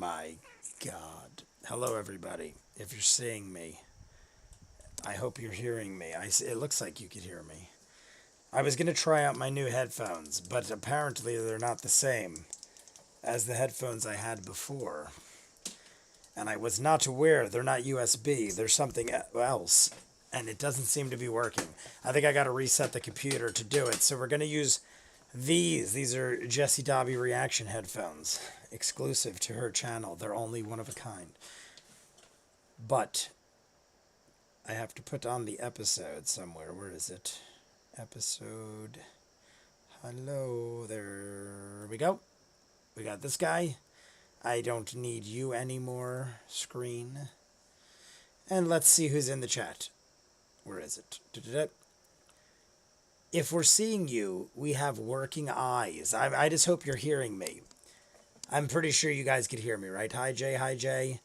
my God. Hello, everybody. If you're seeing me, I hope you're hearing me. It looks like you could hear me. I was going to try out my new headphones, but apparently they're not the same as the headphones I had before. And I was not aware they're not USB. They're something else. And it doesn't seem to be working. I think I got to reset the computer to do it. So we're going to use these. These are Jessie Dobby Reaction headphones, exclusive to her channel. They're only one of a kind. But I have to put on the episode somewhere. Where is it? Episode. Hello. There we go. We got this guy. I don't need you anymore. Screen. And let's see who's in the chat. Where is it? If we're seeing you, we have working eyes. I just hope you're hearing me. I'm pretty sure you guys could hear me, right? Hi, Jay. Hi, Jay.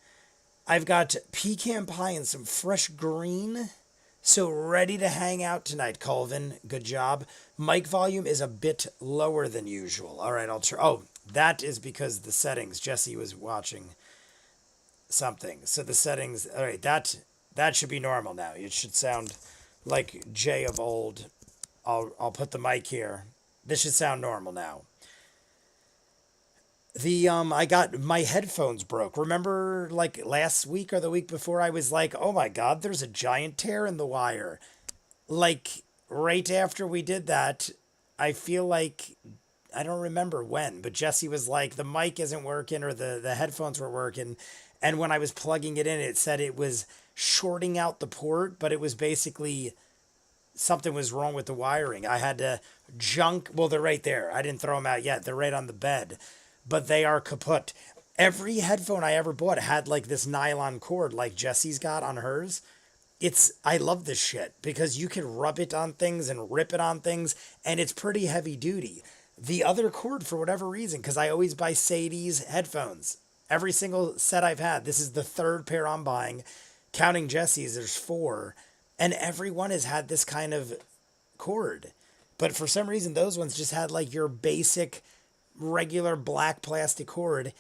I've got pecan pie and some fresh green. So ready to hang out tonight, Colvin. Good job. Mic volume is a bit lower than usual. All right, I'll try. Oh, that is because the settings. Jesse was watching something. So the settings. All right, that should be normal now. It should sound like Jay of old. I'll put the mic here. This should sound normal now. I got my headphones broke. Remember, like last week or the week before, I was like, oh my God, there's a giant tear in the wire. Like right after we did that, I feel like, I don't remember when, but Jesse was like, the mic isn't working or the headphones were working. And when I was plugging it in, it said it was shorting out the port, but it was basically something was wrong with the wiring. I had to well, they're right there. I didn't throw them out yet. They're right on the bed. But they are kaput. Every headphone I ever bought had like this nylon cord like Jesse's got on hers. I love this shit because you can rub it on things and rip it on things, and it's pretty heavy duty. The other cord, for whatever reason, because I always buy Sadie's headphones. Every single set I've had, this is the third pair I'm buying. Counting Jesse's, there's 4. And every one has had this kind of cord. But for some reason, those ones just had like your basic regular black plastic cord,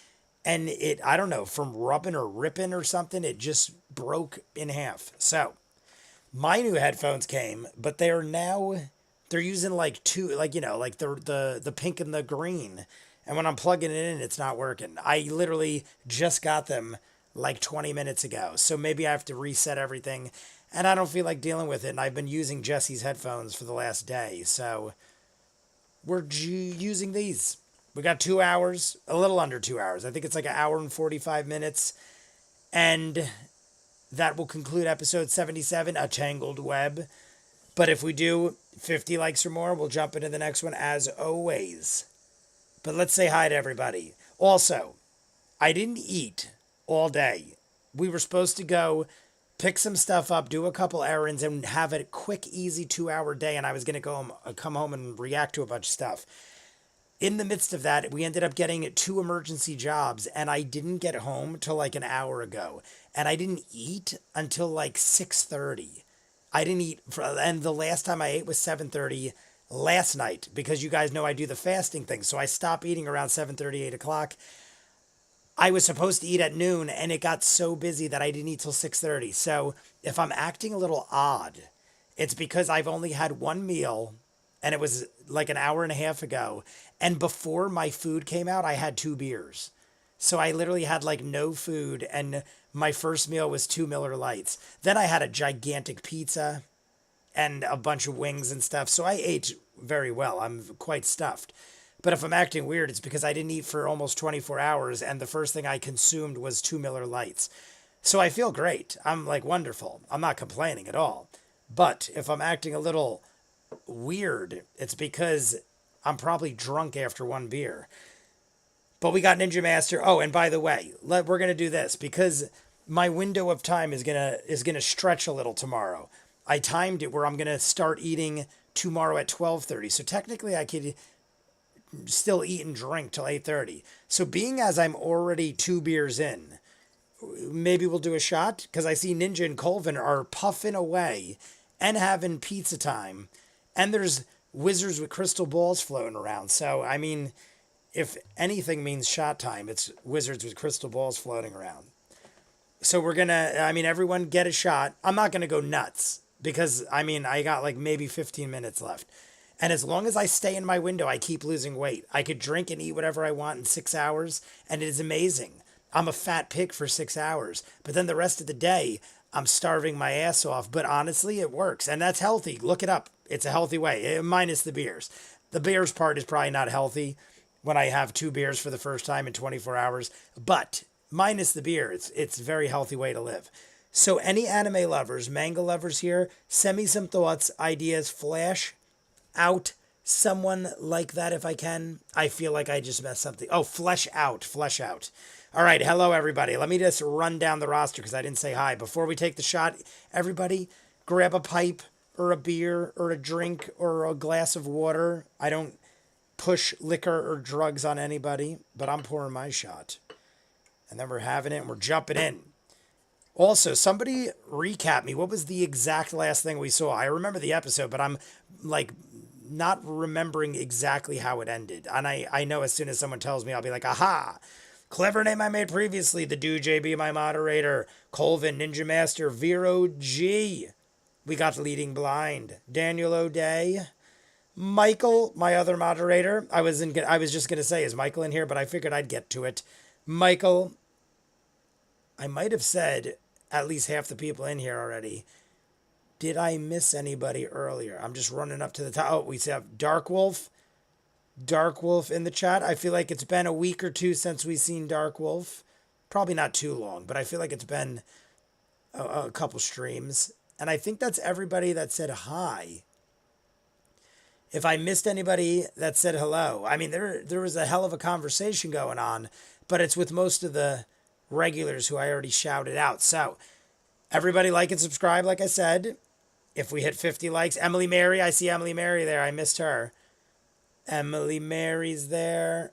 and I don't know, from rubbing or ripping or something, it just broke in half. So my new headphones came, but they're using like two, like, you know, like the pink and the green, and when I'm plugging it in, it's not working. I literally just got them like 20 minutes ago, so maybe I have to reset everything, and I don't feel like dealing with it. And I've been using Jesse's headphones for the last day, so we're using these. We got 2 hours, a little under 2 hours. I think it's like an hour and 45 minutes. And that will conclude episode 77, A Tangled Web. But if we do 50 likes or more, we'll jump into the next one as always. But let's say hi to everybody. Also, I didn't eat all day. We were supposed to go pick some stuff up, do a couple errands, and have a quick, easy 2-hour day. And I was going to come home and react to a bunch of stuff. In the midst of that, we ended up getting 2 emergency jobs, and I didn't get home till like an hour ago. And I didn't eat until like 6:30. I didn't eat, and the last time I ate was 7:30 last night, because you guys know I do the fasting thing. So I stopped eating around 7:30, 8 o'clock. I was supposed to eat at noon, and it got so busy that I didn't eat till 6:30. So if I'm acting a little odd, it's because I've only had one meal, and it was like an hour and a half ago. And before my food came out, I had 2 beers. So I literally had like no food, and my first meal was 2 Miller Lights. Then I had a gigantic pizza and a bunch of wings and stuff. So I ate very well. I'm quite stuffed. But if I'm acting weird, it's because I didn't eat for almost 24 hours, and the first thing I consumed was 2 Miller Lights. So I feel great. I'm like wonderful. I'm not complaining at all. But if I'm acting a little weird, it's because I'm probably drunk after 1 beer. But we got Ninja Master. Oh, and by the way, we're going to do this because my window of time is going to stretch a little tomorrow. I timed it where I'm going to start eating tomorrow at 12:30. So technically I could still eat and drink till 8:30. So being as I'm already 2 beers in, maybe we'll do a shot, because I see Ninja and Colvin are puffing away and having pizza time. And there's wizards with crystal balls floating around. So, I mean, if anything means shot time, it's wizards with crystal balls floating around. So we're gonna, I mean, everyone get a shot. I'm not gonna go nuts because, I mean, I got like maybe 15 minutes left. And as long as I stay in my window, I keep losing weight. I could drink and eat whatever I want in 6 hours, and it is amazing. I'm a fat pig for 6 hours, but then the rest of the day, I'm starving my ass off. But honestly, it works, and that's healthy. Look it up. It's a healthy way, minus the beers. The beers part is probably not healthy when I have 2 beers for the first time in 24 hours, but minus the beer, it's a very healthy way to live. So any anime lovers, manga lovers here, send me some thoughts, ideas, flash out someone like that if I can. I feel like I just messed something. Oh, flesh out, flesh out. All right, hello everybody. Let me just run down the roster because I didn't say hi. Before we take the shot, everybody grab a pipe or a beer or a drink or a glass of water. I don't push liquor or drugs on anybody, but I'm pouring my shot. And then we're having it and we're jumping in. Also, somebody recap me. What was the exact last thing we saw? I remember the episode, but I'm like not remembering exactly how it ended. And I know as soon as someone tells me, I'll be like, aha! Clever name I made previously. The Dude JB, my moderator. Colvin, Ninja Master, Vero G. We got Leading Blind. Daniel O'Day. Michael, my other moderator. I was just going to say, is Michael in here? But I figured I'd get to it. Michael, I might have said at least half the people in here already. Did I miss anybody earlier? I'm just running up to the top. Oh, we have Dark Wolf. Dark Wolf in the chat. I feel like it's been a week or two since we've seen Dark Wolf. Probably not too long, but I feel like it's been a couple streams. And I think that's everybody that said hi. If I missed anybody that said hello, I mean, there was a hell of a conversation going on, but it's with most of the regulars who I already shouted out. So everybody like and subscribe, like I said. If we hit 50 likes, Emily Mary, I see Emily Mary there. I missed her. Emily Mary's there.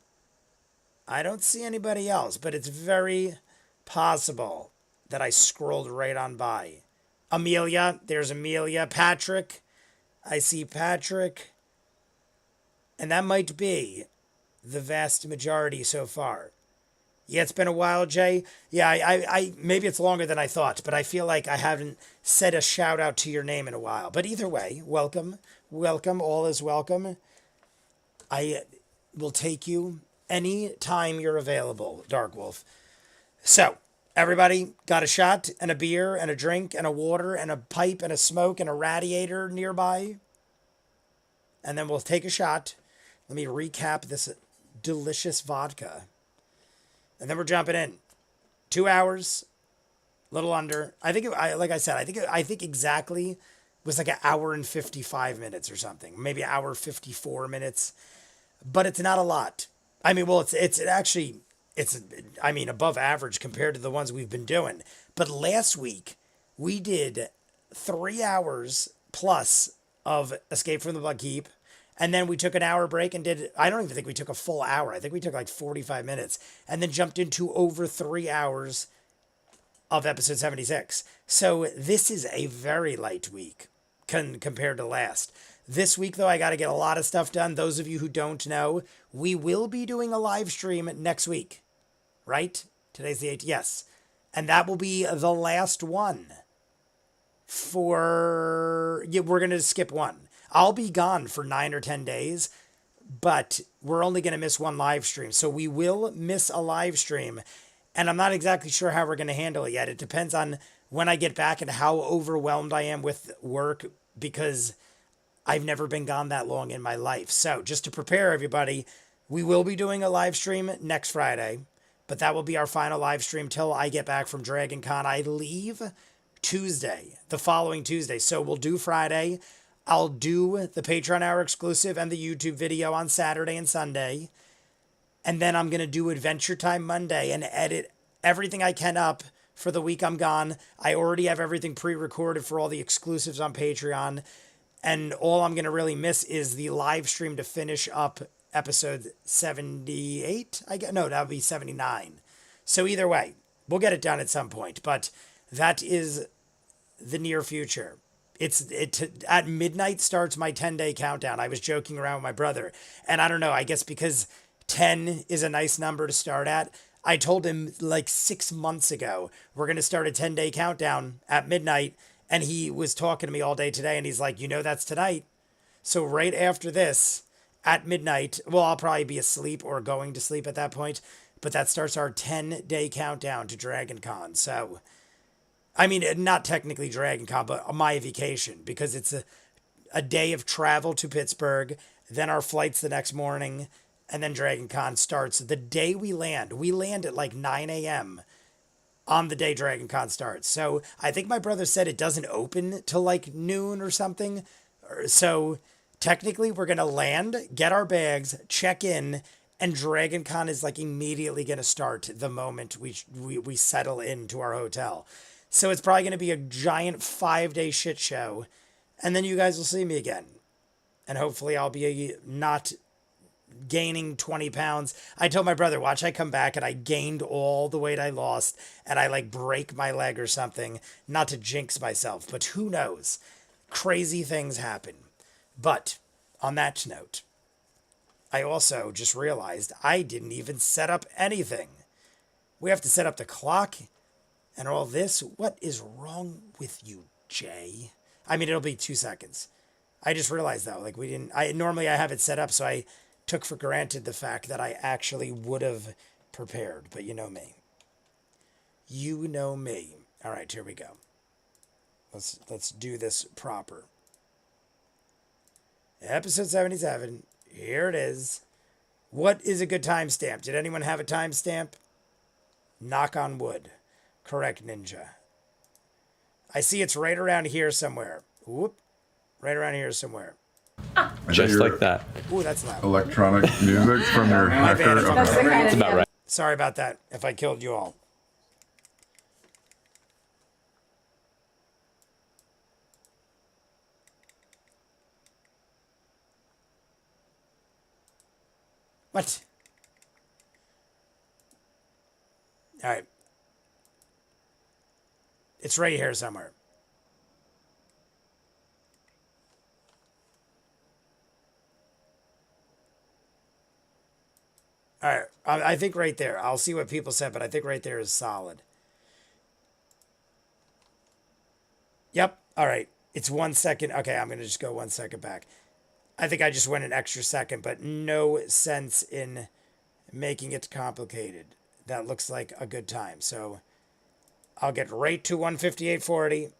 I don't see anybody else, but it's very possible that I scrolled right on by. Amelia, there's Amelia. Patrick, I see Patrick. And that might be the vast majority so far. Yeah, it's been a while, Jay. Yeah, I maybe it's longer than I thought, but I feel like I haven't said a shout out to your name in a while. But either way, welcome. Welcome. All is welcome. I will take you any time you're available, Dark Wolf. So, everybody got a shot and a beer and a drink and a water and a pipe and a smoke and a radiator nearby? And then we'll take a shot. Let me recap this delicious vodka. And then we're jumping in. 2 hours, a little under. I think, like I said, I think exactly was like an hour and 55 minutes or something. Maybe an hour 54 minutes. But it's not a lot. I mean, well, it's actually, I mean, above average compared to the ones we've been doing. But last week, we did 3 hours plus of Escape from the Bug Keep. And then we took an hour break and did, I don't even think we took a full hour. I think we took like 45 minutes. And then jumped into over 3 hours of episode 76. So this is a very light week compared to last. This week, though, I got to get a lot of stuff done. Those of you who don't know, we will be doing a live stream next week, right? Today's the 8th. Yes. And that will be the last one we're going to skip one. I'll be gone for 9 or 10 days, but we're only going to miss one live stream. So we will miss a live stream, and I'm not exactly sure how we're going to handle it yet. It depends on when I get back and how overwhelmed I am with work, because I've never been gone that long in my life. So just to prepare everybody, we will be doing a live stream next Friday, but that will be our final live stream till I get back from Dragon Con. I leave Tuesday, the following Tuesday. So we'll do Friday. I'll do the Patreon Hour exclusive and the YouTube video on Saturday and Sunday. And then I'm going to do Adventure Time Monday and edit everything I can up for the week I'm gone. I already have everything pre-recorded for all the exclusives on Patreon. And all I'm going to really miss is the live stream to finish up episode 78. No, that would be 79. So either way, we'll get it done at some point. But that is the near future. At midnight starts my 10-day countdown. I was joking around with my brother. And I don't know, I guess because 10 is a nice number to start at. I told him like 6 months ago, we're going to start a 10-day countdown at midnight. And he was talking to me all day today. And he's like, that's tonight. So right after this, at midnight, well, I'll probably be asleep or going to sleep at that point. But that starts our 10-day countdown to Dragon Con. So, I mean, not technically Dragon Con, but my vacation. Because it's a day of travel to Pittsburgh. Then our flight's the next morning. And then Dragon Con starts the day we land. We land at like 9 a.m. on the day Dragon Con starts. So I think my brother said it doesn't open till like noon or something. So technically we're going to land, get our bags, check in, and Dragon Con is like immediately going to start the moment we settle into our hotel. So it's probably going to be a giant 5-day shit show. And then you guys will see me again. And hopefully I'll be not gaining 20 pounds. I told my brother, watch I come back and I gained all the weight I lost and I like break my leg or something. Not to jinx myself, but who knows? Crazy things happen. But on that note, I also just realized I didn't even set up anything. We have to set up the clock and all this. What is wrong with you, Jay? I mean, it'll be 2 seconds. I just realized though, like normally I have it set up, so I took for granted the fact that I actually would have prepared, but you know me. You know me. All right, here we go. Let's do this proper. Episode 77. Here it is. What is a good timestamp? Did anyone have a timestamp? Knock on wood. Correct, Ninja. I see it's right around here somewhere. Whoop. Right around here somewhere. Just like that. Ooh, that's loud. Electronic music from your hacker. That's about right. Sorry about that, if I killed you all. What? All right. It's right here somewhere. All right, I think right there. I'll see what people said, but I think right there is solid. Yep, all right. It's 1 second. Okay, I'm going to just go 1 second back. I think I just went an extra second, but no sense in making it complicated. That looks like a good time. So I'll get right to 158.40.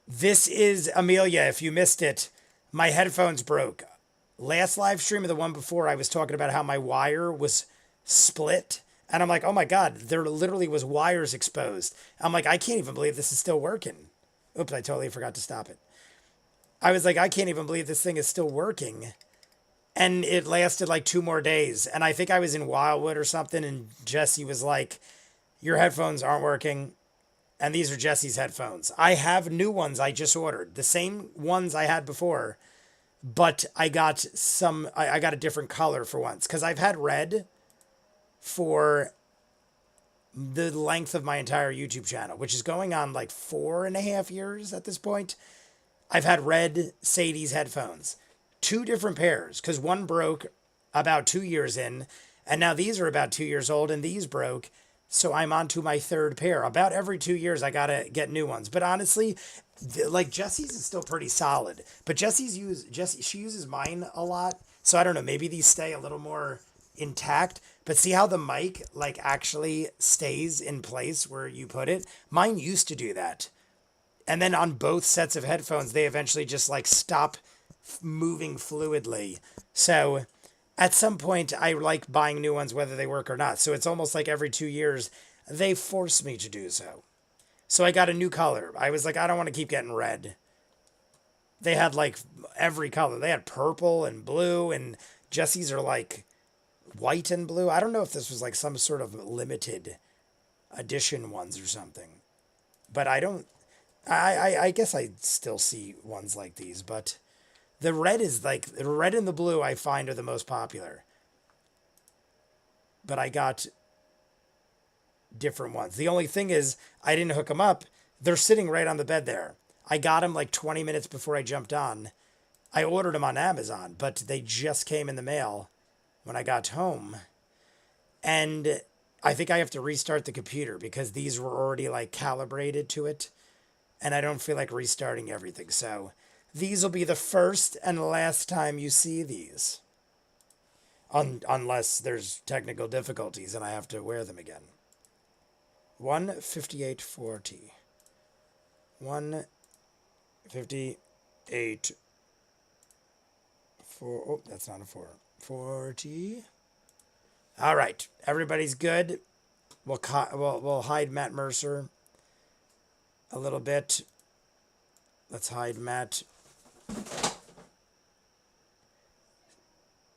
This is Amelia. If you missed it, my headphones broke. Last live stream of the one before, I was talking about how my wire was split. And I'm like, oh my God, there literally was wires exposed. I'm like, I can't even believe this is still working. Oops, I totally forgot to stop it. I was like, I can't even believe this thing is still working. And it lasted like 2 more days. And I think I was in Wildwood or something. And Jesse was like, your headphones aren't working. And these are Jesse's headphones. I have new ones I just ordered. The same ones I had before. But I got I got a different color for once. Because I've had red for the length of my entire YouTube channel. Which is going on like 4.5 years at this point. I've had red Sadie's headphones. 2 different pairs. Because one broke about 2 years in. And now these are about 2 years old. And these broke. So I'm on to my 3rd pair. About every 2 years, I got to get new ones. But honestly, like Jesse's is still pretty solid. But she uses mine a lot. So I don't know, maybe these stay a little more intact. But see how the mic like actually stays in place where you put it? Mine used to do that. And then on both sets of headphones, they eventually just like stop moving fluidly. So at some point, I like buying new ones, whether they work or not. So it's almost like every 2 years, they force me to do so. So I got a new color. I was like, I don't want to keep getting red. They had like every color. They had purple and blue, and Jesse's are like white and blue. I don't know if this was like some sort of limited edition ones or something. But I guess I still see ones like these, but the red is like, the red and the blue I find are the most popular. But I got different ones. The only thing is, I didn't hook them up. They're sitting right on the bed there. I got them like 20 minutes before I jumped on. I ordered them on Amazon, but they just came in the mail when I got home. And I think I have to restart the computer because these were already like calibrated to it. And I don't feel like restarting everything. So these will be the first and last time you see these. Unless there's technical difficulties and I have to wear them again. 158.40. 158. Oh, that's not a 4. 40. All right, everybody's good. We'll hide Matt Mercer a little bit. Let's hide Matt.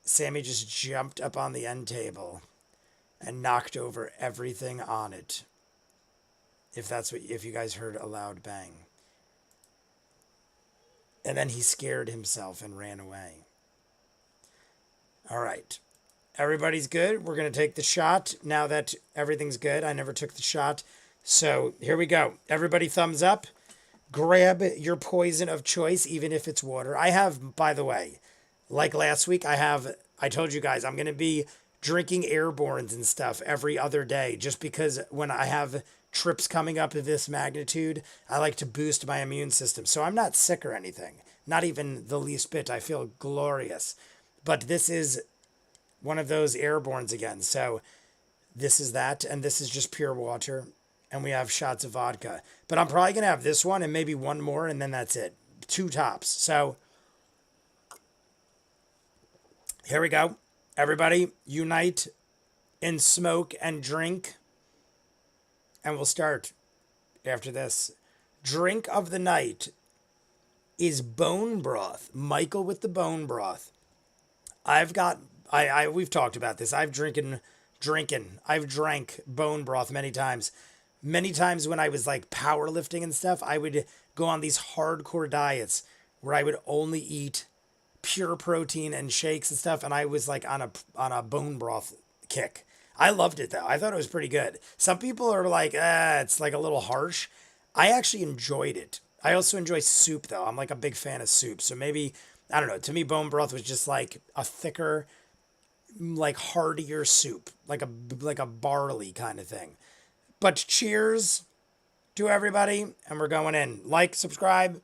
Sammy just jumped up on the end table and knocked over everything on it. If you guys heard a loud bang. And then he scared himself and ran away. All right. Everybody's good. We're going to take the shot now that everything's good. I never took the shot. So here we go. Everybody thumbs up. Grab your poison of choice, even if it's water. I have, by the way, like last week, I told you guys I'm going to be drinking airbornes and stuff every other day just because when I have trips coming up of this magnitude, I like to boost my immune system. So I'm not sick or anything. Not even the least bit. I feel glorious. But this is one of those airbornes again. So this is that, and this is just pure water. And we have shots of vodka. But I'm probably going to have this one and maybe one more, and then that's it. 2 tops. So here we go. Everybody, unite in smoke and drink. And we'll start after this. Drink of the night is bone broth. Michael with the bone broth. We've talked about this. I've drank bone broth many times. Many times when I was like powerlifting and stuff, I would go on these hardcore diets where I would only eat pure protein and shakes and stuff, and I was like on a bone broth kick. I loved it though. I thought it was pretty good. Some people are like, it's like a little harsh. I actually enjoyed it. I also enjoy soup though. I'm like a big fan of soup. So maybe, I don't know, to me bone broth was just like a thicker, like heartier soup, like a barley kind of thing. But cheers to everybody, and we're going in. Like, subscribe.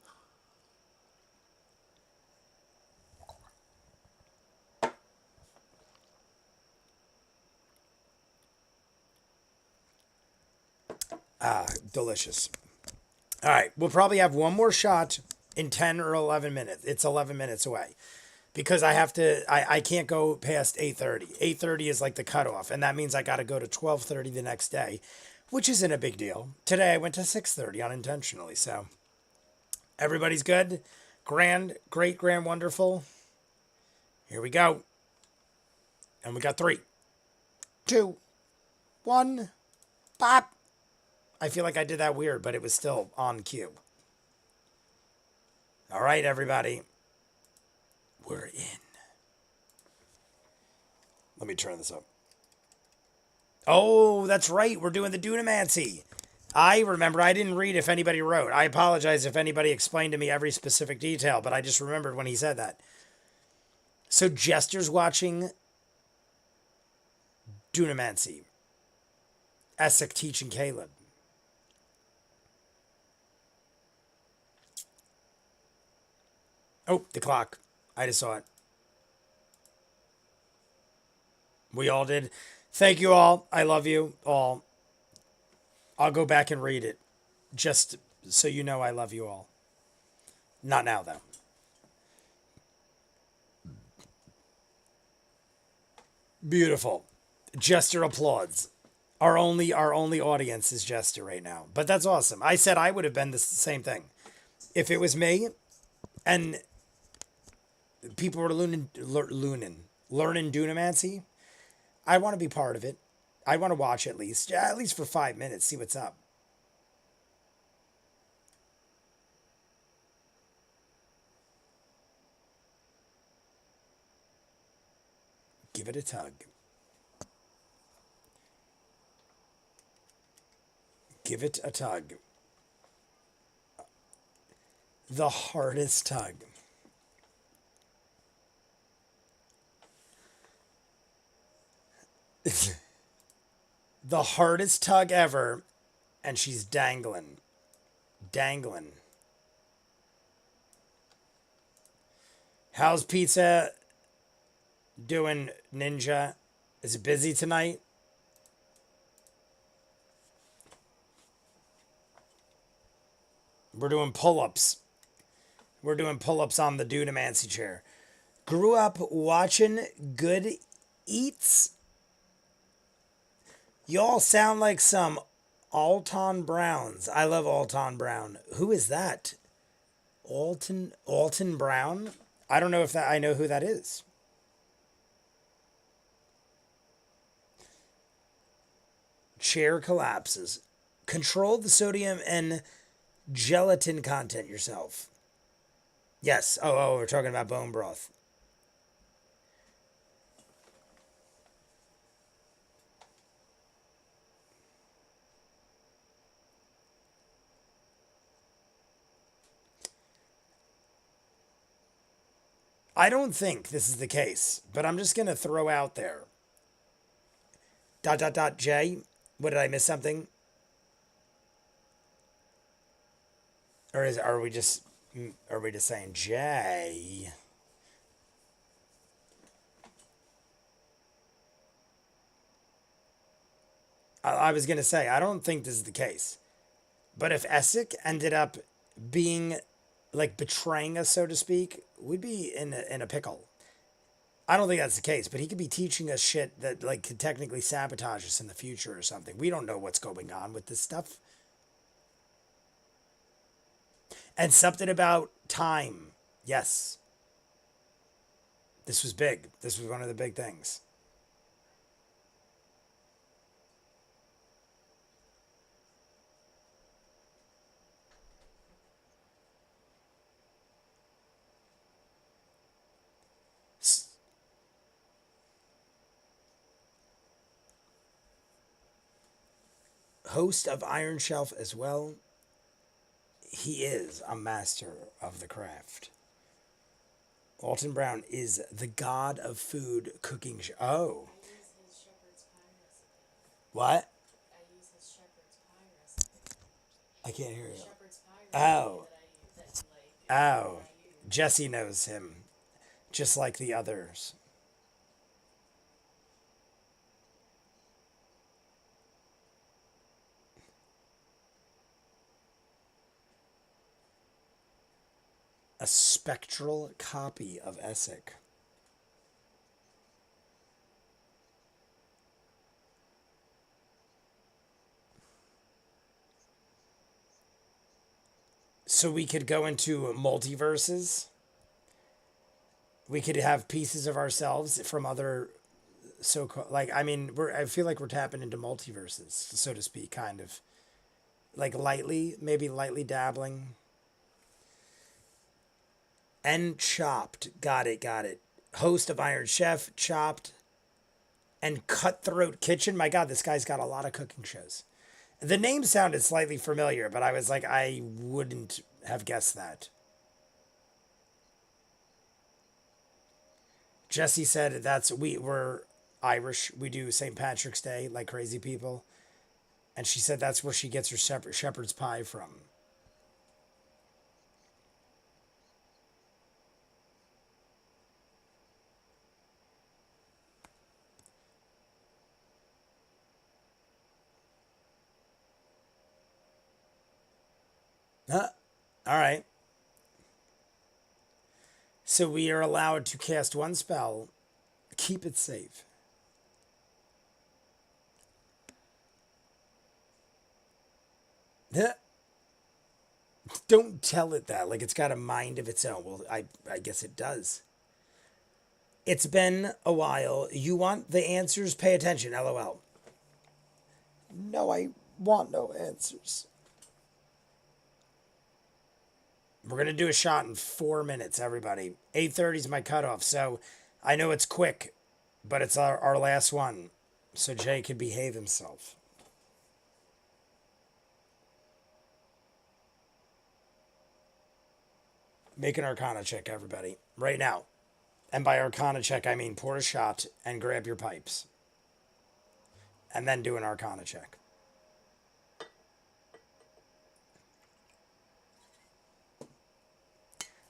Delicious. All right, we'll probably have one more shot in 10 or 11 minutes. It's 11 minutes away. Because I can't go past 8:30. 8:30 is like the cutoff, and that means I got to go to 12:30 the next day, which isn't a big deal. Today I went to 6:30 unintentionally, so everybody's good. Grand, great, grand, wonderful. Here we go. And we got 3, 2, 1, pop. I feel like I did that weird, but it was still on cue. All right, everybody. We're in. Let me turn this up. Oh, that's right. We're doing the Dunamancy. I remember. I didn't read if anybody wrote. I apologize if anybody explained to me every specific detail, but I just remembered when he said that. So Jester's watching Dunamancy. Essek teaching Caleb. Oh, the clock. I just saw it. We all did. Thank you all. I love you all. I'll go back and read it. Just so you know I love you all. Not now, though. Beautiful. Jester applauds. Our only audience is Jester right now. But that's awesome. I said I would have been the same thing. If it was me and people were learning Dunamancy, I want to be part of it. I want to watch at least for 5 minutes, see what's up. Give it a tug. Give it a tug. The hardest tug. The hardest tug ever, and she's dangling. Dangling. How's pizza doing, Ninja? Is it busy tonight? We're doing pull-ups. We're doing pull-ups on the Dunamancy chair. Grew up watching Good Eats. Y'all sound like some Alton Browns. I love Alton Brown. Who is that? Alton Brown? I don't know if that I know who that is. Chair collapses. Control the sodium and gelatin content yourself. Yes. Oh, we're talking about bone broth. I don't think this is the case, but I'm just going to throw out there. ... J. What, did I miss something? Or are we just saying J? I was going to say, I don't think this is the case. But if Essek ended up being, like, betraying us, so to speak, we'd be in a pickle. I don't think that's the case, but he could be teaching us shit that, like, could technically sabotage us in the future or something. We don't know what's going on with this stuff. And something about time. Yes. This was big. This was one of the big things. Host of Iron Shelf as well. He is a master of the craft. Alton Brown is the god of food cooking. Oh. What? I can't hear you. Oh. Oh. Jesse knows him. Just like the others. A spectral copy of Essek. So we could go into multiverses. We could have pieces of ourselves from other like, I mean, I feel like we're tapping into multiverses, so to speak, kind of. Like maybe lightly dabbling. And Chopped. Got it. Host of Iron Chef, Chopped, and Cutthroat Kitchen. My God, this guy's got a lot of cooking shows. The name sounded slightly familiar, but I was like, I wouldn't have guessed that. Jesse said we're Irish. We do St. Patrick's Day like crazy people. And she said that's where she gets her shepherd's pie from. Huh? All right. So we are allowed to cast one spell. Keep it safe. Huh? Don't tell it that. Like it's got a mind of its own. Well, I guess it does. It's been a while. You want the answers? Pay attention. LOL. No, I want no answers. We're going to do a shot in 4 minutes, everybody. 8:30 is my cutoff, so I know it's quick, but it's our last one, so Jay can behave himself. Make an Arcana check, everybody, right now. And by Arcana check, I mean pour a shot and grab your pipes. and then do an Arcana check.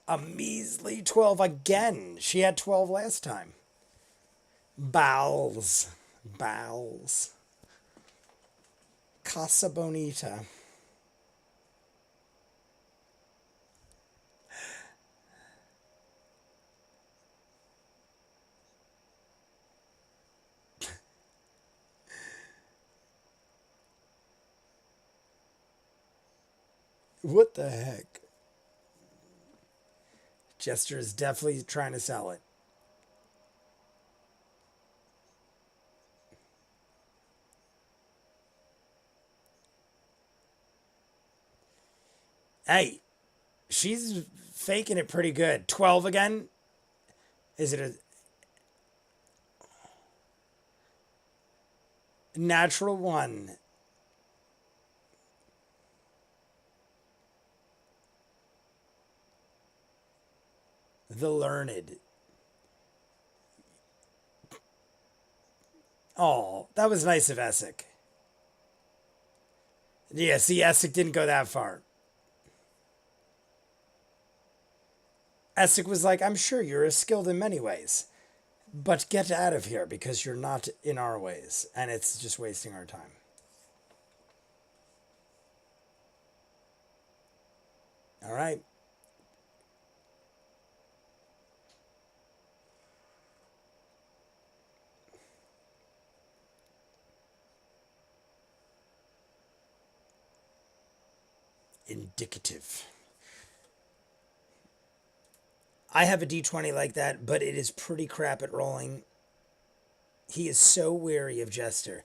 A measly 12 again. She had 12 last time. Bowels. Bowels. Casa Bonita. What the heck? Jester is definitely trying to sell it. Hey, she's faking it pretty good. 12 again? Is it a natural 1? The learned. Oh, that was nice of Essek. Yeah, see, Essek didn't go that far. Essek was like, I'm sure you're skilled in many ways, but get out of here because you're not in our ways, and it's just wasting our time. All right. Indicative. I have a d20 like that, but it is pretty crap at rolling. He is so wary of Jester.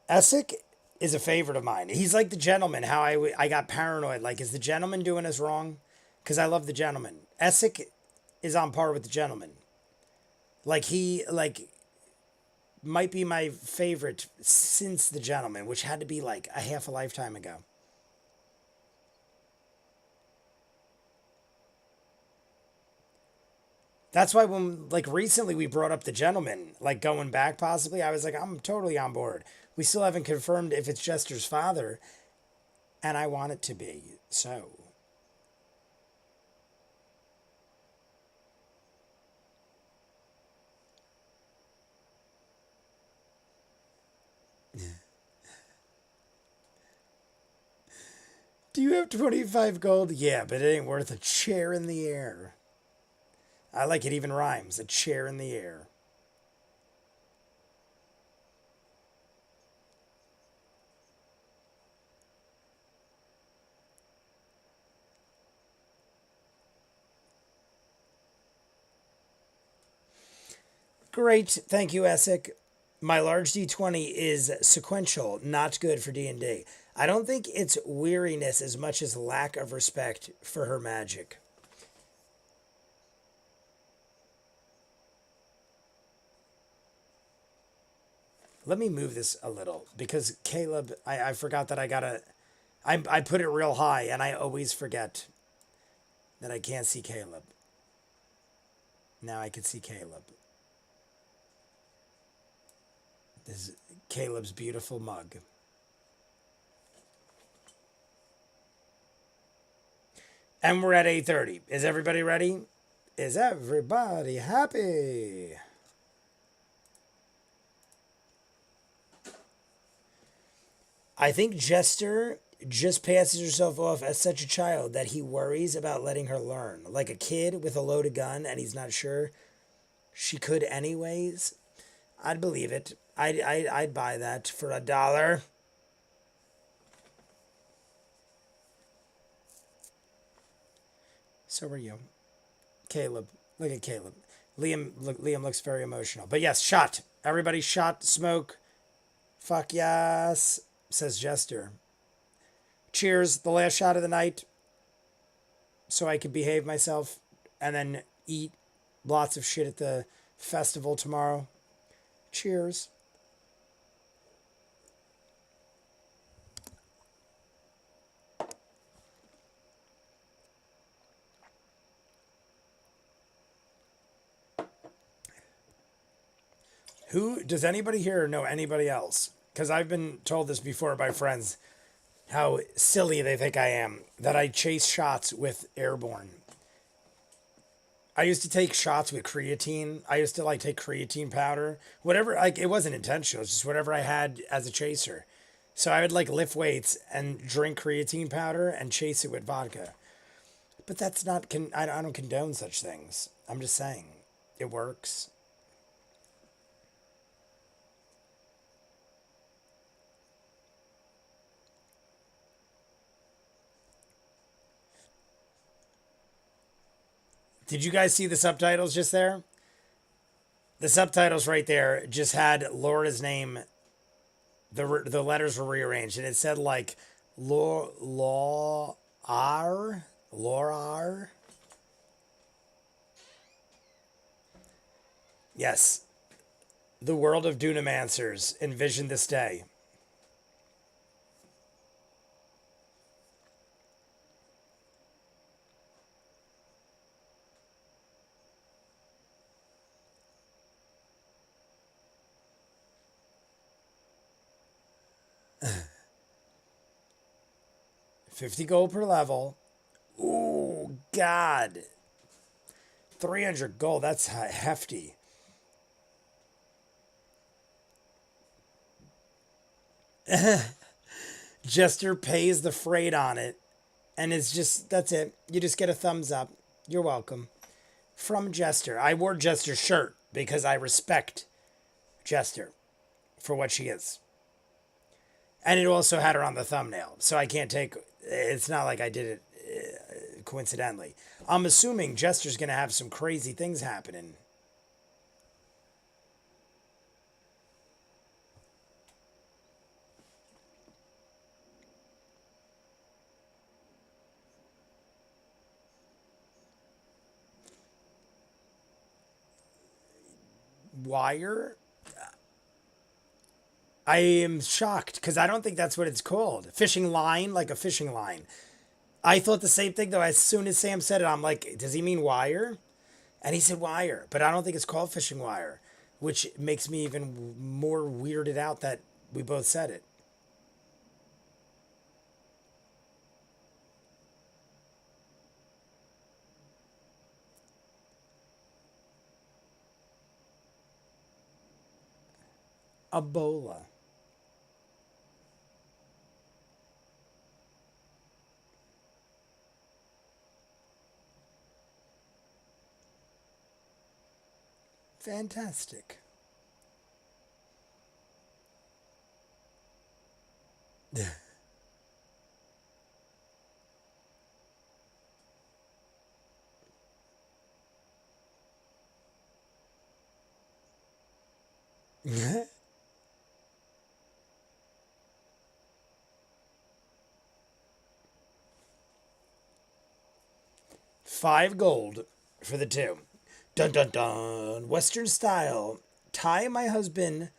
Essek is a favorite of mine. He's like the gentleman, how I got paranoid. Like, is the gentleman doing us wrong? Because I love the gentleman. Essek is on par with the gentleman. Like, he, like, might be my favorite since the gentleman, which had to be, like, a half a lifetime ago. That's why when, like, recently we brought up the gentleman, like, going back possibly, I was like, I'm totally on board. We still haven't confirmed if it's Jester's father, and I want it to be, so. Do you have 25 gold? Yeah, but it ain't worth a chair in the air. I like it even rhymes, a chair in the air. Great, thank you, Essek. My large d20 is sequential, not good for D&D. I don't think it's weariness as much as lack of respect for her magic. Let me move this a little because Caleb, I forgot that I put it real high and I always forget that I can't see Caleb. Now I can see Caleb. This is Caleb's beautiful mug. And we're at 8:30. Is everybody ready? Is everybody happy? I think Jester just passes herself off as such a child that he worries about letting her learn. Like a kid with a loaded gun and he's not sure she could anyways. I'd believe it. I'd buy that for $1. So are you. Caleb. Look at Caleb. Liam looks very emotional. But yes, shot. Everybody shot, smoke. Fuck yes, says Jester. Cheers, the last shot of the night. So I could behave myself and then eat lots of shit at the festival tomorrow. Cheers. Who does anybody here know anybody else because I've been told this before by friends, how silly they think I am, that I chase shots with airborne. I used to take shots with creatine. I used to like take creatine powder, whatever. Like it wasn't intentional. It's just whatever I had as a chaser. So I would like lift weights and drink creatine powder and chase it with vodka. But that's not. I don't condone such things. I'm just saying, it works. Did you guys see the subtitles just there? The subtitles right there just had Laura's name. The letters were rearranged, and it said like Laurar. Yes. The world of Dunamancers envision this day. $50 gold per level. Ooh, God. 300 gold, that's hefty. Jester pays the freight on it, and it's just, that's it. You just get a thumbs up. You're welcome. From Jester. I wore Jester's shirt because I respect Jester for what she is. And it also had her on the thumbnail, so I can't take, it's not like I did it coincidentally. I'm assuming Jester's going to have some crazy things happening. Wire? I am shocked because I don't think that's what it's called. Fishing line, like a fishing line. I thought the same thing though. As soon as Sam said it, I'm like, does he mean wire? And he said wire, but I don't think it's called fishing wire, which makes me even more weirded out that we both said it. Ebola. Fantastic. $5 gold for the two. Dun dun dun. Western style. Tie my husband.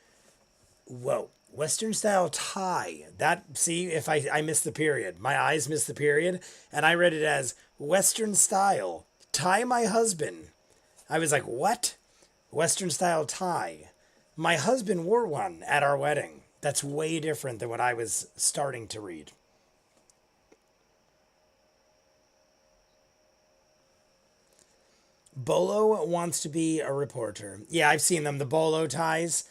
Whoa. Western style tie. That, see, if I missed the period. My eyes missed the period. And I read it as Western style. Tie my husband. I was like, what? Western style tie. My husband wore one at our wedding. That's way different than what I was starting to read. Bolo wants to be a reporter. Yeah, I've seen them. The bolo ties,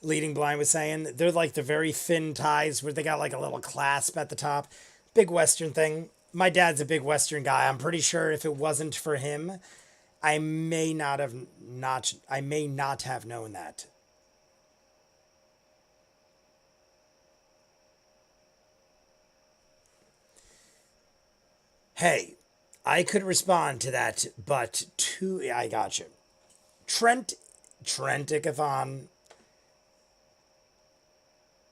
Leading Blind was saying, they're like the very thin ties where they got like a little clasp at the top. Big Western thing. My dad's a big Western guy. I'm pretty sure if it wasn't for him, I may not have known that. Hey, I could respond to that, but I got you. Trent Ickathon.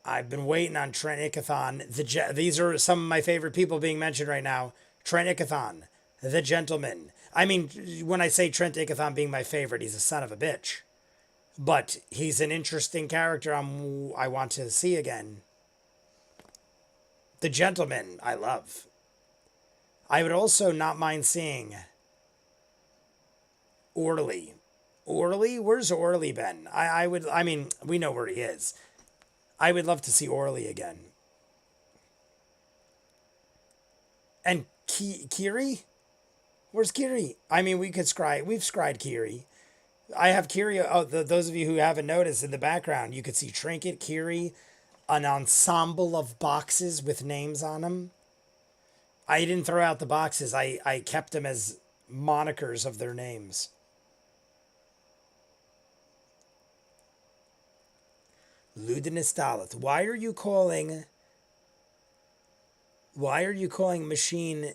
I've been waiting on Trent Ickathon. These are some of my favorite people being mentioned right now. Trent Ickathon, the gentleman. I mean, when I say Trent Ickathon being my favorite, he's a son of a bitch. But he's an interesting character I want to see again. The gentleman, I love. I would also not mind seeing Orly. Orly? Where's Orly been? I mean, we know where he is. I would love to see Orly again. And Kiri? Where's Kiri? I mean, we could scry. We've scried Kiri. I have Kiri. Oh, those of you who haven't noticed in the background, you could see Trinket, Kiri, an ensemble of boxes with names on them. I didn't throw out the boxes. I kept them as monikers of their names. Ludinus Daleth. Why are you calling machine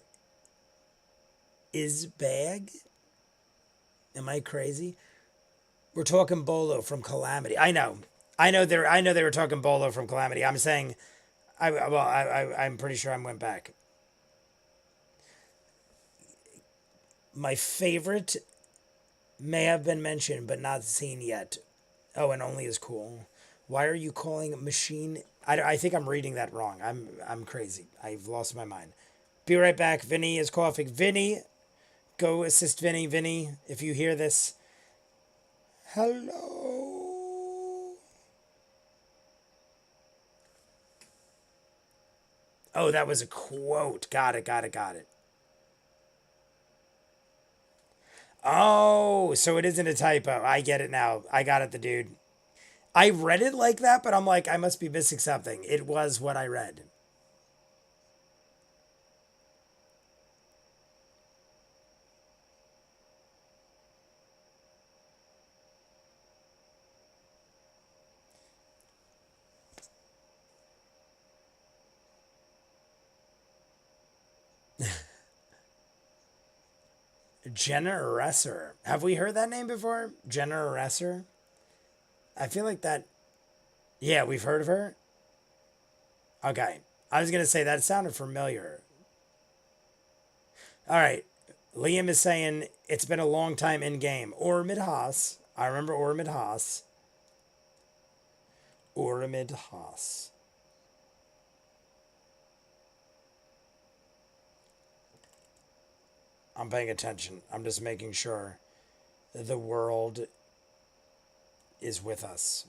is bag? Am I crazy? We're talking Bolo from Calamity. I know they were talking Bolo from Calamity. I'm saying I'm pretty sure I went back. My favorite may have been mentioned but not seen yet. Oh, and only is cool. Why are you calling machine? I think I'm reading that wrong. I'm crazy. I've lost my mind. Be right back. Vinny is coughing. Vinny, go assist Vinny. Vinny, if you hear this, hello. Oh, that was a quote. Got it. Oh, so it isn't a typo. I get it now. I got it, the dude. I read it like that, but I'm like, I must be missing something. It was what I read. Jenna Resser. Have we heard that name before? Jenna Resser? I feel like that. Yeah, we've heard of her. Okay. I was going to say that sounded familiar. All right. Liam is saying it's been a long time in game. Ormid Haas. I remember Ormid Haas. Ormid Haas. I'm paying attention. I'm just making sure the world is with us.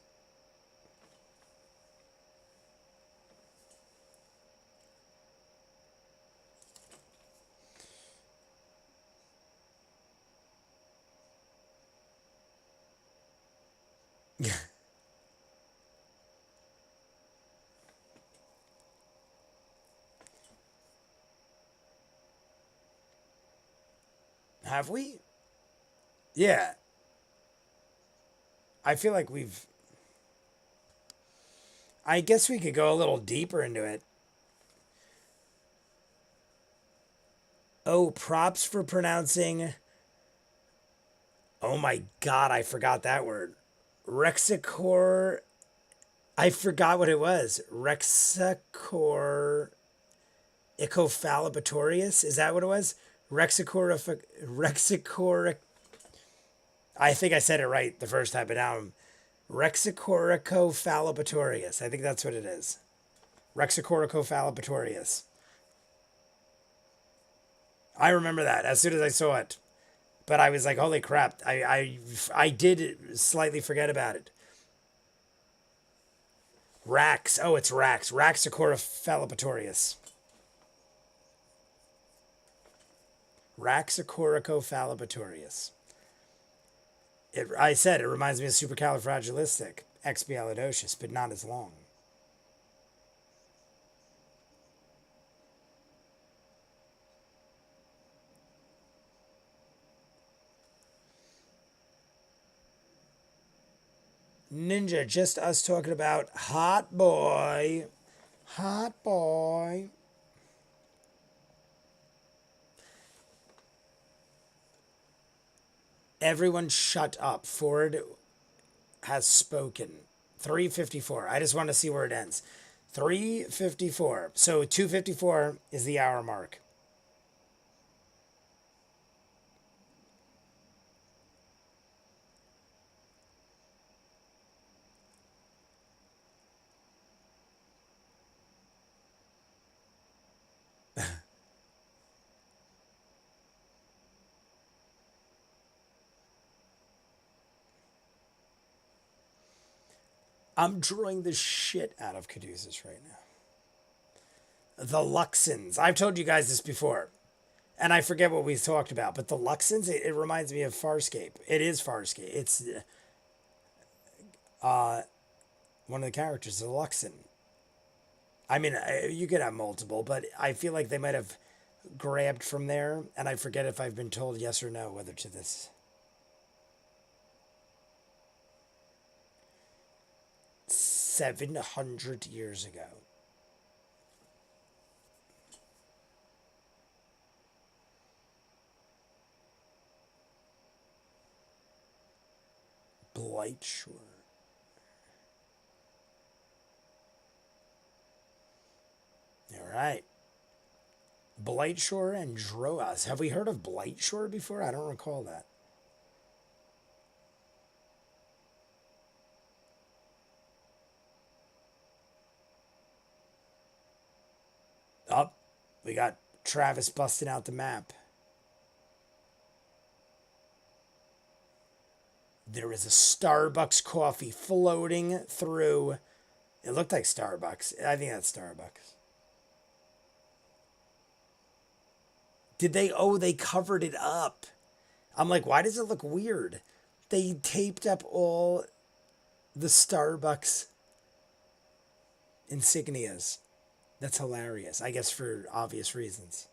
Have we? Yeah. I feel like we've. I guess we could go a little deeper into it. Oh, props for pronouncing. Oh my god, I forgot that word. Rexicor. I forgot what it was. Rexicor. Icofalabatorius? Is that what it was? Rexicor. I think I said it right the first time, but now I'm. Rexicoricophalabatorius. I think that's what it is. Rexicoricophalabatorius. I remember that as soon as I saw it. But I was like, holy crap. I did slightly forget about it. Rax. Oh, it's Rax. Raxicoricophalabatorius. Raxicoricophalabatorius. I said it reminds me of supercalifragilistic, but not as long. Ninja, just us talking about hot boy. Hot boy. Everyone shut up. Ford has spoken. 3:54. I just want to see where it ends. 3:54. So 2:54 is the hour mark. I'm drawing the shit out of Caduceus right now. The Luxons. I've told you guys this before, and I forget what we talked about, but the Luxons, it reminds me of Farscape. It is Farscape. It's one of the characters, the Luxon. I mean, you could have multiple, but I feel like they might have grabbed from there, and I forget if I've been told yes or no whether to this. 700 years ago. Blightshore. All right. Blightshore and Droas. Have we heard of Blightshore before? I don't recall that. Oh, we got Travis busting out the map. There is a Starbucks coffee floating through. It looked like Starbucks. I think that's Starbucks. Did they? Oh, they covered it up. I'm like, why does it look weird? They taped up all the Starbucks insignias. That's hilarious. I guess for obvious reasons.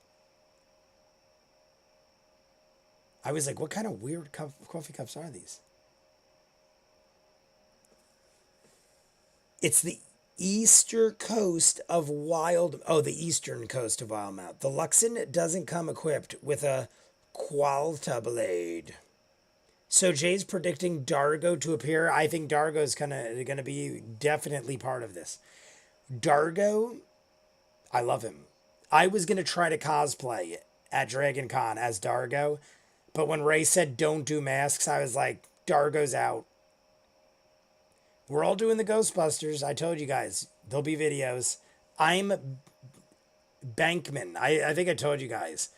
I was like, what kind of weird coffee cups are these? It's the eastern coast of Wild... Oh, the eastern coast of Wildmount. The Luxon doesn't come equipped with a Qualta blade. So Jay's predicting Dargo to appear. I think Dargo's gonna be definitely part of this. Dargo, I love him. I was gonna try to cosplay at Dragon Con as Dargo, but when Ray said don't do masks, I was like, Dargo's out. We're all doing the Ghostbusters. I told you guys, there'll be videos. I'm Bankman. I think I told you guys.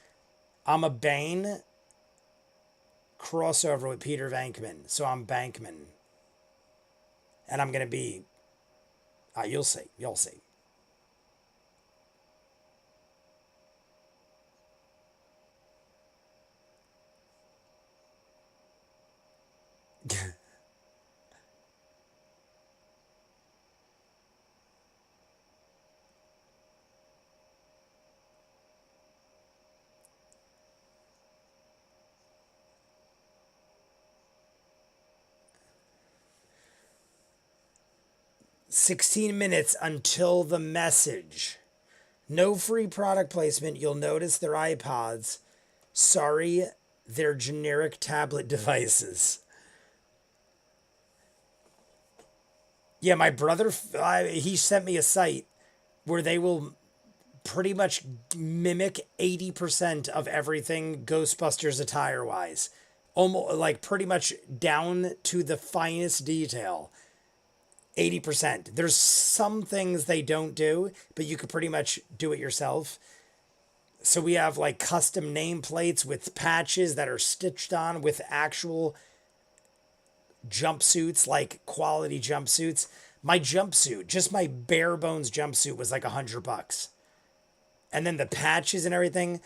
I'm a Bane crossover with Peter Venkman. So I'm Bankman. And I'm going to be... you'll see. You'll see. "16 minutes until the message. No free product placement. You'll notice their iPods. Sorry, they're generic tablet devices." Yeah, my brother, he sent me a site where they will pretty much mimic 80% of everything Ghostbusters attire wise. Almost like pretty much down to the finest detail. 80%. There's some things they don't do, but you could pretty much do it yourself. So we have like custom nameplates with patches that are stitched on with actual jumpsuits, like quality jumpsuits. My jumpsuit, just my bare bones jumpsuit, was like $100. And then the patches and everything,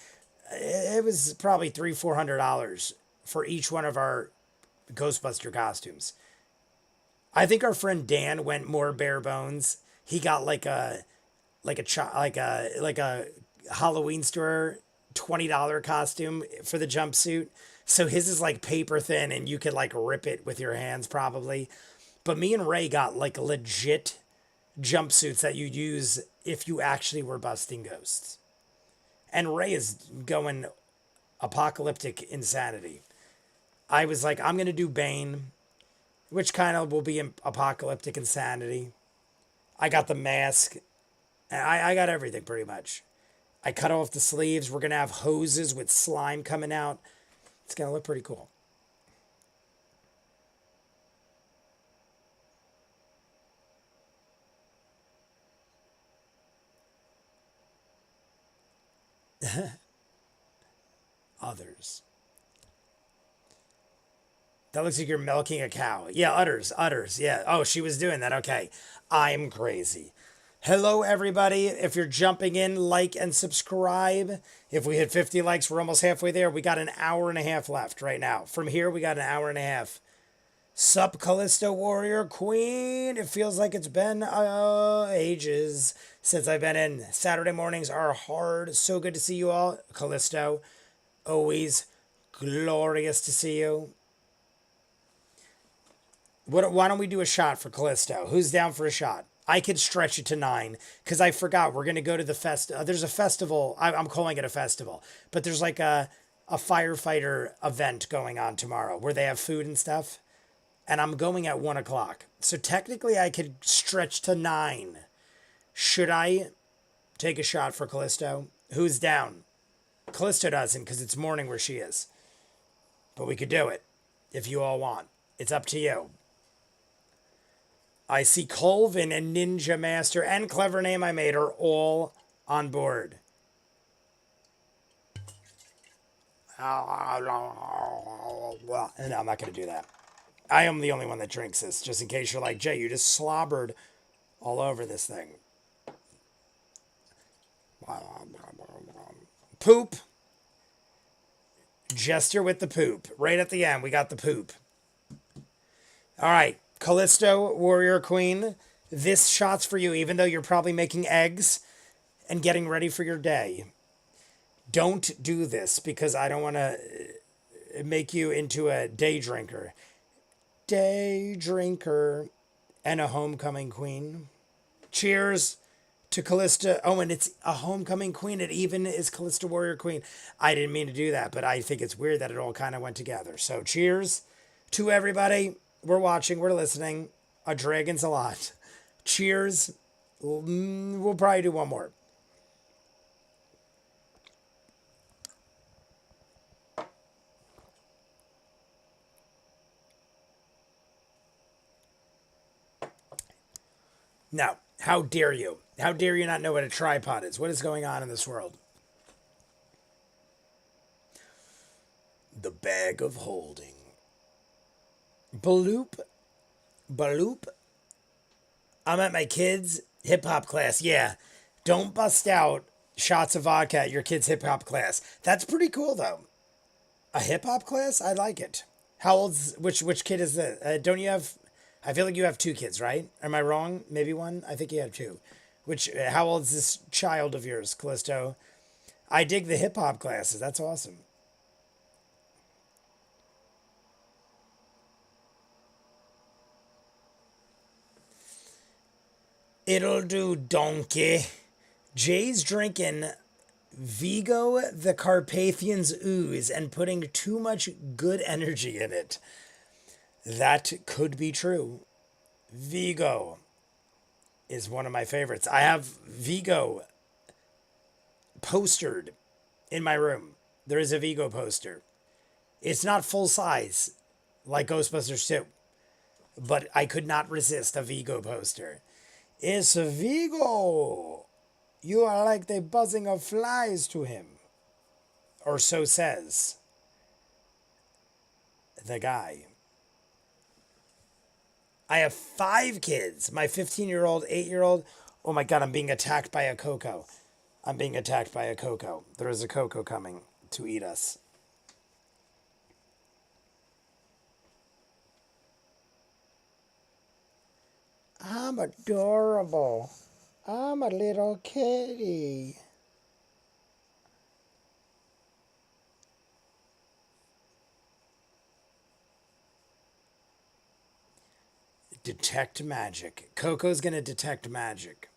it was probably $300-400 for each one of our Ghostbuster costumes. I think our friend Dan went more bare bones. He got like a Halloween store $20 costume for the jumpsuit. So his is like paper thin and you could like rip it with your hands probably. But me and Ray got like legit jumpsuits that you'd use if you actually were busting ghosts. And Ray is going apocalyptic insanity. I was like, I'm going to do Bane, which kind of will be apocalyptic insanity. I got the mask. I got everything pretty much. I cut off the sleeves. We're going to have hoses with slime coming out. It's going to look pretty cool. Others. That looks like you're milking a cow. Yeah, udders. Yeah. Oh, she was doing that. Okay. I'm crazy. Hello, everybody. If you're jumping in, like and subscribe. If we hit 50 likes, we're almost halfway there. We got an hour and a half left right now. From here, we got an hour and a half. Sup, Callisto Warrior Queen. It feels like it's been ages since I've been in. Saturday mornings are hard. So good to see you all. Callisto, always glorious to see you. Why don't we do a shot for Callisto? Who's down for a shot? I could stretch it to 9 because I forgot we're going to go to the there's a festival. I'm calling it a festival, but there's like a firefighter event going on tomorrow where they have food and stuff. And I'm going at 1 o'clock. So technically I could stretch to 9. Should I take a shot for Callisto? Who's down? Callisto doesn't because it's morning where she is. But we could do it if you all want. It's up to you. I see Colvin and Ninja Master and Clever Name I Made are all on board. And I'm not going to do that. I am the only one that drinks this, just in case you're like, Jay, you just slobbered all over this thing. Poop. Jester with the poop. Right at the end, we got the poop. All right, Callisto, Warrior Queen, this shot's for you, even though you're probably making eggs and getting ready for your day. Don't do this because I don't want to make you into a day drinker. Day drinker and a homecoming queen. Cheers to Callisto. Oh, and it's a homecoming queen. It even is Callisto Warrior Queen. I didn't mean to do that, but I think it's weird that it all kind of went together. So cheers to everybody. We're watching. We're listening. A dragon's a lot. Cheers. We'll probably do one more. Now, how dare you? How dare you not know what a tripod is? What is going on in this world? The bag of holding. Baloop. Baloop. I'm at my kid's hip-hop class. Yeah. Don't bust out shots of vodka at your kid's hip-hop class. That's pretty cool, though. A hip-hop class? I like it. How old's... Which kid is that? Don't you have... I feel like you have 2 kids, right? Am I wrong? Maybe 1? I think you have 2. How old is this child of yours, Callisto? I dig the hip-hop classes. That's awesome. It'll do, donkey. Jay's drinking Vigo the Carpathian's ooze and putting too much good energy in it. That could be true. Vigo is one of my favorites. I have Vigo postered in my room. There is a Vigo poster. It's not full size like Ghostbusters 2, but I could not resist a Vigo poster. It's a Vigo. You are like the buzzing of flies to him. Or so says the guy. I have 5 kids. My 15-year-old, 8-year-old. Oh my God, I'm being attacked by a Coco. I'm being attacked by a Coco. There is a Coco coming to eat us. I'm adorable. I'm a little kitty. Detect magic. Coco's gonna detect magic.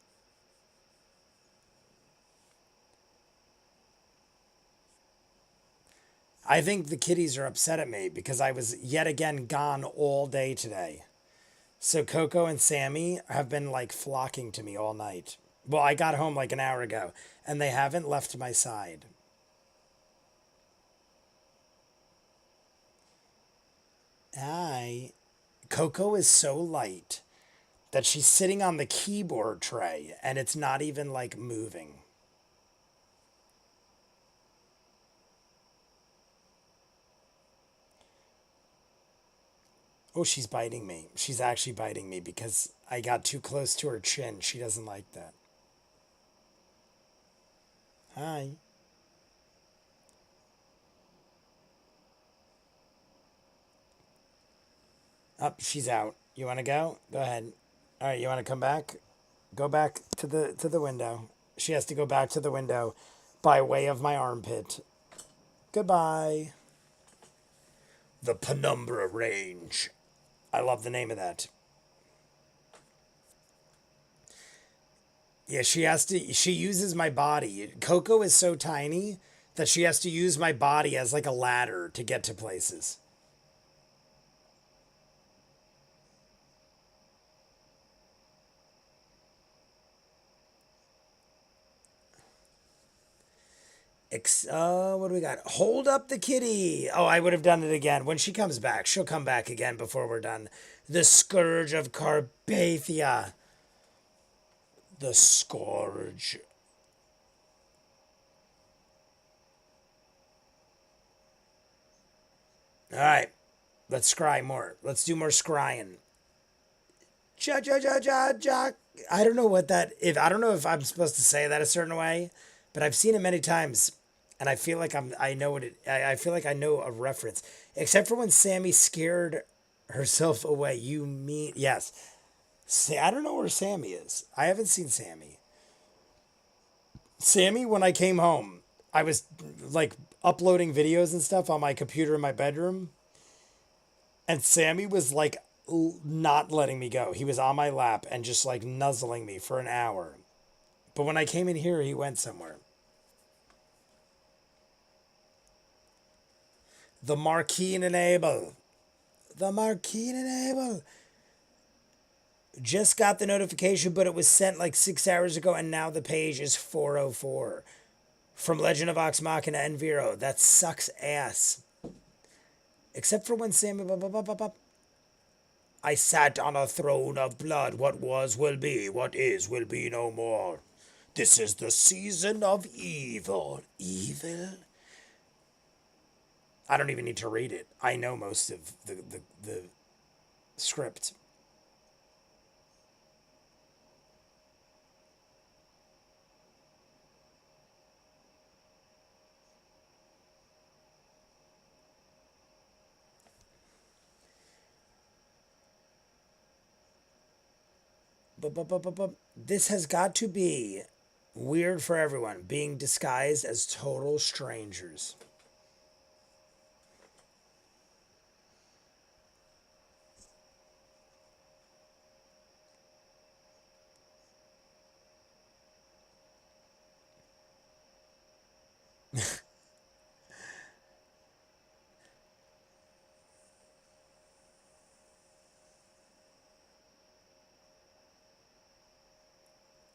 I think the kitties are upset at me because I was yet again gone all day today. So Coco and Sammy have been like flocking to me all night. Well, I got home like an hour ago and they haven't left my side. Coco is so light that she's sitting on the keyboard tray and it's not even like moving. Oh, she's biting me. She's actually biting me because I got too close to her chin. She doesn't like that. Hi. Up, she's out. You want to go? Go ahead. All right, you want to come back? Go back to the window. She has to go back to the window by way of my armpit. Goodbye. The Penumbra Range. I love the name of that. Yeah, she uses my body. Coco is so tiny that she has to use my body as like a ladder to get to places. What do we got? Hold up the kitty. Oh, I would have done it again. When she comes back, she'll come back again before we're done. The Scourge of Carpathia. The Scourge. All right. Let's scry more. Let's do more scrying. Ja, ja, ja, ja, ja. I don't know what that, if I don't know if I'm supposed to say that a certain way, but I've seen it many times. And I feel like I know what I feel like I know a reference. Except for when Sammy scared herself away. You mean, yes. I don't know where Sammy is. I haven't seen Sammy. Sammy, when I came home, I was like uploading videos and stuff on my computer in my bedroom. And Sammy was like not letting me go. He was on my lap and just like nuzzling me for an hour. But when I came in here, he went somewhere. The Marquine Enable. The Marquine Enable. Just got the notification, but it was sent like 6 hours ago, and now the page is 404. From Legend of Vox Machina and Vero. That sucks ass. Except for when Sammy... I sat on a throne of blood. What was will be. What is will be no more. This is the season of evil. Evil? I don't even need to read it. I know most of the script. But this has got to be weird for everyone, being disguised as total strangers.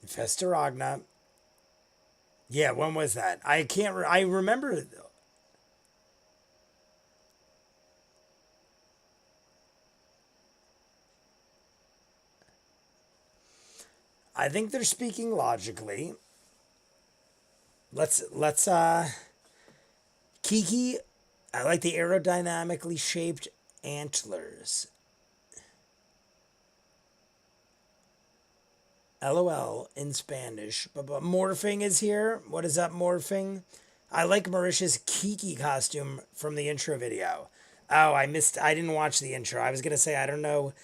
Festaragna. Yeah, when was that? I can't. I remember. I think they're speaking logically. Let's Kiki. I like the aerodynamically shaped antlers. LOL in Spanish. But morphing is here. What is up, morphing? I like Marisha's Kiki costume from the intro video. Oh, I didn't watch the intro. I was gonna say I don't know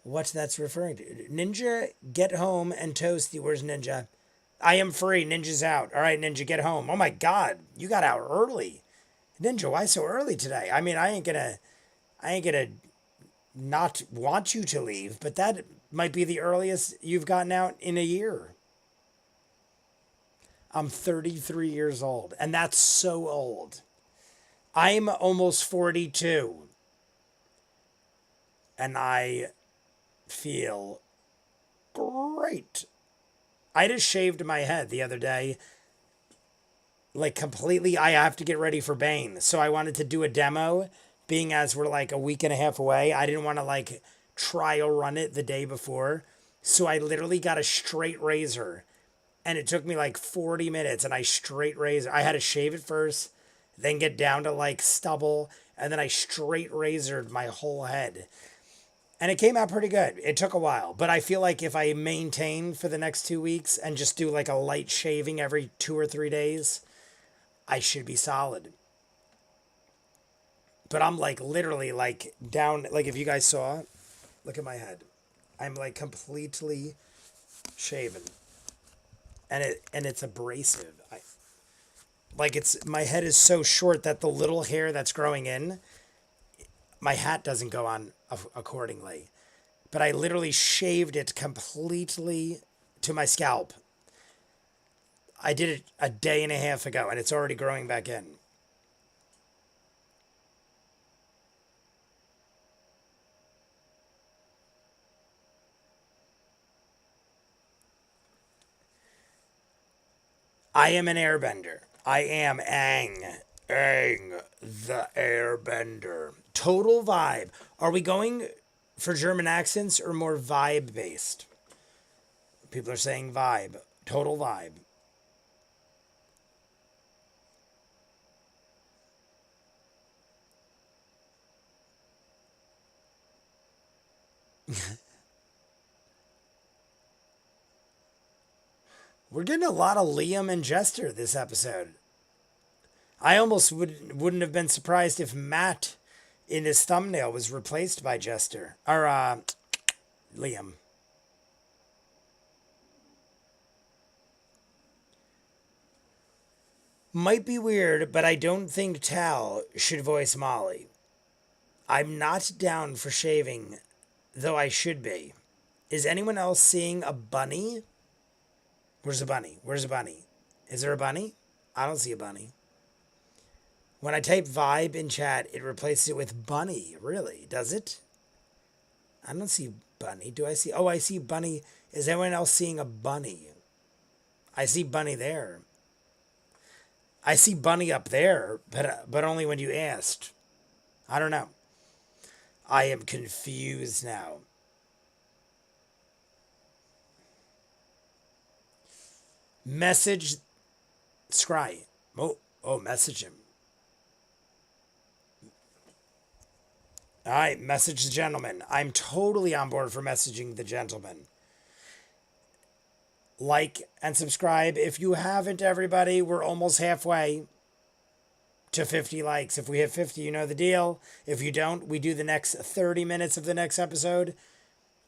what that's referring to. Ninja, get home and toasty. Where's Ninja? I am free. Ninja's out. All right, Ninja, get home. Oh my God, you got out early. Ninja, why so early today? I mean, I ain't gonna not want you to leave, but that might be the earliest you've gotten out in a year. I'm 33 years old, and that's so old. I'm almost 42, and I feel great. I just shaved my head the other day, like completely. I have to get ready for Bane, so I wanted to do a demo, being as we're like a week and a half away. I didn't want to like trial run it the day before, so I literally got a straight razor, and it took me like 40 minutes, and I straight razor. I had to shave it first, then get down to like stubble, and then I straight razored my whole head. And it came out pretty good. It took a while, but I feel like if I maintain for the next 2 weeks and just do like a light shaving every 2 or 3 days, I should be solid. But I'm like literally like down, like if you guys saw, look at my head. I'm like completely shaven. And it's abrasive. My head is so short that the little hair that's growing in, my hat doesn't go on accordingly. But I literally shaved it completely to my scalp. I did it a day and a half ago, and it's already growing back in. I am an airbender. I am Aang the airbender. Total vibe. Are we going for German accents or more vibe based? People are saying vibe. Total vibe. We're getting a lot of Liam and Jester this episode. I almost wouldn't have been surprised if Matt in his thumbnail was replaced by Jester. Or, Liam. Might be weird, but I don't think Tal should voice Molly. I'm not down for shaving, though I should be. Is anyone else seeing a bunny? Where's a bunny? Where's a bunny? Is there a bunny? I don't see a bunny. When I type vibe in chat, it replaces it with bunny. Really? Does it? I don't see bunny. Do I see? Oh, I see bunny. Is anyone else seeing a bunny? I see bunny there. I see bunny up there, but only when you asked. I don't know. I am confused now. Message Scry. Oh, message him. All right, message the gentleman. I'm totally on board for messaging the gentleman. Like and subscribe. If you haven't, everybody, we're almost halfway to 50 likes. If we hit 50, you know the deal. If you don't, we do the next 30 minutes of the next episode.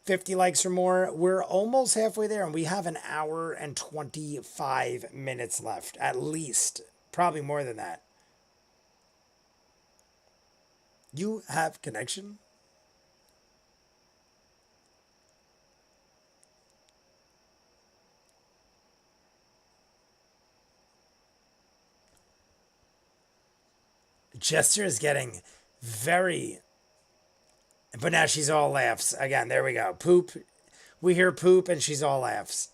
50 likes or more. We're almost halfway there, and we have an hour and 25 minutes left, at least. Probably more than that. You have connection? Jester is getting very... But now she's all laughs. Again, there we go. Poop. We hear poop and she's all laughs.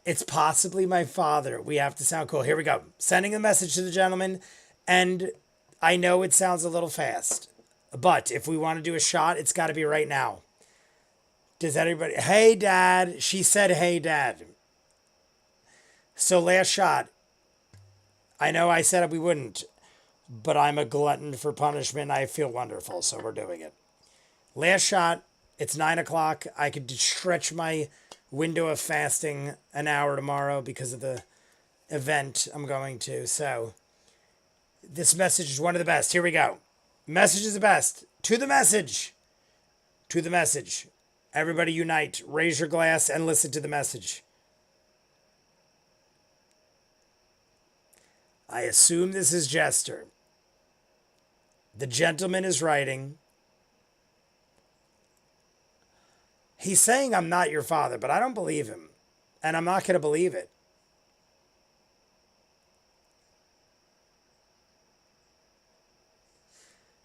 It's possibly my father. We have to sound cool. Here we go. Sending a message to the gentleman. And I know it sounds a little fast. But if we want to do a shot, it's got to be right now. Does everybody... Hey, Dad. She said, hey, Dad. So last shot. I know I said we wouldn't. But I'm a glutton for punishment. I feel wonderful. So we're doing it. Last shot. It's 9 o'clock. I could stretch my window of fasting an hour tomorrow because of the event I'm going to. So this message is one of the best. Here we go. Message is the best. To the message. To the message. Everybody unite. Raise your glass and listen to the message. I assume this is Jester. The gentleman is writing. He's saying I'm not your father, but I don't believe him. And I'm not going to believe it.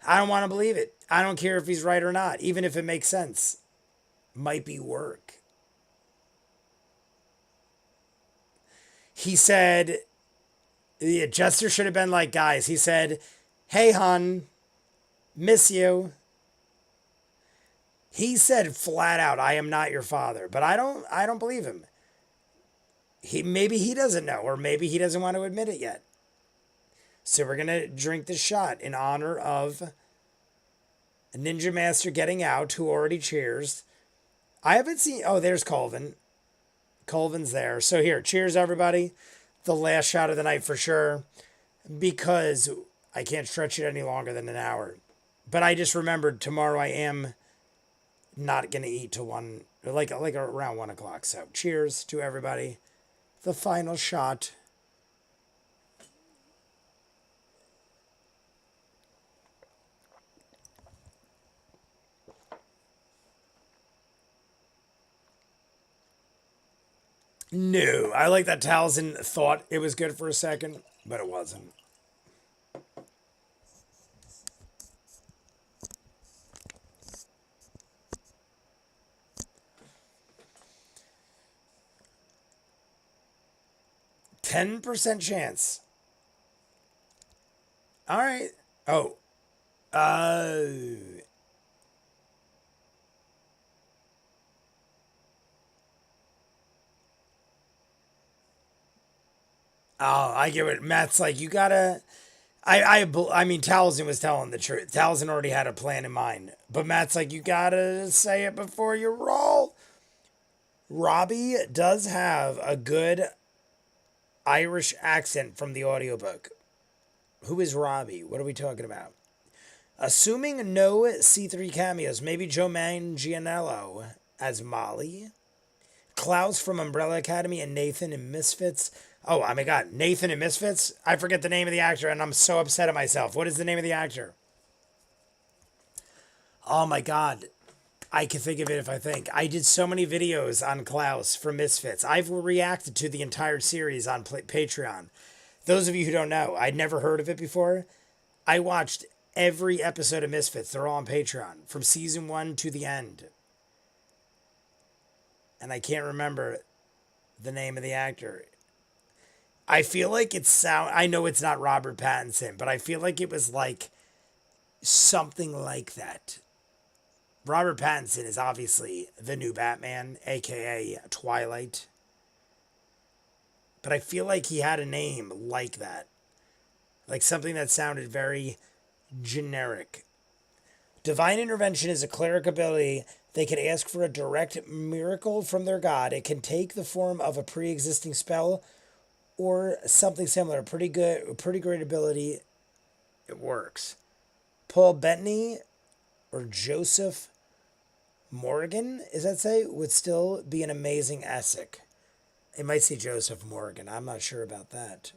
I don't want to believe it. I don't care if he's right or not, even if it makes sense. Might be work. He said, the Jester should have been like, guys, he said, hey, hon, miss you. He said flat out, I am not your father, but I don't believe him. Maybe he doesn't know, or maybe he doesn't want to admit it yet. So we're going to drink the shot in honor of Ninja Master getting out, who already cheers. I haven't seen... Oh, there's Colvin. Colvin's there. So here, cheers, everybody. The last shot of the night for sure. Because I can't stretch it any longer than an hour. But I just remembered tomorrow I am not going to eat till like around 1 o'clock. So cheers to everybody. The final shot. No, I like that Talzin thought it was good for a second, but it wasn't. %10 chance. All right. Oh. Oh, I get it. Matt's like, you gotta. I mean, Talzin was telling the truth. Talzin already had a plan in mind. But Matt's like, you gotta say it before you roll. Robbie does have a good Irish accent from the audiobook. Who is Robbie? What are we talking about? Assuming no C3 cameos, maybe Joe Manganiello as Molly, Klaus from Umbrella Academy, and Nathan in Misfits. Oh my god, Nathan in Misfits? I forget the name of the actor and I'm so upset at myself. What is the name of the actor? Oh my god. I can think of it if I think. I did so many videos on Klaus from Misfits. I've reacted to the entire series on Patreon. Those of you who don't know, I'd never heard of it before. I watched every episode of Misfits. They're all on Patreon from season 1 to the end. And I can't remember the name of the actor. I feel like I know it's not Robert Pattinson, but I feel like it was like something like that. Robert Pattinson is obviously the new Batman, aka Twilight. But I feel like he had a name like that. Like something that sounded very generic. Divine intervention is a cleric ability. They can ask for a direct miracle from their god. It can take the form of a pre-existing spell or something similar. Pretty great ability. It works. Paul Bettany or Joseph Morgan, is that say, would still be an amazing Essek. It might say Joseph Morgan. I'm not sure about that.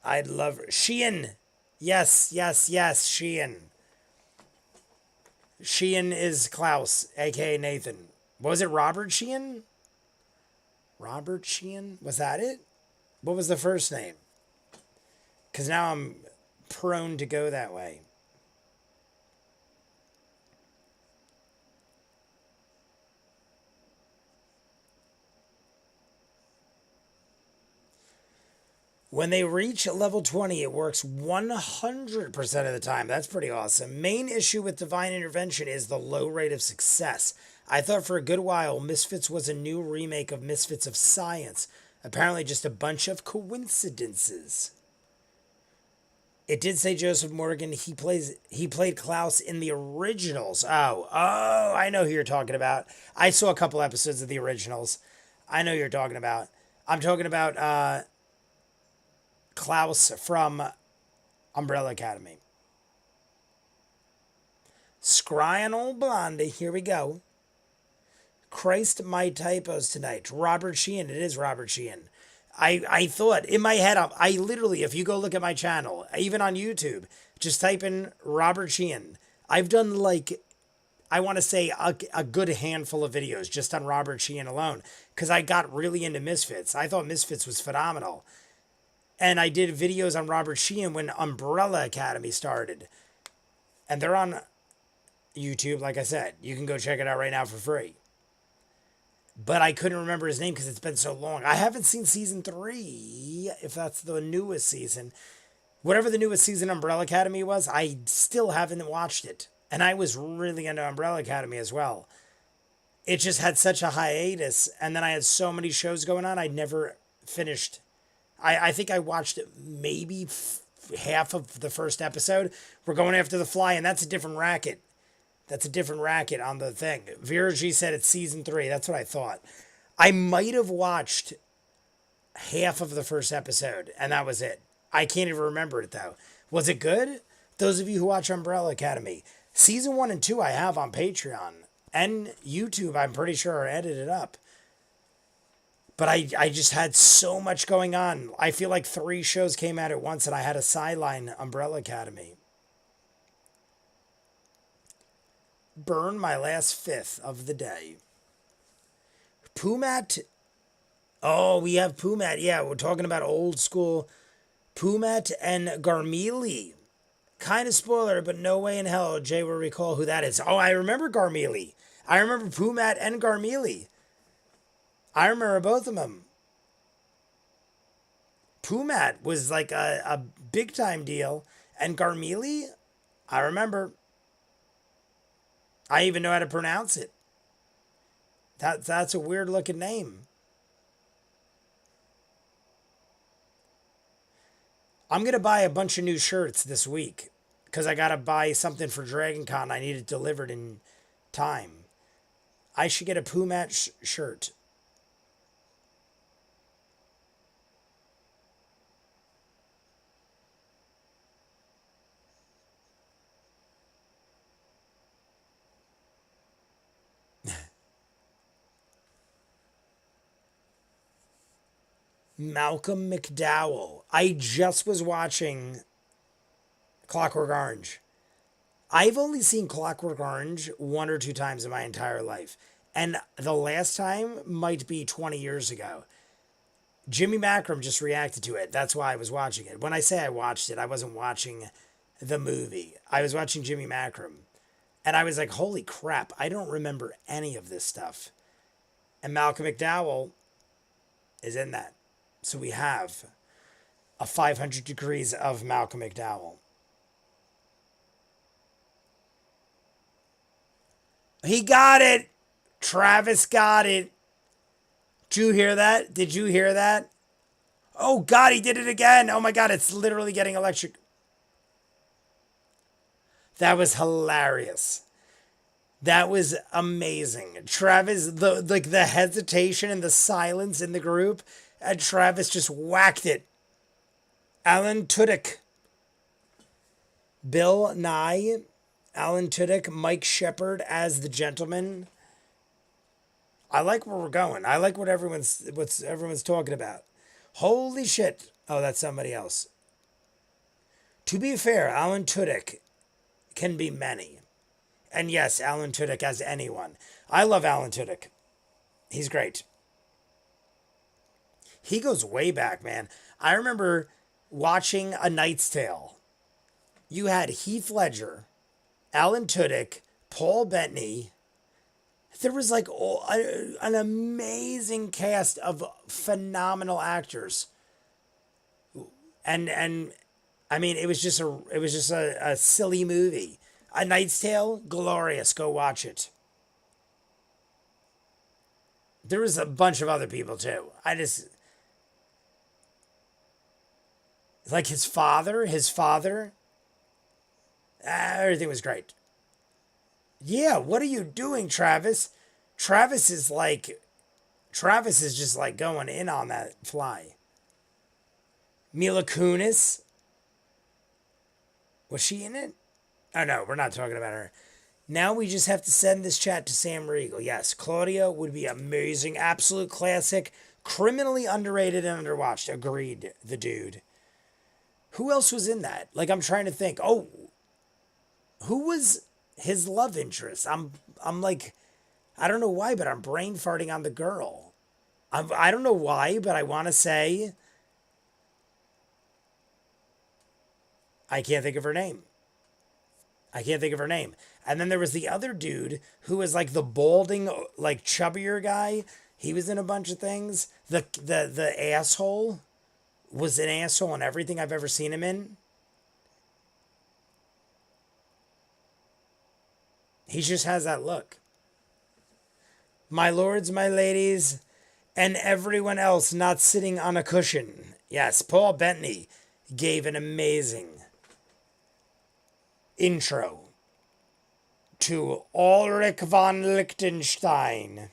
I'd love Sheehan. Yes, Sheehan. Sheehan is Klaus, aka Nathan. Was it Robert Sheehan? Robert Sheehan? Was that it? What was the first name? Because now I'm prone to go that way. When they reach level 20, it works 100% of the time. That's pretty awesome. Main issue with Divine Intervention is the low rate of success. I thought for a good while Misfits was a new remake of Misfits of Science. Apparently just a bunch of coincidences. It did say Joseph Morgan. He played Klaus in the originals. Oh, I know who you're talking about. I saw a couple episodes of the originals. I know who you're talking about. I'm talking about Klaus from Umbrella Academy. Scrying old blondie. Here we go. Christ, my typos tonight. Robert Sheehan. It is Robert Sheehan. I thought in my head, I literally, if you go look at my channel, even on YouTube, just type in Robert Sheehan. I've done like, I want to say a good handful of videos just on Robert Sheehan alone, because I got really into Misfits. I thought Misfits was phenomenal. And I did videos on Robert Sheehan when Umbrella Academy started. And they're on YouTube, like I said. You can go check it out right now for free. But I couldn't remember his name because it's been so long. I haven't seen season 3, if that's the newest season. Whatever the newest season Umbrella Academy was, I still haven't watched it. And I was really into Umbrella Academy as well. It just had such a hiatus. And then I had so many shows going on, I never finished I think I watched maybe half of the first episode. We're going after the fly, and that's a different racket. That's a different racket on the thing. Vera G said it's season 3. That's what I thought. I might have watched half of the first episode, and that was it. I can't even remember it, though. Was it good? Those of you who watch Umbrella Academy, season 1 and 2 I have on Patreon. And YouTube, I'm pretty sure, are edited up. But I just had so much going on. I feel like 3 shows came out at once, and I had a sideline Umbrella Academy. Burn my last fifth of the day. Pumat. Oh, we have Pumat. Yeah, we're talking about old school Pumat and Garmili. Kind of spoiler, but no way in hell Jay will recall who that is. Oh, I remember Garmili. I remember Pumat and Garmili. I remember both of them. Pumat was like a big time deal. And Garmili, I remember. I even know how to pronounce it. That's a weird looking name. I'm going to buy a bunch of new shirts this week because I got to buy something for Dragon Con. I need it delivered in time. I should get a Pumat shirt. Malcolm McDowell. I just was watching Clockwork Orange. I've only seen Clockwork Orange 1 or 2 times in my entire life. And the last time might be 20 years ago. Jimmy Macram just reacted to it. That's why I was watching it. When I say I watched it, I wasn't watching the movie. I was watching Jimmy Macram. And I was like, holy crap, I don't remember any of this stuff. And Malcolm McDowell is in that. So we have a 500 degrees of Malcolm McDowell. He got it. Travis got it. Did you hear that? Did you hear that? Oh, God, he did it again. Oh, my God, it's literally getting electric. That was hilarious. That was amazing. Travis, the hesitation and the silence in the group, and Travis just whacked it. Alan Tudyk. Bill Nye. Alan Tudyk. Mike Shepard as the gentleman. I like where we're going. I like what everyone's talking about. Holy shit. Oh, that's somebody else. To be fair, Alan Tudyk can be many. And yes, Alan Tudyk as anyone. I love Alan Tudyk. He's great. He goes way back, man. I remember watching A Knight's Tale. You had Heath Ledger, Alan Tudyk, Paul Bettany. There was like an amazing cast of phenomenal actors. And I mean, it was just a silly movie. A Knight's Tale, glorious. Go watch it. There was a bunch of other people too. Like his father, everything was great. Yeah, what are you doing, Travis? Travis is just like going in on that fly. Mila Kunis. Was she in it? Oh no, we're not talking about her. Now we just have to send this chat to Sam Riegel. Yes, Claudia would be amazing. Absolute classic. Criminally underrated and underwatched. Agreed, the dude. Who else was in that? Like, I'm trying to think. Oh, who was his love interest? I'm like, I don't know why, but I'm brain farting on the girl. I don't know why, but I want to say, I can't think of her name. And then there was the other dude who was like the balding, like chubbier guy. He was in a bunch of things. The asshole was an asshole in everything I've ever seen him in. He just has that look. My lords, my ladies, and everyone else not sitting on a cushion. Yes, Paul Bettany gave an amazing intro to Ulrich von Liechtenstein.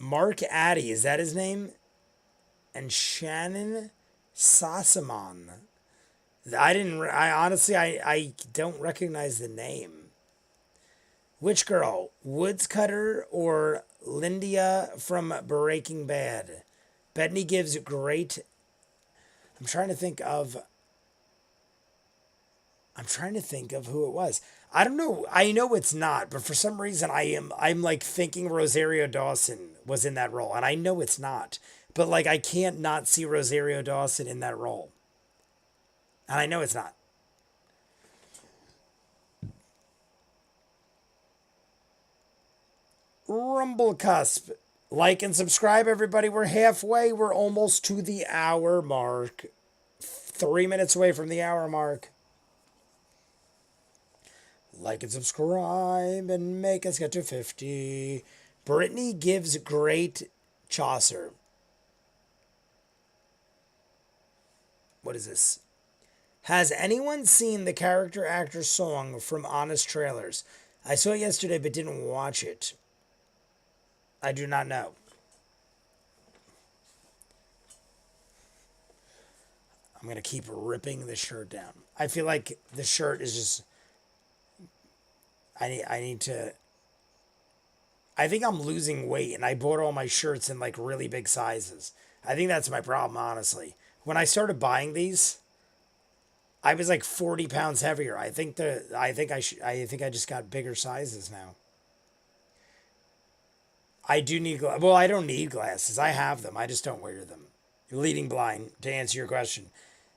Mark Addy, is that his name? And Shannon Sassamon. I honestly, I don't recognize the name. Which girl? Woodscutter or Lindia from Breaking Bad? Bettany gives great. I'm trying to think of. I'm trying to think of who it was. I don't know. I know it's not, but for some reason I'm like thinking Rosario Dawson was in that role, and I know it's not. But like I can't not see Rosario Dawson in that role. And I know it's not. Rumble Cusp. Like and subscribe, everybody. We're halfway. We're almost to the hour mark. 3 minutes away from the hour mark. Like and subscribe and make us get to 50. Brittany gives great Chaucer. What is this? Has anyone seen the character actor song from Honest Trailers? I saw it yesterday but didn't watch it. I do not know. I'm going to keep ripping the shirt down. I feel like the shirt is just... I need to... I think I'm losing weight and I bought all my shirts in like really big sizes. I think that's my problem, honestly. When I started buying these, I was like 40 pounds heavier. I think I just got bigger sizes now. I do need well, I don't need glasses. I have them. I just don't wear them. You're leading blind, to answer your question.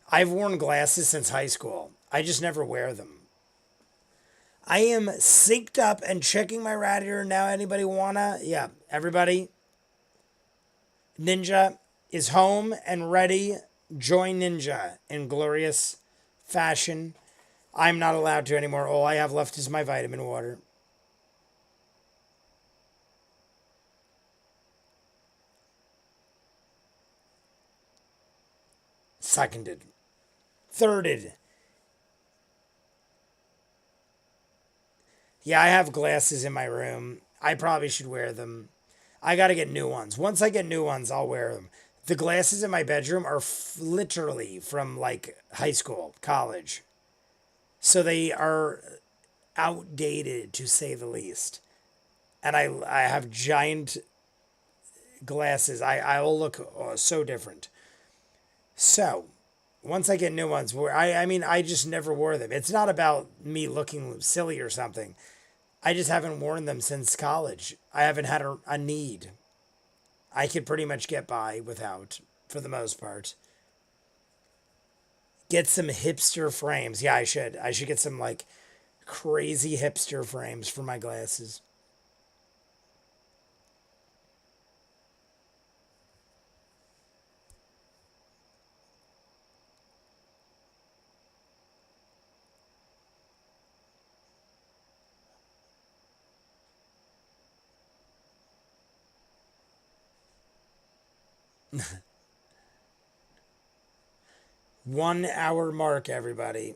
I've worn glasses since high school. I just never wear them. I am synced up and checking my radiator now. Anybody wanna? Yeah, everybody. Ninja is home and ready. Join Ninja in glorious fashion. I'm not allowed to anymore. All I have left is my vitamin water. Seconded. Thirded. Yeah, I have glasses in my room. I probably should wear them. I gotta get new ones. Once I get new ones, I'll wear them. The glasses in my bedroom are literally from like high school, college. So they are outdated to say the least. And I have giant glasses. I will look so different. So once I get new ones, I mean, I just never wore them. It's not about me looking silly or something. I just haven't worn them since college. I haven't had a need. I could pretty much get by without, for the most part. Get some hipster frames. Yeah, I should. I should get some like crazy hipster frames for my glasses. One hour mark, everybody.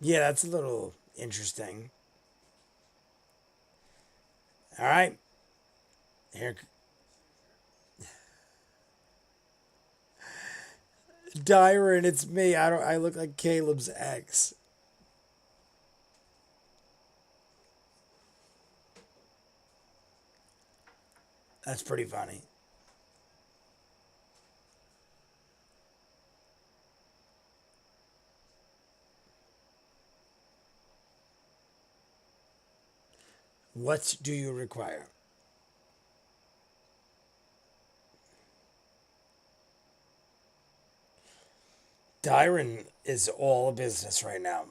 Yeah, that's a little interesting. All right. Here. Dyron, it's me. I look like Caleb's ex. That's pretty funny. What do you require? Dyron is all business right now.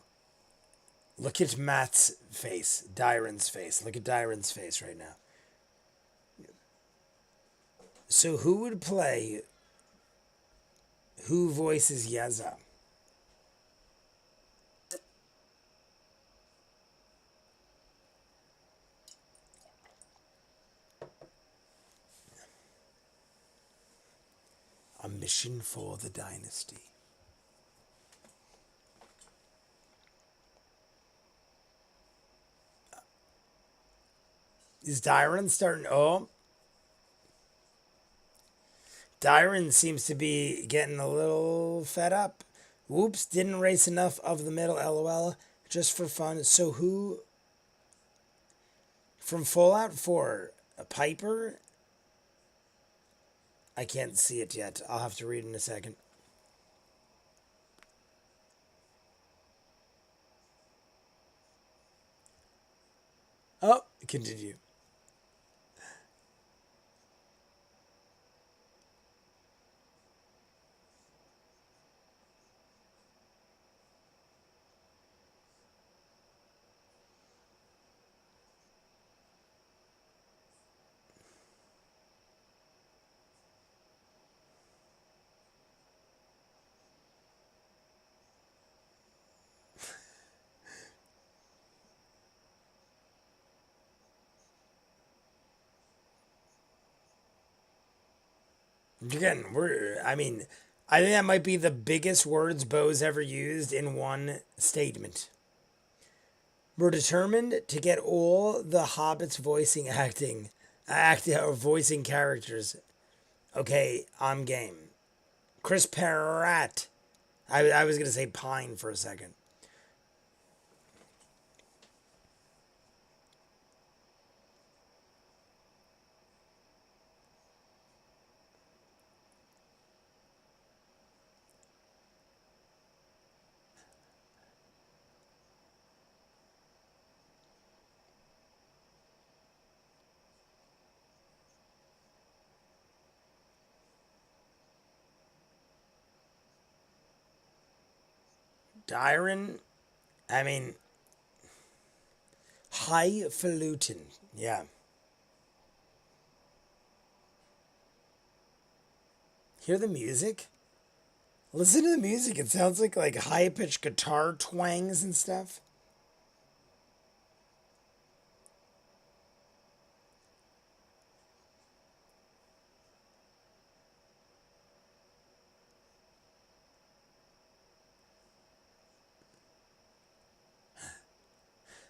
Look at Matt's face, Dyron's face. Look at Dyron's face right now. So who would play? Who voices Yeza? A mission for the dynasty. Is Dyron starting? Oh, Dyron seems to be getting a little fed up. Whoops, didn't race enough of the middle, lol. Just for fun. So who from Fallout 4? A Piper? I can't see it yet. I'll have to read in a second. Oh, continue. Again, I think that might be the biggest words Bo's ever used in one statement. We're determined to get all the hobbits voicing characters. Okay, I'm game. Chris Pratt. I was gonna say Pine for a second. Dyron. I mean, highfalutin. Yeah. Hear the music? Listen to the music. It sounds like high pitched guitar twangs and stuff.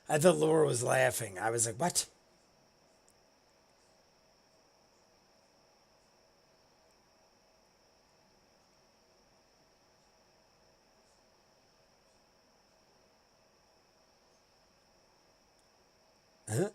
I thought Laura was laughing. I was like, what? Huh?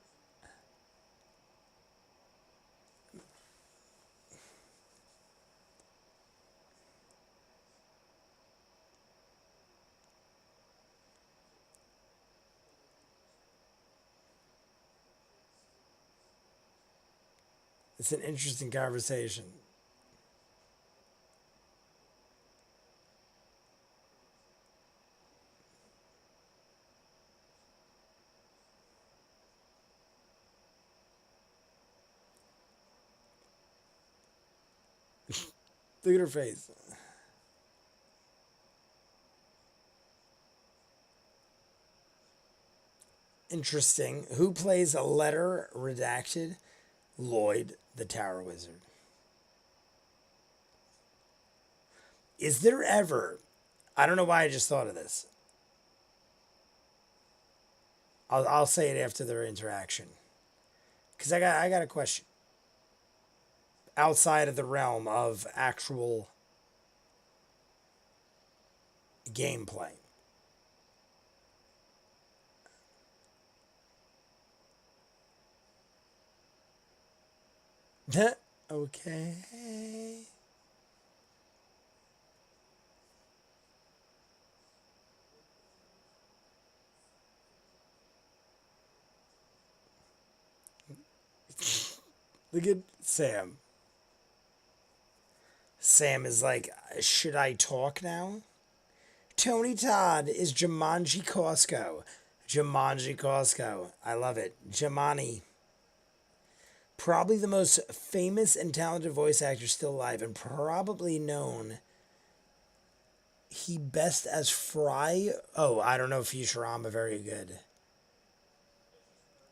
It's an interesting conversation. Look at her face. Interesting. Who plays a letter redacted? Lloyd, the Tower Wizard. Is there ever, I don't know why I just thought of this. I'll say it after their interaction. Because I got a question. Outside of the realm of actual gameplay. Okay. Look at Sam. Sam is like, should I talk now? Tony Todd is Jumanji Costco. Jumanji Costco. I love it. Jamani. Probably the most famous and talented voice actor still alive, and probably known he best as Fry. Oh, I don't know Futurama very good.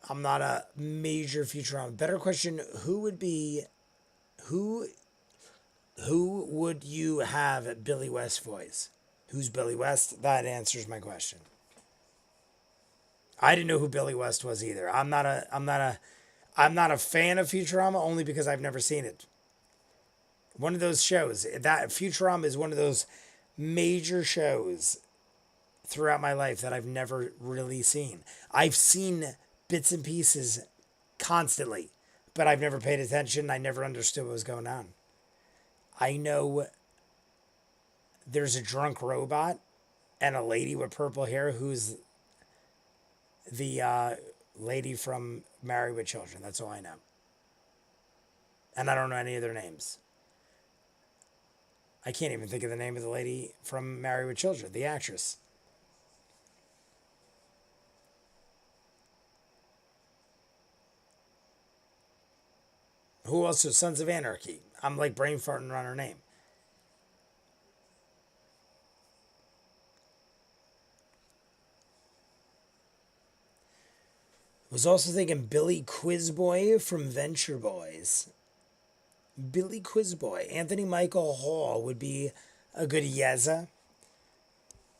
I'm not a major Futurama. Better question, who would you have Billy West voice? Who's Billy West? That answers my question. I didn't know who Billy West was either. I'm not a fan of Futurama only because I've never seen it. One of those shows that Futurama is one of those major shows throughout my life that I've never really seen. I've seen bits and pieces constantly, but I've never paid attention. I never understood what was going on. I know there's a drunk robot and a lady with purple hair who's the lady from Married with Children. That's all I know. And I don't know any of their names. I can't even think of the name of the lady from Married with Children, the actress. Who also? Sons of Anarchy. I'm like brain farting around her name. Was also thinking Billy Quizboy from Venture Boys. Billy Quizboy. Anthony Michael Hall would be a good Yeza.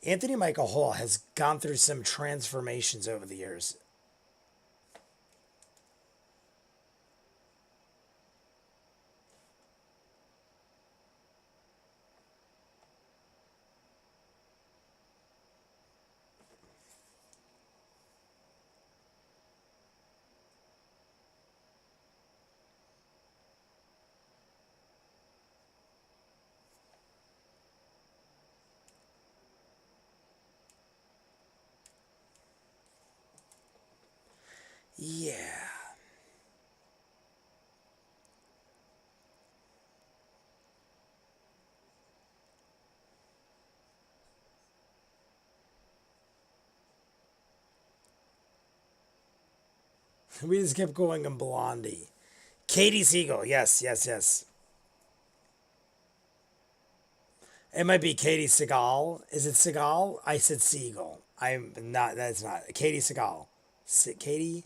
Anthony Michael Hall has gone through some transformations over the years. Yeah. We just kept going on Blondie. Katie Siegel. Yes, yes, yes. It might be Katie Seagal. Is it Seagal? I said Siegel. I'm not. That's not. Katie Seagal. Katie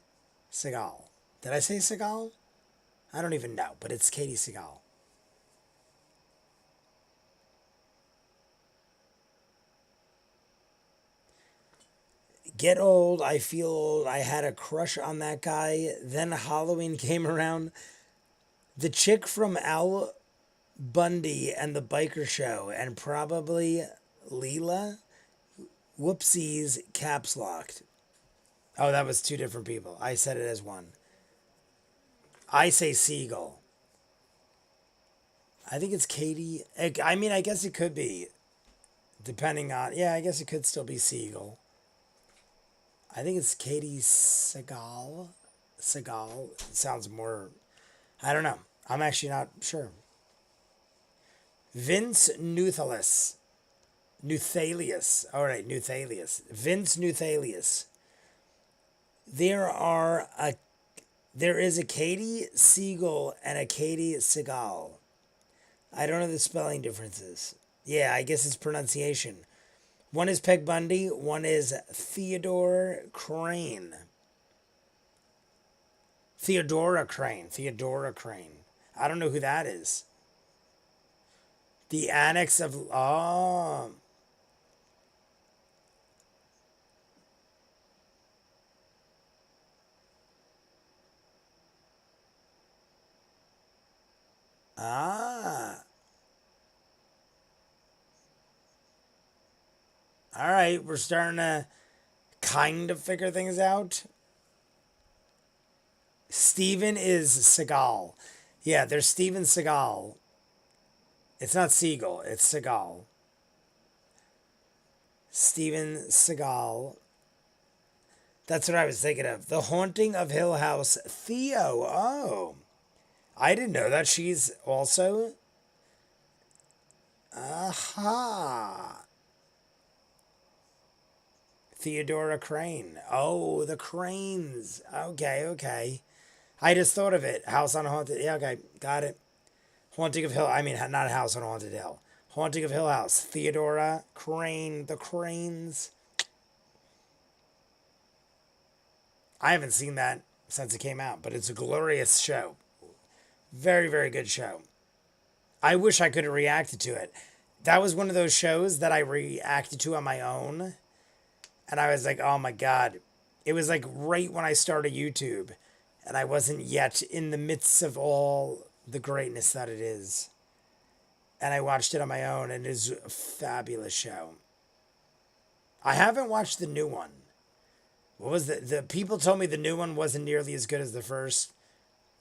Seagal. Did I say Seagal? I don't even know, but it's Katie Seagal. Get old. I feel old. I had a crush on that guy. Then Halloween came around. The chick from Al Bundy and the Biker Show, and probably Leela. Whoopsies, caps locked. Oh, that was two different people. I said it as one. I say Siegel. I think it's Katie. I mean, I guess it could be. Depending on. Yeah, I guess it could still be Siegel. I think it's Katie Seagal. Seagal. It sounds more. I don't know. I'm actually not sure. Vince Nuthalius. Nuthalius. All right, Nuthalius. Vince Nuthalius. There is a Katie Siegel and a Katie Seagal. I don't know the spelling differences. Yeah, I guess it's pronunciation. One is Peg Bundy, one is Theodore Crane. Theodora Crane. I don't know who that is. The annex of... Oh... Ah. All right, we're starting to kind of figure things out. Steven is Seagal. Yeah, there's Steven Seagal. It's not Siegel, it's Seagal. Steven Seagal. That's what I was thinking of. The Haunting of Hill House. Theo. Oh. I didn't know that she's also. Aha. Theodora Crane. Oh, the Cranes. Okay, okay. I just thought of it. House on Haunted. Yeah, okay, got it. Haunting of Hill. I mean, not House on Haunted Hill. Haunting of Hill House. Theodora Crane. The Cranes. I haven't seen that since it came out, but it's a glorious show. Very, very good show. I wish I could have reacted to it. That was one of those shows that I reacted to on my own. And I was like, oh my God. It was like right when I started YouTube. And I wasn't yet in the midst of all the greatness that it is. And I watched it on my own, and it is a fabulous show. I haven't watched the new one. What was the people told me the new one wasn't nearly as good as the first.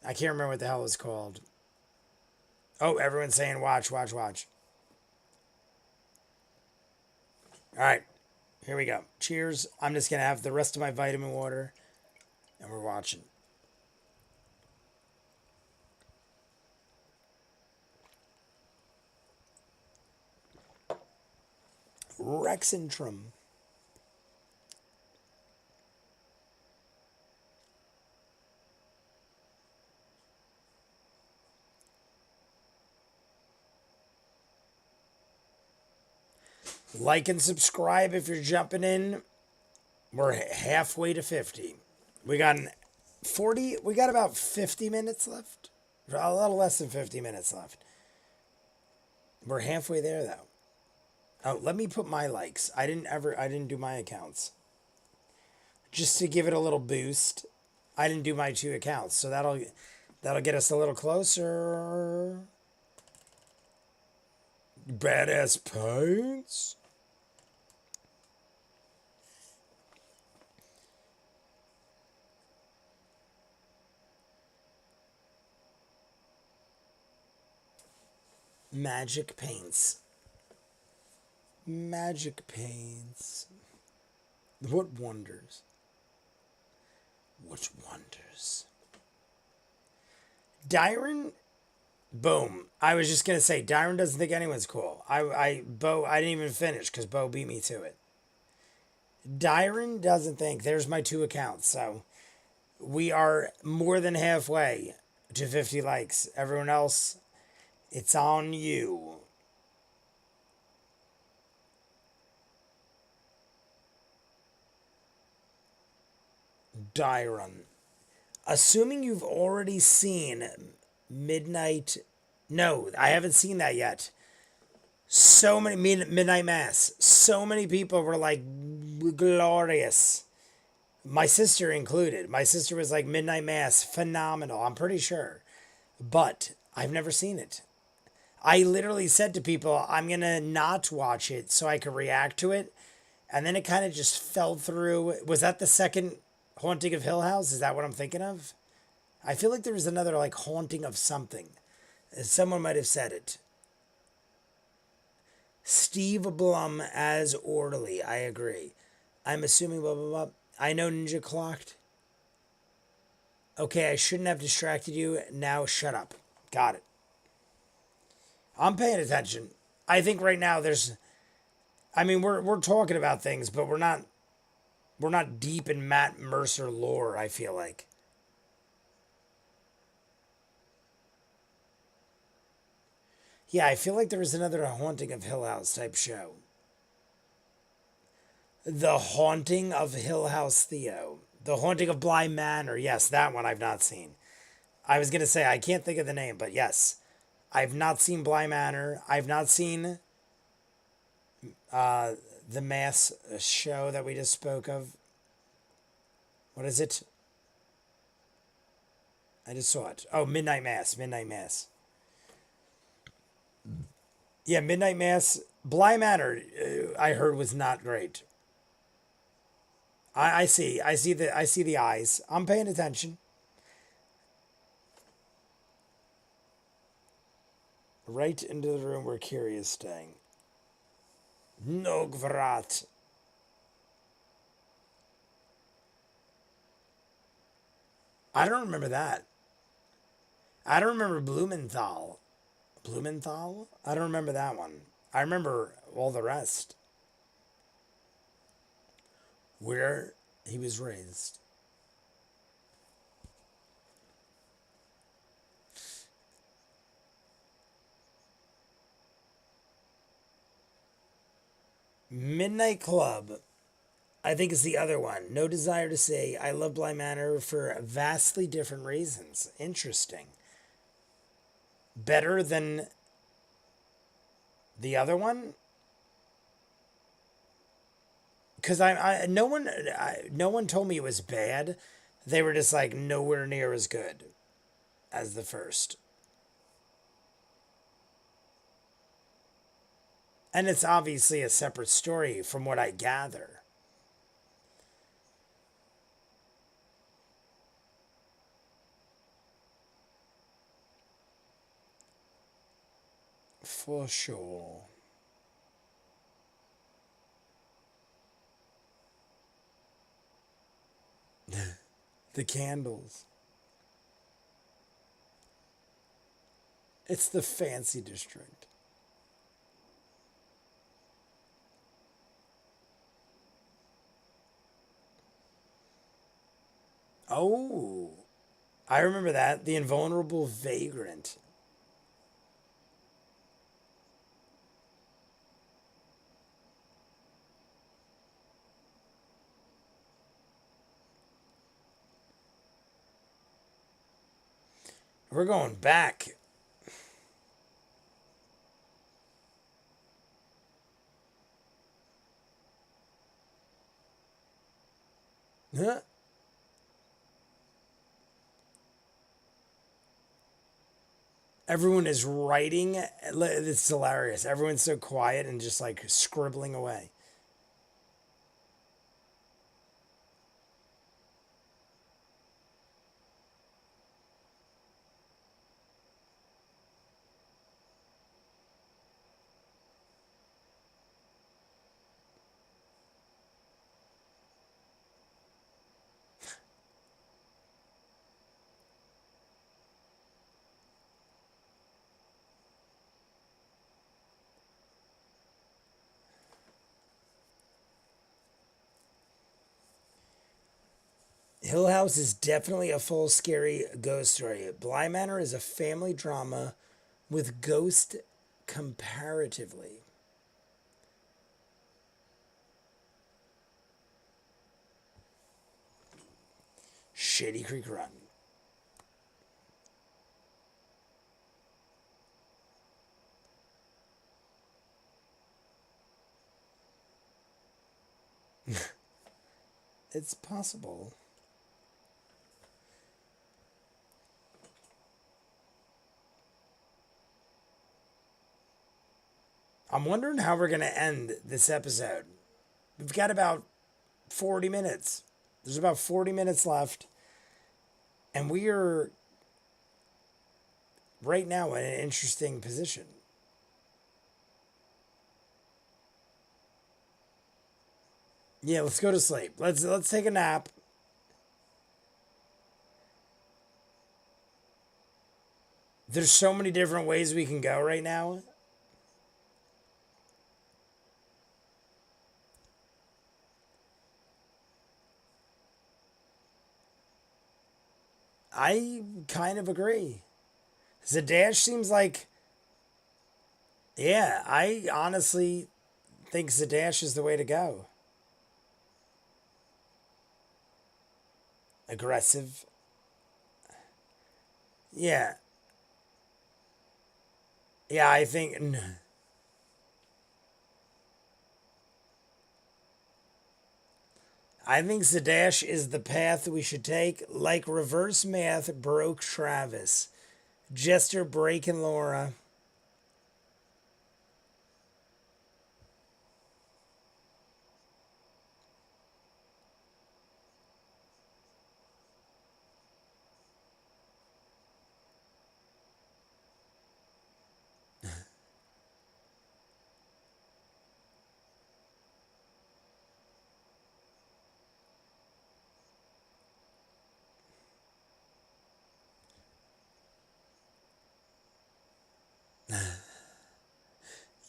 I can't remember what the hell it was called. Oh, everyone's saying watch, watch, watch. All right, here we go. Cheers. I'm just going to have the rest of my vitamin water, and we're watching. Rexentrum. Like and subscribe if you're jumping in. We're halfway to 50. We got 40. We got about 50 minutes left. A little less than 50 minutes left. We're halfway there though. Oh, let me put my likes. I didn't do my accounts. Just to give it a little boost. I didn't do my 2 accounts, so that'll get us a little closer. Badass pints. Magic paints. Magic paints. What wonders? What wonders? Dyron, boom. I was just gonna say, Dyron doesn't think anyone's cool. Bo, I didn't even finish because Bo beat me to it. Dyron doesn't think. There's my 2 accounts, so we are more than halfway to 50 likes. Everyone else, it's on you. Dyron. Assuming you've already seen Midnight. No, I haven't seen that yet. So many Midnight Mass. So many people were like, glorious. My sister included. My sister was like, Midnight Mass, phenomenal. I'm pretty sure. But I've never seen it. I literally said to people, I'm going to not watch it so I can react to it. And then it kind of just fell through. Was that the second Haunting of Hill House? Is that what I'm thinking of? I feel like there was another like haunting of something. Someone might have said it. Steve Blum as orderly. I agree. I'm assuming blah, blah, blah. I know Ninja clocked. Okay, I shouldn't have distracted you. Now shut up. Got it. I'm paying attention. I think right now there's, I mean, we're talking about things, but we're not deep in Matt Mercer lore, I feel like. Yeah, I feel like there was another Haunting of Hill House type show. The Haunting of Hill House Theo. The Haunting of Bly Manor. Yes, that one I've not seen. I was going to say, I can't think of the name, but yes. I've not seen Bly Manor. I've not seen the Mass show that we just spoke of. What is it? I just saw it. Oh, Midnight Mass. Midnight Mass. Yeah, Midnight Mass. Bly Manor, I heard was not great. I see the eyes. I'm paying attention. Right into the room where Kiri is staying. Nogvrat. I don't remember that. I don't remember Blumenthal. Blumenthal? I don't remember that one. I remember all the rest. Where he was raised. Midnight Club, I think is the other one. No desire to say I love Bly Manor for vastly different reasons. Interesting. Better than the other one? Because no one told me it was bad. They were just like nowhere near as good as the first. And it's obviously a separate story from what I gather. For sure. The candles. It's the fancy district. Oh, I remember that. The Invulnerable Vagrant. We're going back. Huh? Everyone is writing. It's hilarious. Everyone's so quiet and just like scribbling away. Hill House is definitely a full scary ghost story. Bly Manor is a family drama with ghost comparatively. Shady Creek Run. It's possible. I'm wondering how we're going to end this episode. We've got about 40 minutes. There's about 40 minutes left. And we are right now in an interesting position. Yeah, let's go to sleep. Let's take a nap. There's so many different ways we can go right now. I kind of agree. Zadash seems like, yeah, I honestly think Zadash is the way to go. Aggressive. Yeah. Yeah, I think. I think Zadash is the path we should take, like reverse math broke Travis. Jester breaking Laura.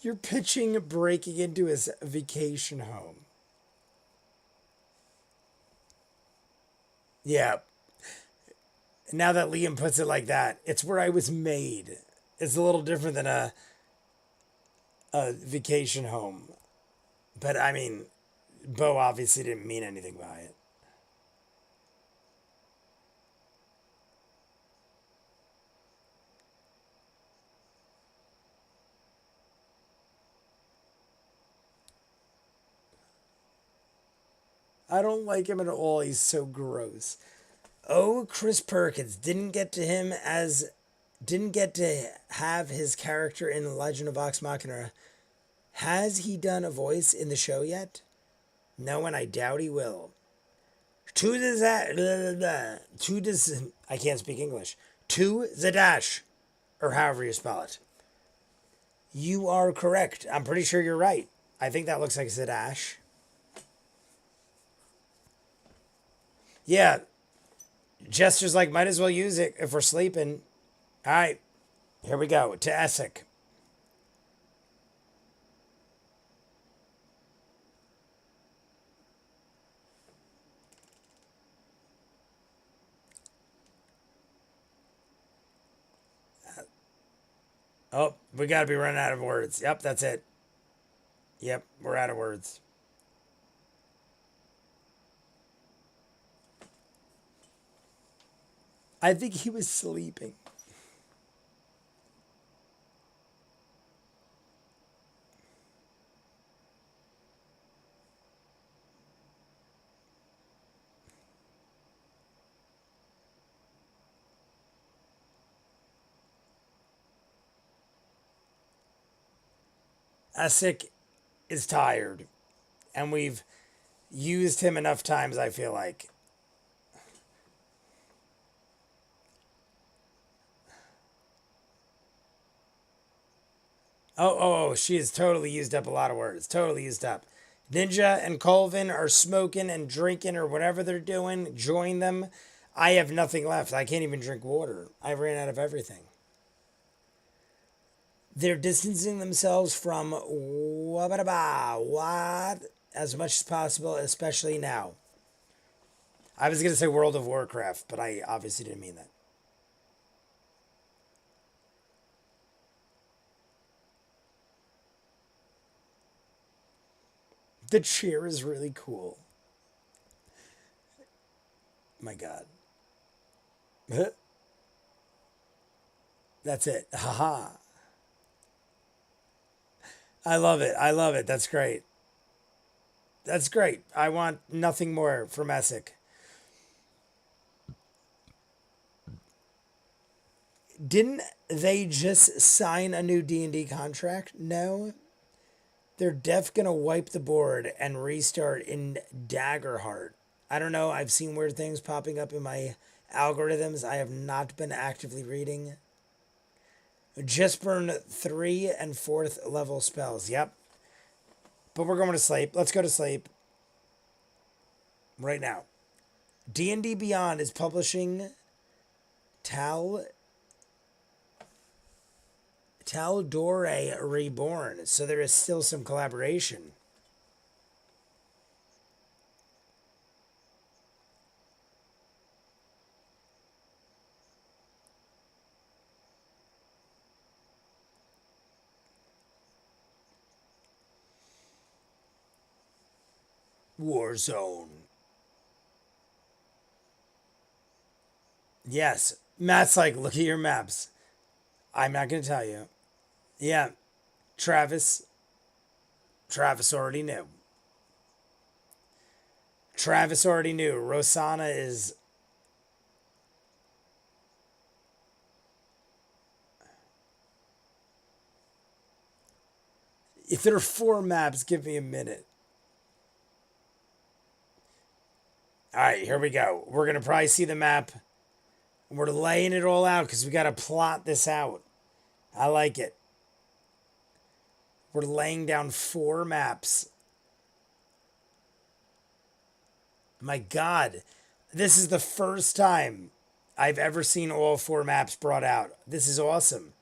You're pitching breaking into his vacation home. Yeah. Now that Liam puts it like that, it's where I was made. It's a little different than a vacation home. But I mean, Bo obviously didn't mean anything by it. I don't like him at all. He's so gross. Oh, Chris Perkins didn't get to have his character in Legend of Vox Machina. Has he done a voice in the show yet? No, and I doubt he will. I can't speak English. To the dash, or however you spell it. You are correct. I'm pretty sure you're right. I think that looks like Zadash. Yeah. Jester's like, might as well use it if we're sleeping. All right. Here we go. To Essek. Oh, we got to be running out of words. Yep, that's it. Yep, we're out of words. I think he was sleeping. Essek is tired, and we've used him enough times, I feel like. Oh, she has totally used up a lot of words. Totally used up. Ninja and Colvin are smoking and drinking or whatever they're doing. Join them. I have nothing left. I can't even drink water. I ran out of everything. They're distancing themselves from what as much as possible, especially now. I was going to say World of Warcraft, but I obviously didn't mean that. The chair is really cool. My God. That's it. Haha. I love it. I love it. That's great. That's great. I want nothing more from Essek. Didn't they just sign a new D&D contract? No. They're def gonna wipe the board and restart in Daggerheart. I don't know. I've seen weird things popping up in my algorithms. I have not been actively reading. Just burn 3 and 4th level spells. Yep. But we're going to sleep. Let's go to sleep. Right now. D&D Beyond is publishing Tal'dorei Reborn. So there is still some collaboration. Warzone. Yes. Matt's like, look at your maps. I'm not going to tell you. Yeah. Travis already knew. Travis already knew. Rosanna is... If there are 4 maps, give me a minute. All right, here we go. We're going to probably see the map. We're laying it all out because we got to plot this out. I like it. We're laying down 4 maps. My God. This is the first time I've ever seen all 4 maps brought out. This is awesome.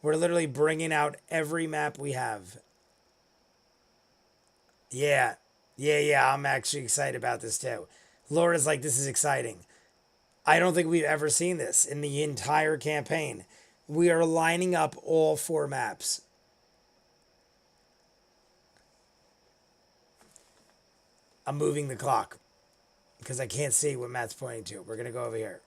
We're literally bringing out every map we have. Yeah. Yeah. I'm actually excited about this too. Laura's like, this is exciting. I don't think we've ever seen this in the entire campaign. We are lining up all 4 maps. I'm moving the clock because I can't see what Matt's pointing to. We're going to go over here.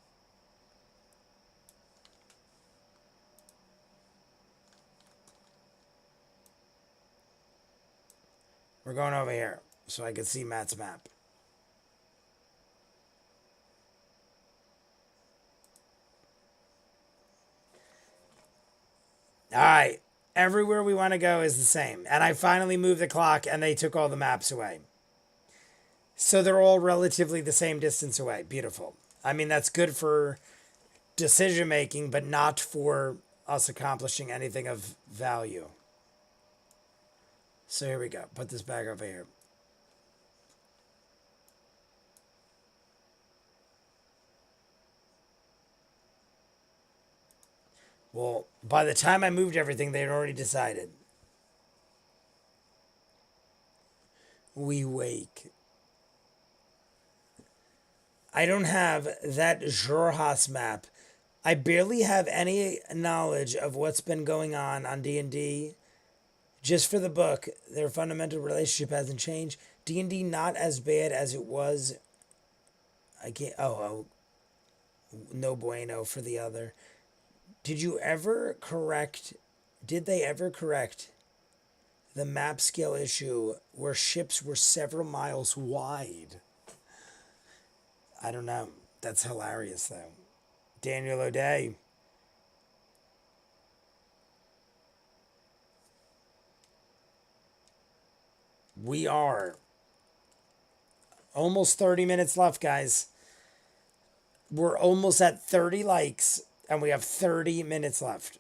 We're going over here so I can see Matt's map. All right. Everywhere we want to go is the same. And I finally moved the clock and they took all the maps away. So they're all relatively the same distance away. Beautiful. I mean, that's good for decision making, but not for us accomplishing anything of value. So here we go. Put this back over here. Well, by the time I moved everything, they had already decided. We wake. I don't have that Jorhas map. I barely have any knowledge of what's been going on D&D. Just for the book, their fundamental relationship hasn't changed. D&D not as bad as it was. I can't. Oh, no bueno for the other. Did you ever correct? Did they ever correct the map scale issue where ships were several miles wide? I don't know. That's hilarious, though. Daniel O'Day. We are almost 30 minutes left, guys. We're almost at 30 likes, and we have 30 minutes left.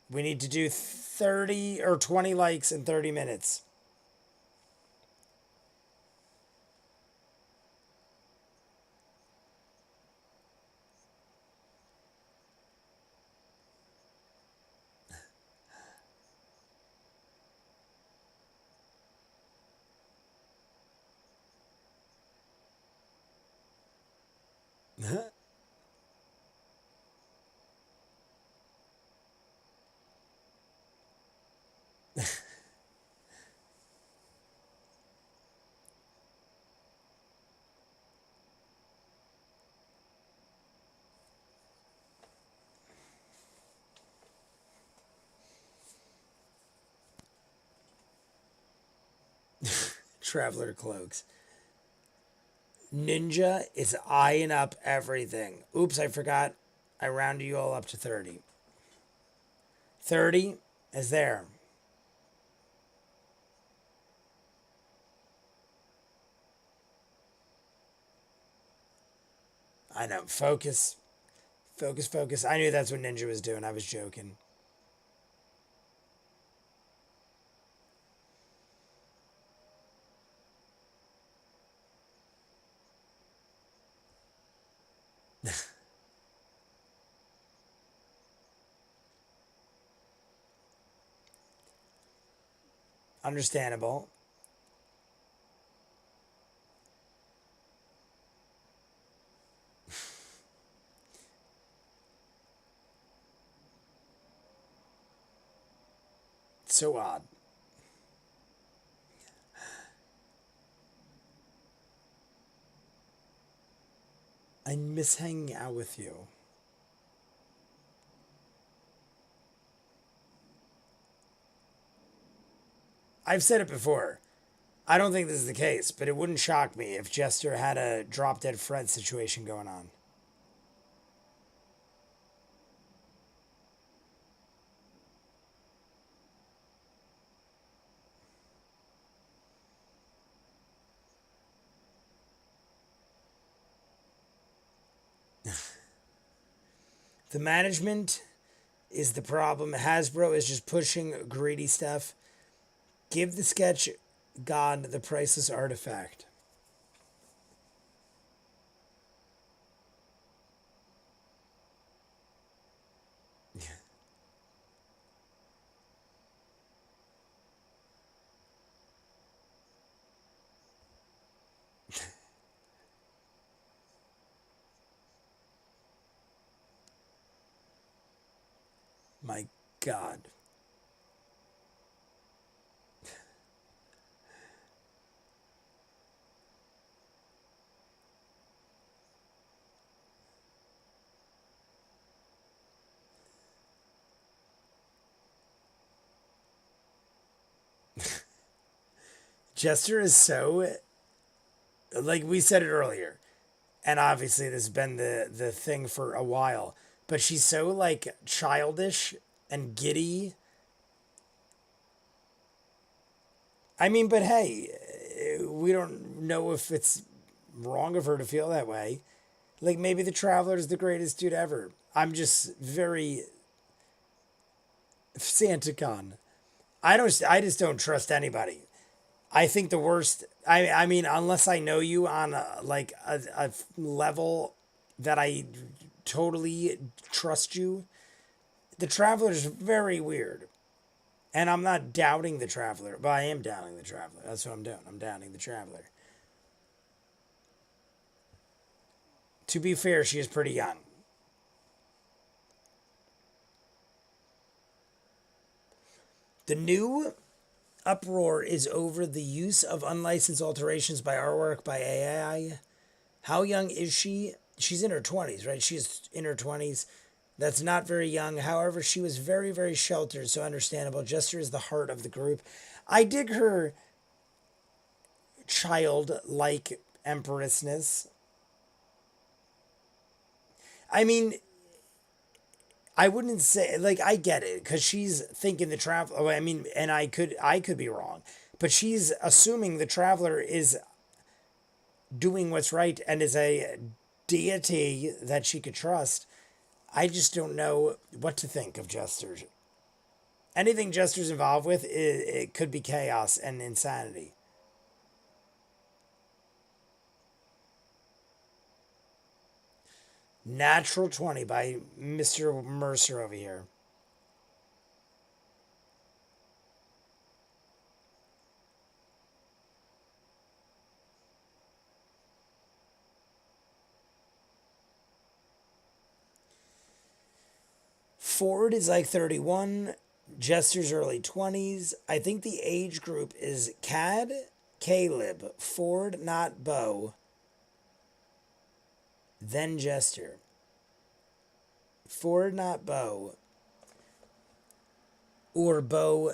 We need to do 30 or 20 likes in 30 minutes. Traveler cloaks. Ninja is eyeing up everything. Oops, I forgot. I rounded you all up to 30. 30 is there. I know. Focus. Focus, focus. I knew that's what Ninja was doing. I was joking. Understandable. So odd. I miss hanging out with you. I've said it before. I don't think this is the case, but it wouldn't shock me if Jester had a drop dead Fred situation going on. The management is the problem. Hasbro is just pushing greedy stuff. Give the sketch god the priceless artifact. My God. Jester is so, like we said it earlier, and obviously this has been the thing for a while, but she's so like childish and giddy. I mean, but hey, we don't know if it's wrong of her to feel that way. Like maybe the Traveler is the greatest dude ever. I'm just very SantaCon. I just don't trust anybody. I think the worst. I mean, unless I know you on a level that I totally trust you, the Traveler is very weird. And I'm not doubting the Traveler, but I am doubting the Traveler. That's what I'm doing. I'm doubting the Traveler. To be fair, she is pretty young. The new uproar is over the use of unlicensed alterations by artwork by AI. How young is she? She's in her 20s, right? She's in her 20s. That's not very young. However, she was very, very sheltered, so understandable. Jester is the heart of the group. I dig her childlike empressness. I mean, I wouldn't say like I get it because she's thinking the travel. I mean, and I could be wrong, but she's assuming the Traveler is doing what's right and is a deity that she could trust. I just don't know what to think of Jester. Anything Jester's involved with, it could be chaos and insanity. Natural 20 by Mr. Mercer over here. Ford is like 31. Jester's early 20s. I think the age group is Cad, Caleb, Ford, not Bo, then Jester. Ford, not Bo, or Bo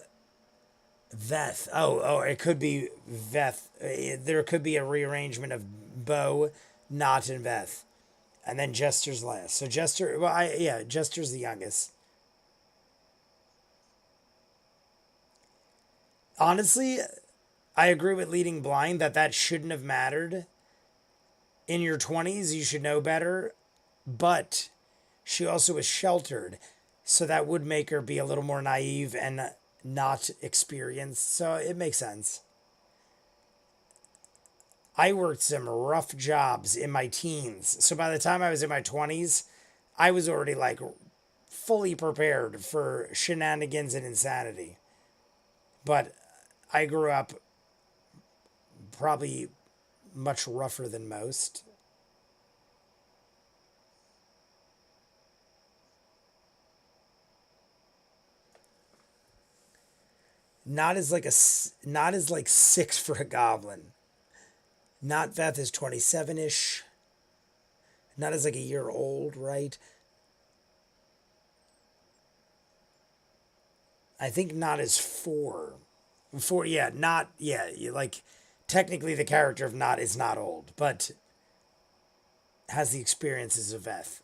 Veth. Oh, it could be Veth. There could be a rearrangement of Bo, not and Veth. And then Jester's last. So Jester, yeah, Jester's the youngest. Honestly, I agree with Leading Blind that shouldn't have mattered. In your 20s, you should know better. But she also was sheltered. So that would make her be a little more naive and not experienced. So it makes sense. I worked some rough jobs in my teens. So by the time I was in my 20s, I was already like fully prepared for shenanigans and insanity. But I grew up probably much rougher than most. Not as like 6 for a goblin. Not Veth is 27-ish. Not as like a year old, right? I think not as 4. 4, yeah, not, yeah, like technically the character of Not is not old, but has the experiences of Veth.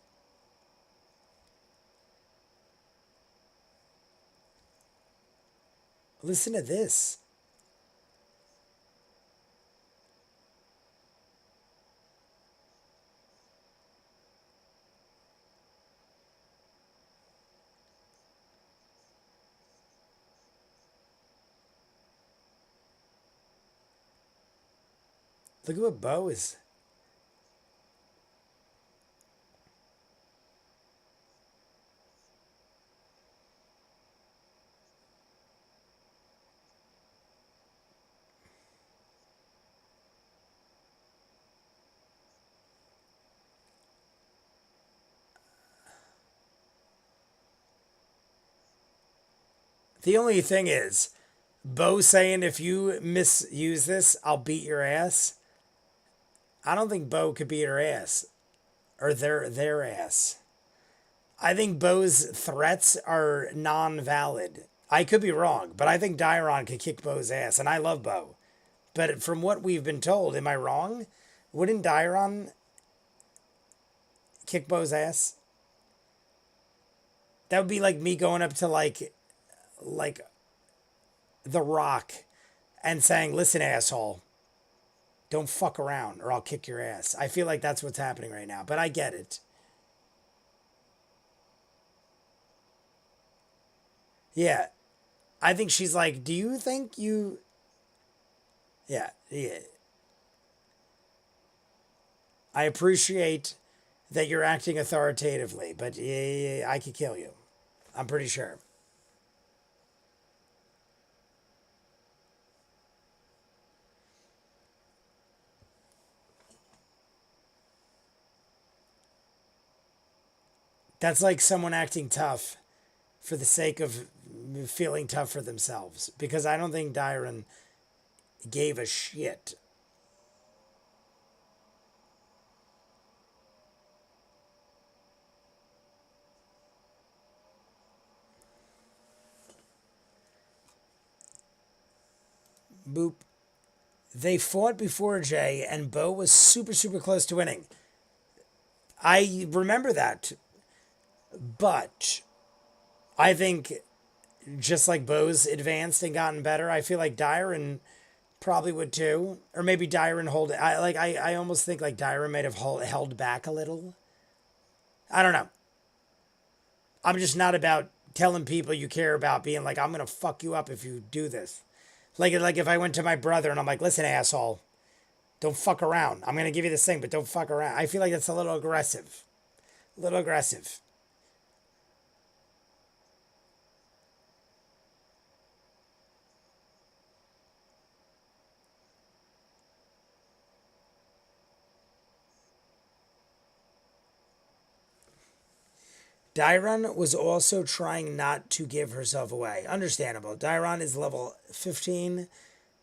Listen to this. Look at what Bo is. The only thing is, Bo saying if you misuse this, I'll beat your ass. I don't think Bo could beat her ass. Or their ass. I think Bo's threats are non-valid. I could be wrong, but I think Dairon could kick Bo's ass, and I love Bo. But from what we've been told, am I wrong? Wouldn't Dairon kick Bo's ass? That would be like me going up to like The Rock and saying, listen, asshole, don't fuck around or I'll kick your ass. I feel like that's what's happening right now, but I get it. Yeah. I think she's like, do you think you... Yeah. I appreciate that you're acting authoritatively, but yeah, I could kill you. I'm pretty sure. That's like someone acting tough for the sake of feeling tough for themselves. Because I don't think Dairon gave a shit. Boop. They fought before Jay, and Bo was super, super close to winning. I remember that. But I think just like Bo's advanced and gotten better, I feel like Dairon probably would too. Or maybe Dairon hold it. I almost think like Dairon might have held back a little. I don't know. I'm just not about telling people you care about being like, I'm going to fuck you up if you do this. Like if I went to my brother and I'm like, listen, asshole, don't fuck around. I'm going to give you this thing, but don't fuck around. I feel like that's a little aggressive. A little aggressive. Dairon was also trying not to give herself away. Understandable. Dairon is level 15.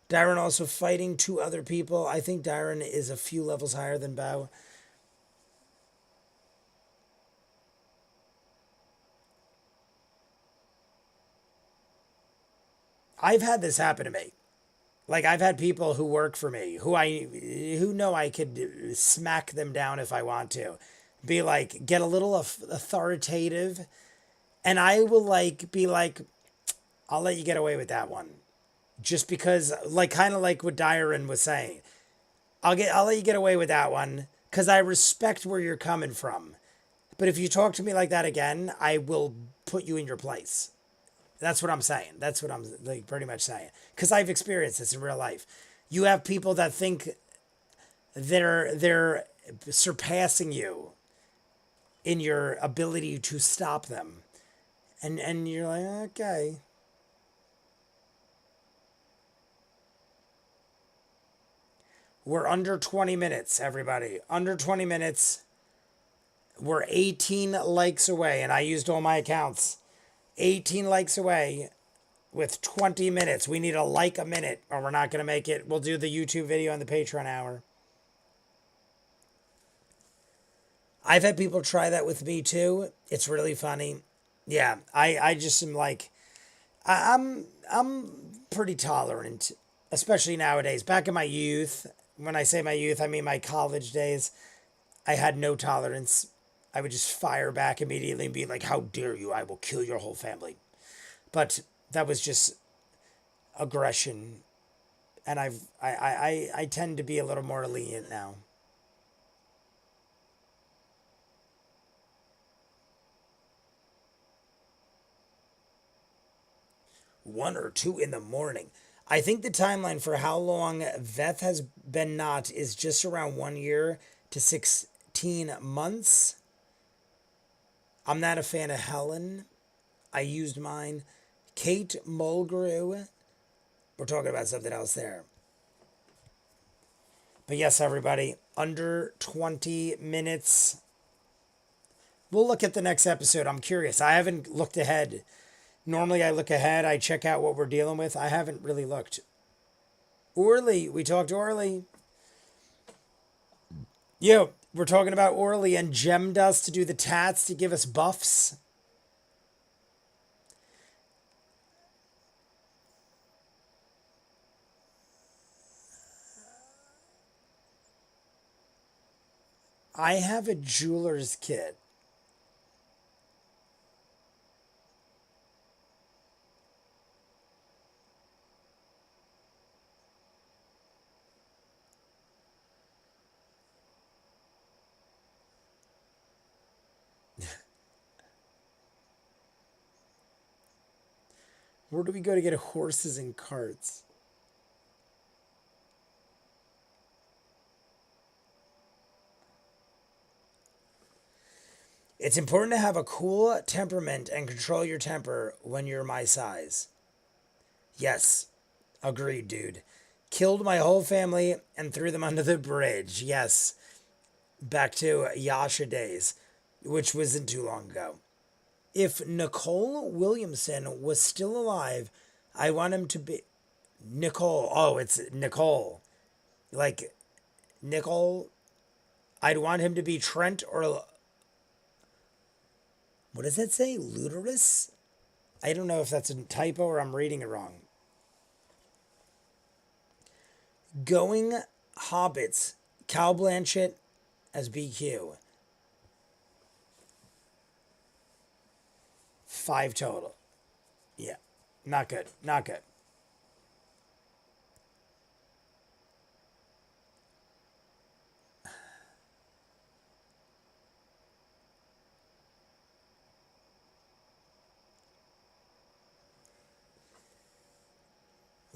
Dairon also fighting two other people. I think Dairon is a few levels higher than Bao. I've had this happen to me. Like I've had people who work for me who know I could smack them down if I want to. Be like, get a little authoritative, and I will like be like, I'll let you get away with that one, just because, like, kind of like what Dairon was saying. I'll let you get away with that one because I respect where you're coming from. But if you talk to me like that again, I will put you in your place. That's what I'm saying. That's what I'm like pretty much saying. Because I've experienced this in real life. You have people that think they're surpassing you in your ability to stop them. And you're like, okay. We're under 20 minutes, everybody. Under 20 minutes. We're 18 likes away, and I used all my accounts. 18 likes away with 20 minutes. We need a like a minute, or we're not going to make it. We'll do the YouTube video and the Patreon hour. I've had people try that with me too. It's really funny. Yeah, I just am like, I'm pretty tolerant, especially nowadays. Back in my youth, when I say my youth, I mean my college days, I had no tolerance. I would just fire back immediately and be like, how dare you? I will kill your whole family. But that was just aggression. And I tend to be a little more lenient now. One or two in the morning. I think the timeline for how long Veth has been not is just around 1 year to 16 months. I'm not a fan of Helen. I used mine. Kate Mulgrew. We're talking about something else there. But yes, everybody, under 20 minutes. We'll look at the next episode. I'm curious. I haven't looked ahead Normally I look ahead, I check out what we're dealing with. I haven't really looked. Orly, we talked to Orly. Yo, we're talking about Orly and gemmed us to do the tats to give us buffs. I have a jeweler's kit. Where do we go to get horses and carts? It's important to have a cool temperament and control your temper when you're my size. Yes, agreed, dude. Killed my whole family and threw them under the bridge. Yes, back to Yasha days, which wasn't too long ago. If Nicole Williamson was still alive, I want him to be Nicole. Oh, it's Nicole. Like Nicole. I'd want him to be Trent or what does that say? Luterus? I don't know if that's a typo or I'm reading it wrong. Going Hobbits. Cal Blanchett as BQ. 5 total. Yeah. Not good. Not good.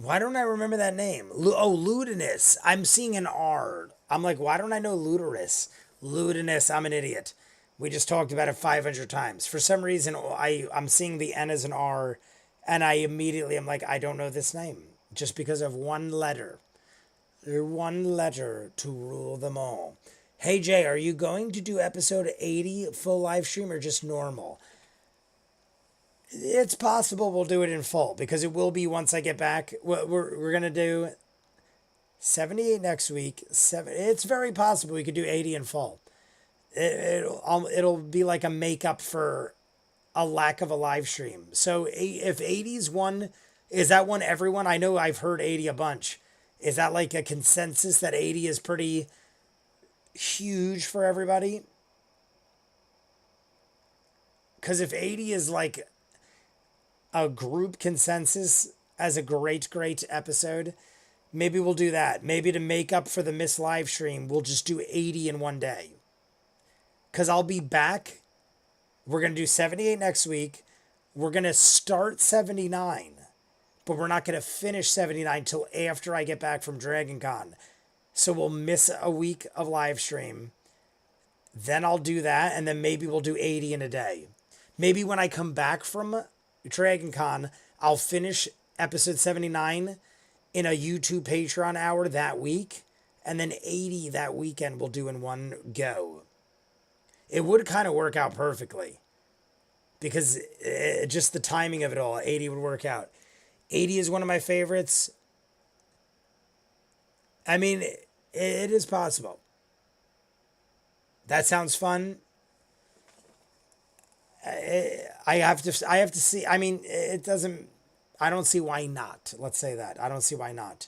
Why don't I remember that name? Ludinus. I'm seeing an R. I'm like, why don't I know Luterus? Ludinus. I'm an idiot. We just talked about it 500 times. For some reason, I'm seeing the N as an R, and I immediately am like, I don't know this name. Just because of one letter. One letter to rule them all. Hey Jay, are you going to do episode 80 full live stream or just normal? It's possible we'll do it in full because it will be once I get back. We're gonna do 78 next week. It's very possible we could do 80 in full. It'll be like a makeup for a lack of a live stream. So if 80's one, is that one everyone? I know I've heard 80 a bunch. Is that like a consensus that 80 is pretty huge for everybody? Because if 80 is like a group consensus as a great episode, maybe we'll do that. Maybe to make up for the missed live stream, we'll just do 80 in one day. Because I'll be back. We're going to do 78 next week. We're going to start 79. But we're not going to finish 79 till after I get back from Dragon Con. So we'll miss a week of live stream. Then I'll do that. And then maybe we'll do 80 in a day. Maybe when I come back from Dragon Con, I'll finish episode 79 in a YouTube Patreon hour that week. And then 80 that weekend we'll do in one go. It would kind of work out perfectly. Because just the timing of it all, 80 would work out. 80 is one of my favorites. I mean, it is possible. That sounds fun. I have to see. I mean, it doesn't. I don't see why not. Let's say that. I don't see why not.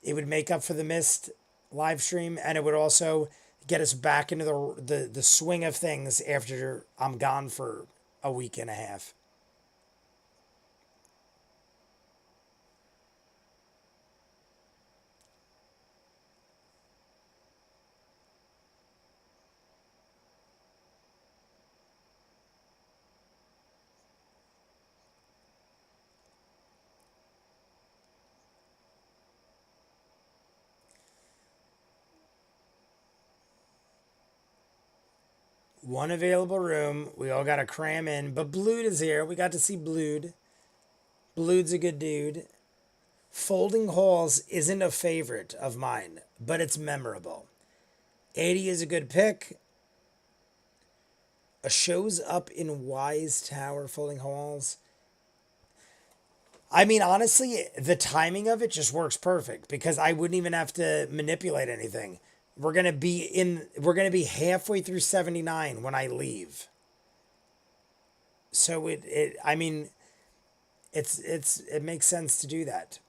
It would make up for the missed live stream, and it would also get us back into the swing of things after I'm gone for a week and a half. One available room. We all got to cram in. But Blood is here. We got to see Blood. Blood's a good dude. Folding Halls isn't a favorite of mine, but it's memorable. 80 is a good pick. A shows up in Wise Tower, Folding Halls. I mean, honestly, the timing of it just works perfect because I wouldn't even have to manipulate anything. We're gonna be halfway through 79 when I leave. So I mean, it makes sense to do that.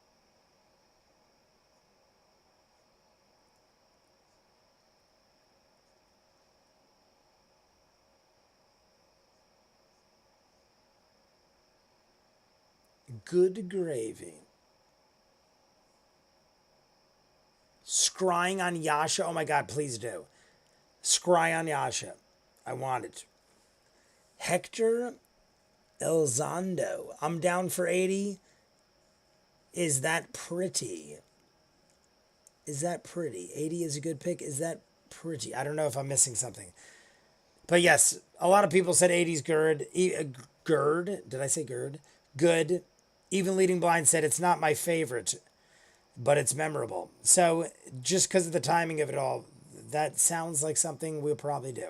Good gravy. Scrying on Yasha. Oh my god, please do. Scry on Yasha. I want it. Hector Elzondo. I'm down for 80. Is that pretty? Is that pretty? 80 is a good pick. Is that pretty? I don't know if I'm missing something. But yes, a lot of people said 80's good. Gerd. Did I say Gerd? Good. Even Leading Blind said it's not my favorite, but it's memorable. So just because of the timing of it all, that sounds like something we'll probably do.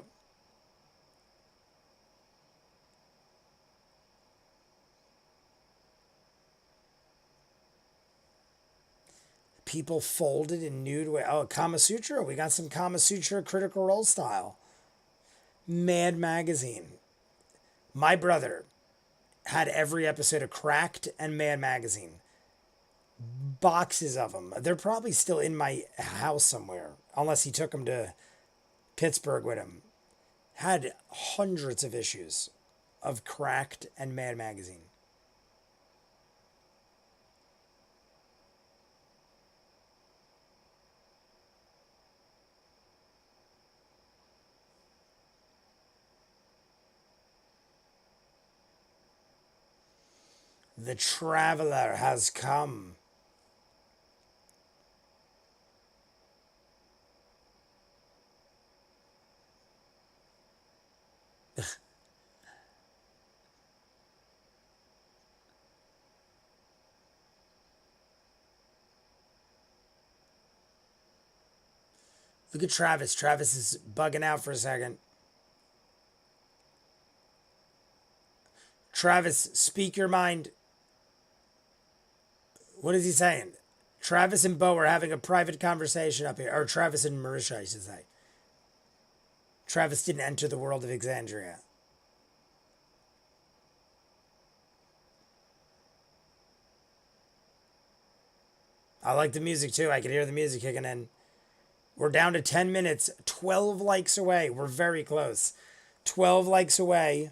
People folded in nude way. Oh, Kama Sutra. We got some Kama Sutra Critical Role style. Mad Magazine. My brother had every episode of Cracked and Mad Magazine. Boxes of them. They're probably still in my house somewhere, unless he took them to Pittsburgh with him. Had hundreds of issues of Cracked and Mad Magazine. The traveler has come. Look at Travis. Travis is bugging out for a second. Travis, speak your mind. What is he saying? Travis and Bo are having a private conversation up here. Or Travis and Marisha, I should say. Travis didn't enter the world of Exandria. I like the music too. I can hear the music kicking in. We're down to 10 minutes, 12 likes away. We're very close. 12 likes away.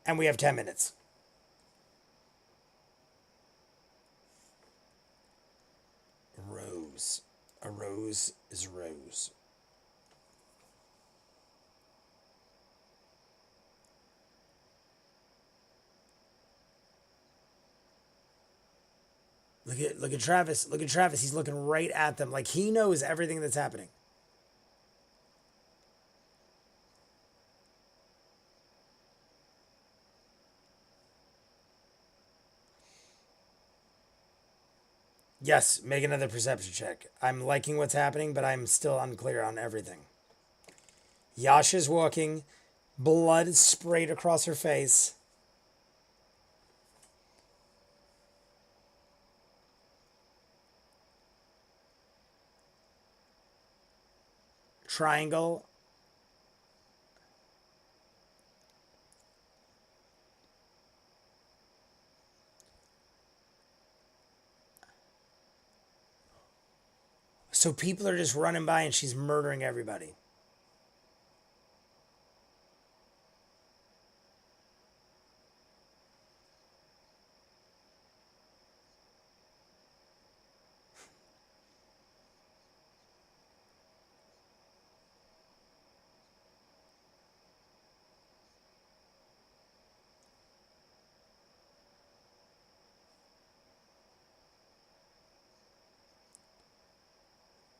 And we have 10 minutes. Rose. A rose is a rose. Look at Travis. Look at Travis. He's looking right at them. Like he knows everything that's happening. Yes, make another perception check. I'm liking what's happening, but I'm still unclear on everything. Yasha's walking. Blood sprayed across her face. Triangle. So people are just running by and she's murdering everybody.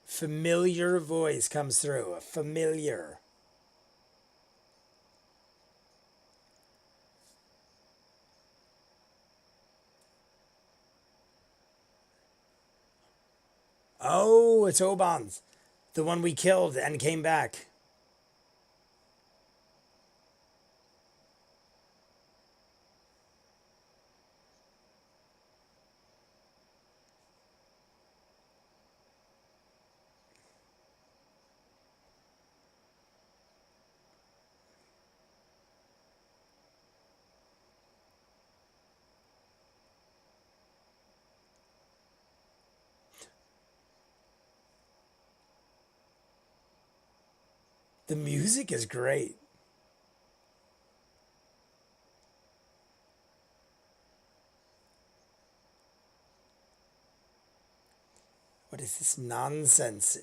Familiar voice comes through. Familiar. Oh, it's Oban's. The one we killed and came back. The music is great. What is this nonsense?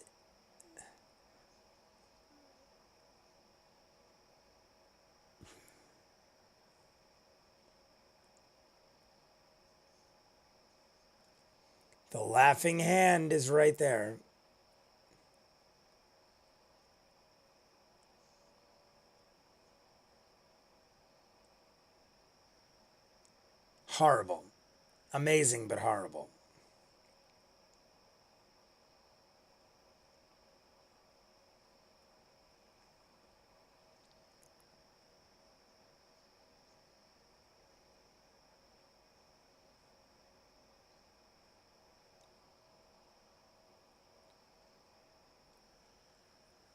The laughing hand is right there. Horrible. Amazing, but horrible.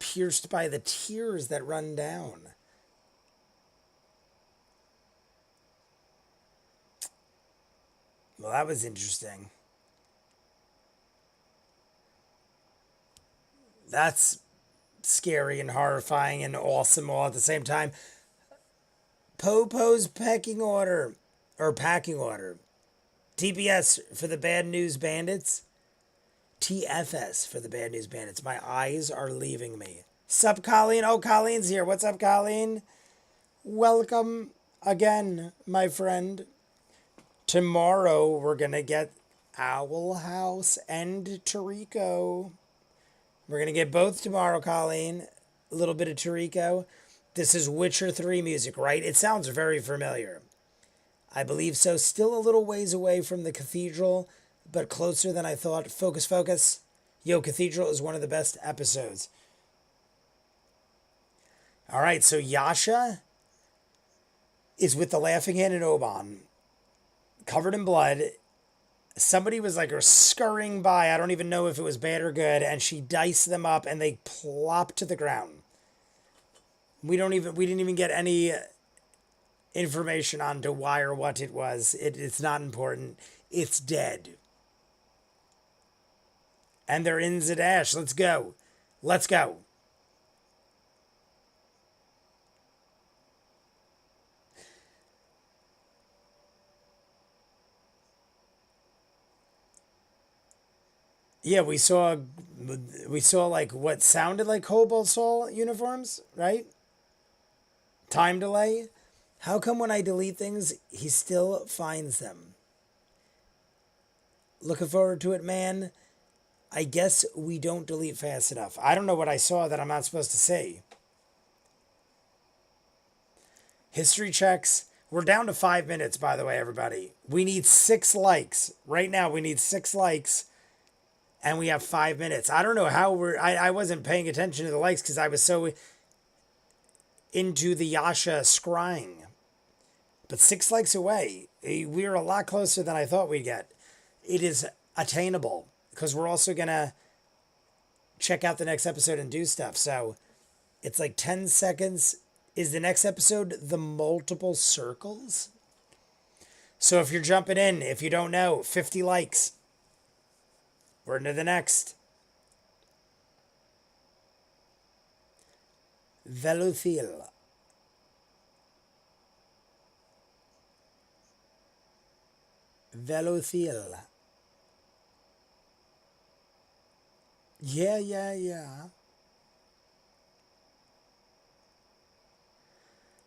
Pierced by the tears that run down. Well, that was interesting. That's scary and horrifying and awesome all at the same time. Popo's pecking order, or packing order. TBS for the Bad News Bandits. TFS for the Bad News Bandits. My eyes are leaving me. Sup, Colleen? Oh, Colleen's here. What's up, Colleen? Welcome again, my friend. Tomorrow we're going to get Owl House and Tariko. We're going to get both tomorrow, Colleen. A little bit of Tariko. This is Witcher 3 music, right? It sounds very familiar. I believe so. Still a little ways away from the cathedral, but closer than I thought. Focus, focus. Yo, Cathedral is one of the best episodes. All right, so Yasha is with the Laughing Hand and Oban, covered in blood. Somebody was like scurrying by. I don't even know if it was bad or good, and she diced them up, and they plop to the ground. We didn't even get any information onto why or what it was. It's not important. It's dead. And they're in Zadash. Let's go. Let's go. Yeah, we saw like what sounded like Cobalt Soul uniforms, right? Time delay. How come when I delete things, he still finds them? Looking forward to it, man. I guess we don't delete fast enough. I don't know what I saw that I'm not supposed to see. History checks. We're down to 5 minutes, by the way, everybody. We need 6 likes. Right now, we need 6 likes. And we have 5 minutes. I don't know how I wasn't paying attention to the likes because I was so into the Yasha scrying. But 6 likes away. We're a lot closer than I thought we'd get. It is attainable because we're also going to check out the next episode and do stuff. So it's like 10 seconds. Is the next episode the multiple circles? So if you're jumping in, if you don't know, 50 likes. We're into the next. Veluthil. Veluthil. Yeah.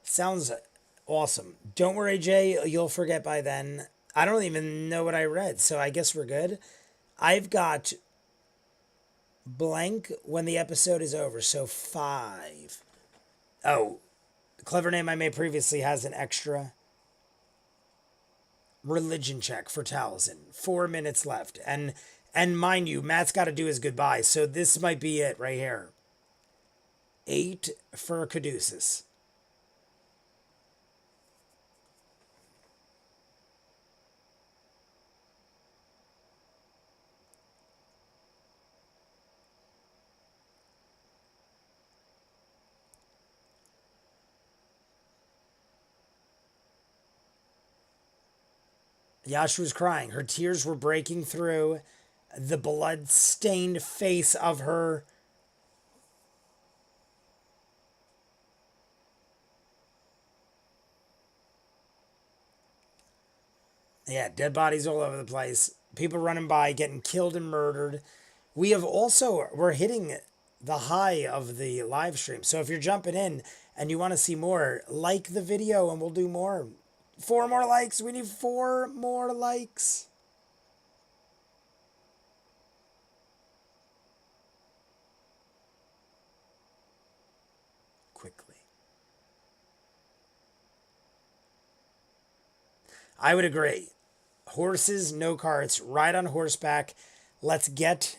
Sounds awesome. Don't worry, Jay. You'll forget by then. I don't even know what I read, so I guess we're good. I've got blank when the episode is over, so 5. Oh, the clever name I made previously has an extra religion check for Taliesin. 4 minutes left. And mind you, Matt's got to do his goodbye, so this might be it right here. 8 for Caduceus. Yasha was crying. Her tears were breaking through the blood-stained face of her Yeah, dead bodies all over the place. People running by, getting killed and murdered. We're hitting the high of the live stream. So if you're jumping in and you want to see more, like the video and we'll do more. 4 more likes. We need 4 more likes. Quickly. I would agree. Horses, no carts, ride on horseback. Let's get.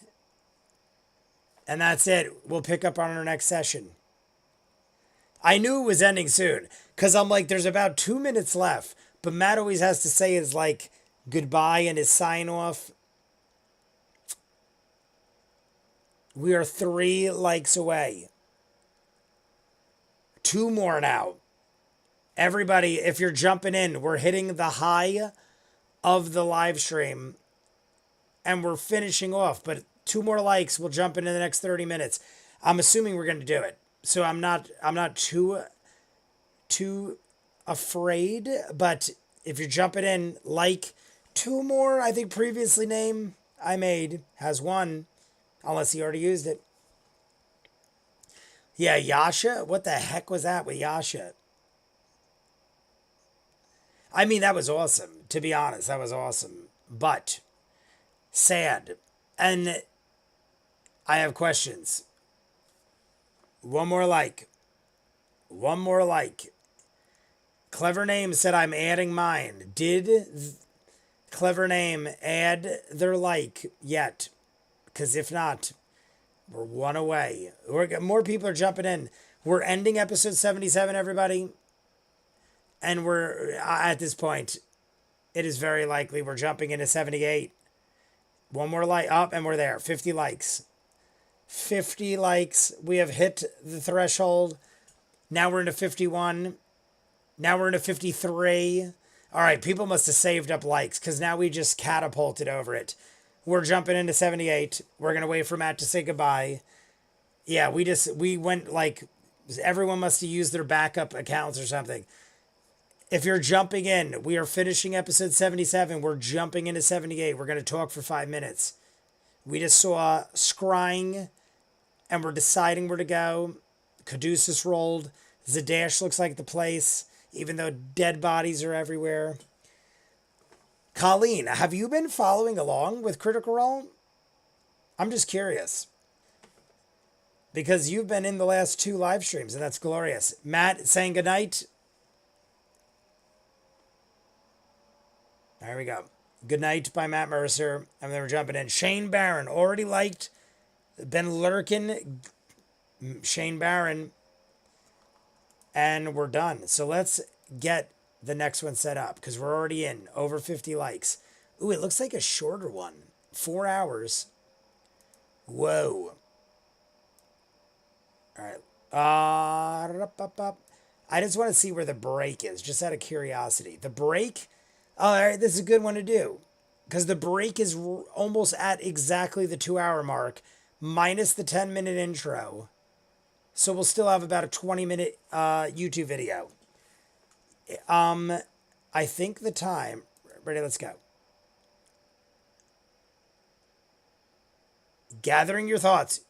And that's it. We'll pick up on our next session. I knew it was ending soon because I'm like, there's about 2 minutes left. But Matt always has to say his like goodbye and his sign off. We are 3 likes away. 2 more now. Everybody, if you're jumping in, we're hitting the high of the live stream and we're finishing off, but 2 more likes, we'll jump into the next 30 minutes. I'm assuming we're going to do it. So I'm not too afraid, but if you're jumping in, like 2 more, I think previously name I made has 1, unless he already used it. Yeah, Yasha, what the heck was that with Yasha? I mean, that was awesome. To be honest, that was awesome. But sad. And I have questions. 1 more like. 1 more like. Clever Name said I'm adding mine. Did Clever Name add their like yet? Because if not, we're 1 away. More people are jumping in. We're ending episode 77, everybody. And we're, at this point, it is very likely we're jumping into 78. 1 more like up and we're there. 50 likes. 50 likes. We have hit the threshold. Now we're into 51. Now we're into 53. All right, people must have saved up likes because now we just catapulted over it. We're jumping into 78. We're going to wait for Matt to say goodbye. Yeah, we went like, everyone must have used their backup accounts or something. If you're jumping in, we are finishing episode 77. We're jumping into 78. We're going to talk for 5 minutes. We just saw scrying, and we're deciding where to go. Caduceus rolled. Zadash looks like the place, even though dead bodies are everywhere. Colleen, have you been following along with Critical Role? I'm just curious. Because you've been in the last 2 live streams, and that's glorious. Matt saying goodnight. There we go. Good Night by Matt Mercer. And then we're jumping in. Shane Barron. Already liked. Been lurking. Shane Barron. And we're done. So let's get the next one set up. Because we're already in. Over 50 likes. Ooh, it looks like a shorter one. 4 hours. Whoa. Alright. I just want to see where the break is. Just out of curiosity. The break... Oh, all right, this is a good one to do because the break is almost at exactly the 2-hour mark minus the 10-minute intro. So we'll still have about a 20-minute YouTube video. I think the time, ready, let's go. Gathering your thoughts.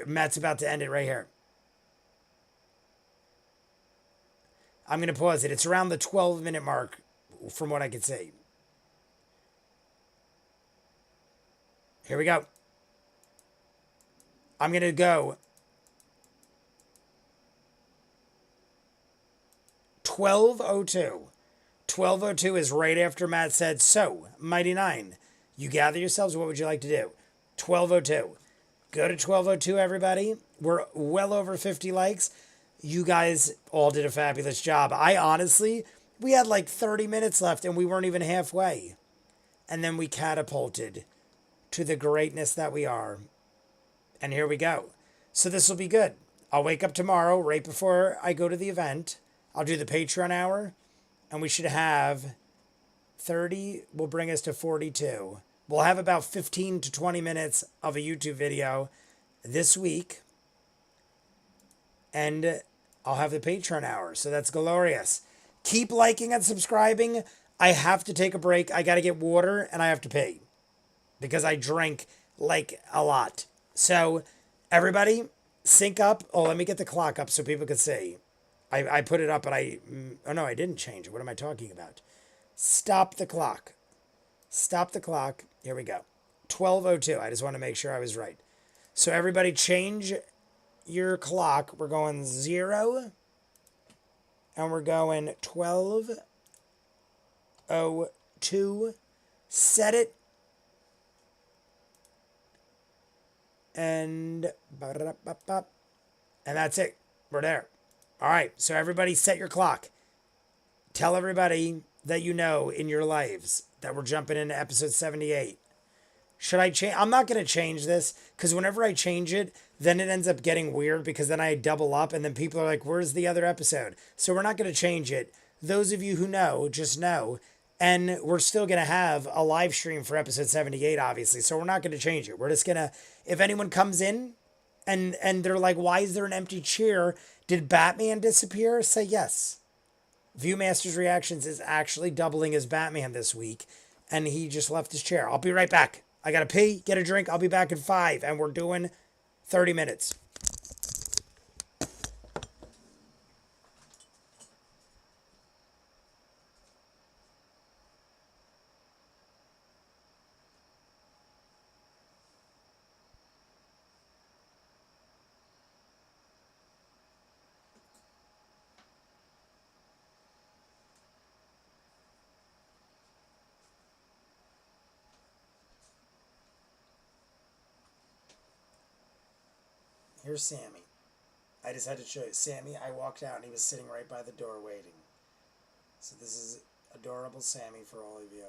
Matt's about to end it right here. I'm going to pause it. It's around the 12-minute mark. From what I can see. Here we go. I'm going to go 12:02. 12:02 is right after Matt said, so, Mighty Nine, you gather yourselves. What would you like to do? 12:02. Go to 12:02, everybody. We're well over 50 likes. You guys all did a fabulous job. I honestly... We had like 30 minutes left and we weren't even halfway. And then we catapulted to the greatness that we are. And here we go. So this will be good. I'll wake up tomorrow right before I go to the event. I'll do the Patreon hour. And we should have 30 will bring us to 42. We'll have about 15 to 20 minutes of a YouTube video this week. And I'll have the Patreon hour. So that's glorious. Keep liking and subscribing. I have to take a break. I got to get water and I have to pee because I drank like a lot. So everybody sync up. Oh, let me get the clock up so people can see. I put it up, but oh no, I didn't change it. What am I talking about? Stop the clock. Stop the clock. Here we go. 12:02. I just want to make sure I was right. So everybody change your clock. We're going 0 and we're going 12:02. Set it. And that's it. We're there. All right. So everybody set your clock. Tell everybody that you know in your lives that we're jumping into episode 78. Should I change? I'm not going to change this because whenever I change it, then it ends up getting weird because then I double up and then people are like, where's the other episode? So we're not going to change it. Those of you who know, just know. And we're still going to have a live stream for episode 78, obviously. So we're not going to change it. We're just going to, if anyone comes in and they're like, why is there an empty chair? Did Batman disappear? Say yes. ViewMasters Reactions is actually doubling as Batman this week, and he just left his chair. I'll be right back. I gotta pee, get a drink. I'll be back in 5, and we're doing 30 minutes. Here's Sammy. I just had to show you. Sammy, I walked out and he was sitting right by the door waiting. So this is adorable Sammy for all of you.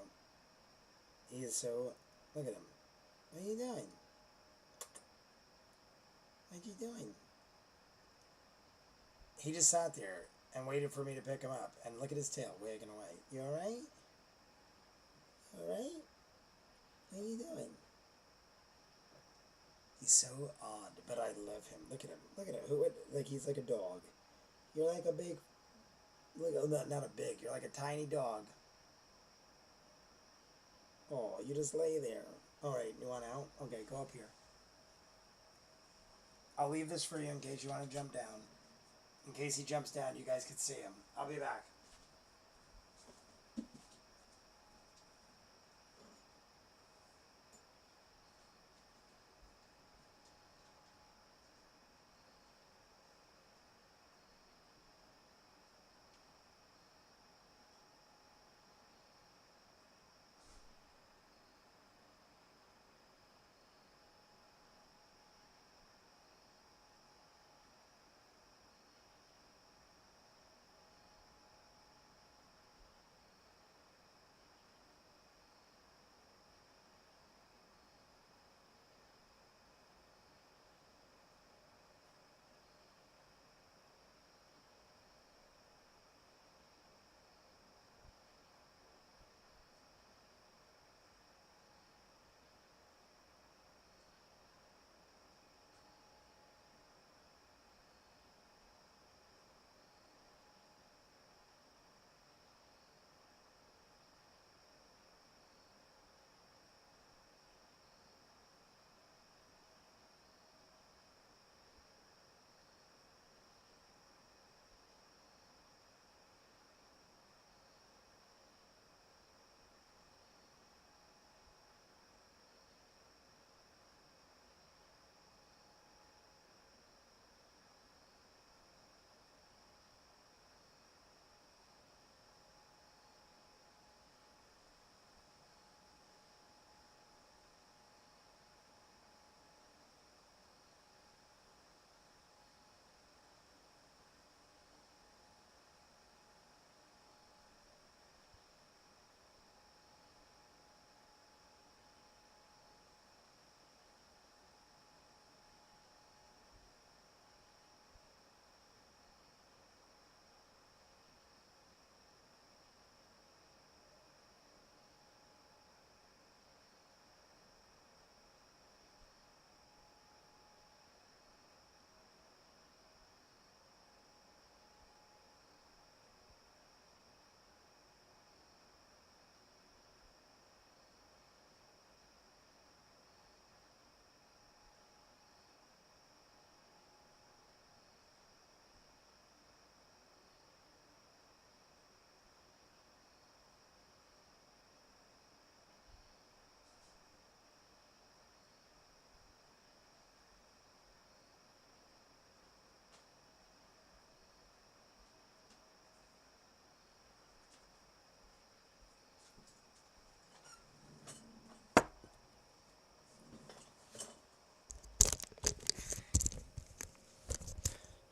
He is so... Look at him. What are you doing? What are you doing? He just sat there and waited for me to pick him up. And look at his tail wagging away. You alright? Alright? What are you doing? He's so odd, but I love him. Look at him. Look at him. Who would, like, he's like a dog. You're like a big, look, not a big, you're like a tiny dog. Oh, you just lay there. Alright, you want out? Okay, go up here. I'll leave this for you in case you want to jump down. In case he jumps down, you guys can see him. I'll be back.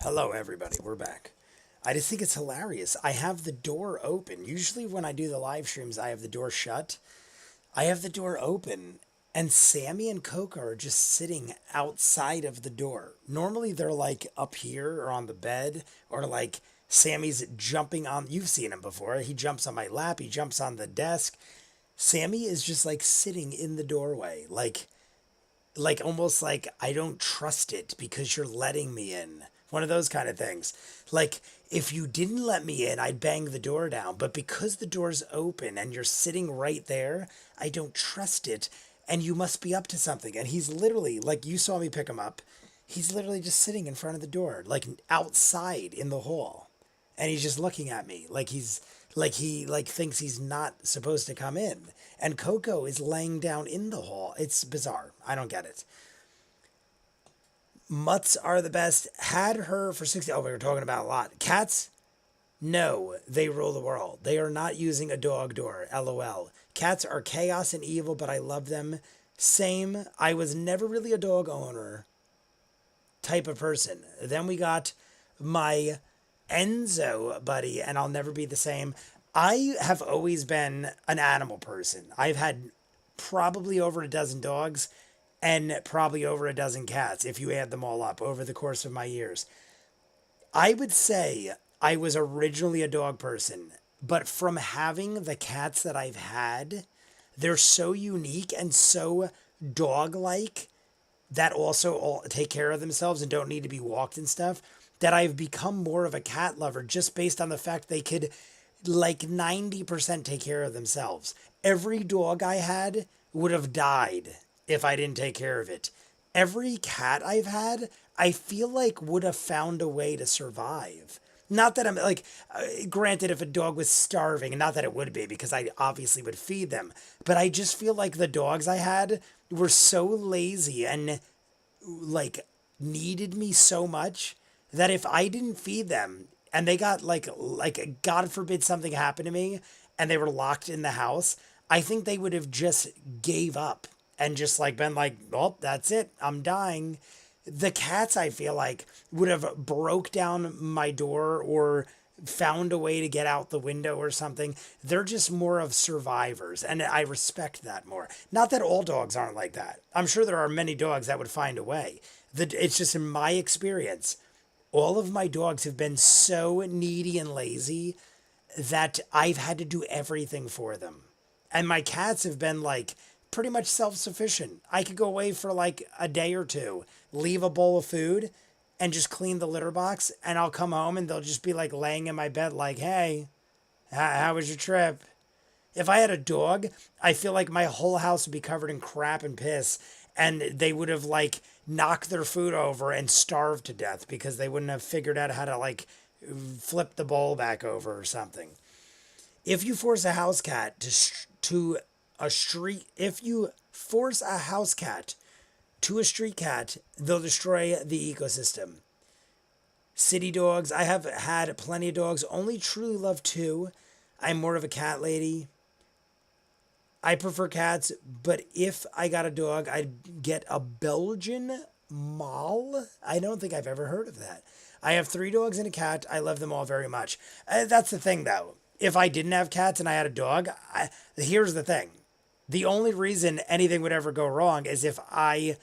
Hello, everybody. We're back. I just think it's hilarious. I have the door open. Usually, when I do the live streams, I have the door shut. I have the door open, and Sammy and Coco are just sitting outside of the door. Normally, they're like up here or on the bed, or like Sammy's jumping on. You've seen him before. He jumps on my lap, he jumps on the desk. Sammy is just like sitting in the doorway, like almost like I don't trust it because you're letting me in. One of those kind of things. Like if you didn't let me in, I'd bang the door down. But because the door's open and you're sitting right there, I don't trust it. And you must be up to something. And he's literally, like you saw me pick him up, he's literally just sitting in front of the door, like outside in the hall. And he's just looking at me like he thinks he's not supposed to come in. And Coco is laying down in the hall. It's bizarre. I don't get it. Mutts are the best. Had her for 60. Oh, we were talking about a lot. Cats? No, they rule the world. They are not using a dog door. LOL. Cats are chaos and evil, but I love them. Same. I was never really a dog owner type of person. Then we got my Enzo buddy, and I'll never be the same. I have always been an animal person. I've had probably over a dozen dogs and probably over a dozen cats, if you add them all up over the course of my years. I would say I was originally a dog person, but from having the cats that I've had, they're so unique and so dog-like that also all take care of themselves and don't need to be walked and stuff, that I've become more of a cat lover just based on the fact they could like 90% take care of themselves. Every dog I had would have died if I didn't take care of it. Every cat I've had, I feel like would have found a way to survive. Not that I'm like, granted, if a dog was starving, not that it would be because I obviously would feed them, but I just feel like the dogs I had were so lazy and like needed me so much that if I didn't feed them and they got like God forbid something happened to me and they were locked in the house, I think they would have just gave up and just like been like, well, that's it, I'm dying. The cats, I feel like, would have broke down my door or found a way to get out the window or something. They're just more of survivors, and I respect that more. Not that all dogs aren't like that. I'm sure there are many dogs that would find a way. It's just in my experience, all of my dogs have been so needy and lazy that I've had to do everything for them. And my cats have been like pretty much self-sufficient. I could go away for like a day or two, leave a bowl of food and just clean the litter box, and I'll come home and they'll just be like laying in my bed like, hey, how was your trip? If I had a dog, I feel like my whole house would be covered in crap and piss, and they would have like knocked their food over and starved to death because they wouldn't have figured out how to like flip the bowl back over or something. If you force a house cat to a street, if you force a house cat to a street cat, they'll destroy the ecosystem. City dogs, I have had plenty of dogs, only truly love two. I'm more of a cat lady. I prefer cats, but if I got a dog, I'd get a Belgian Mal. I don't think I've ever heard of that. I have 3 dogs and a cat. I love them all very much. That's the thing, though. If I didn't have cats and I had a dog, here's the thing. The only reason anything would ever go wrong is if I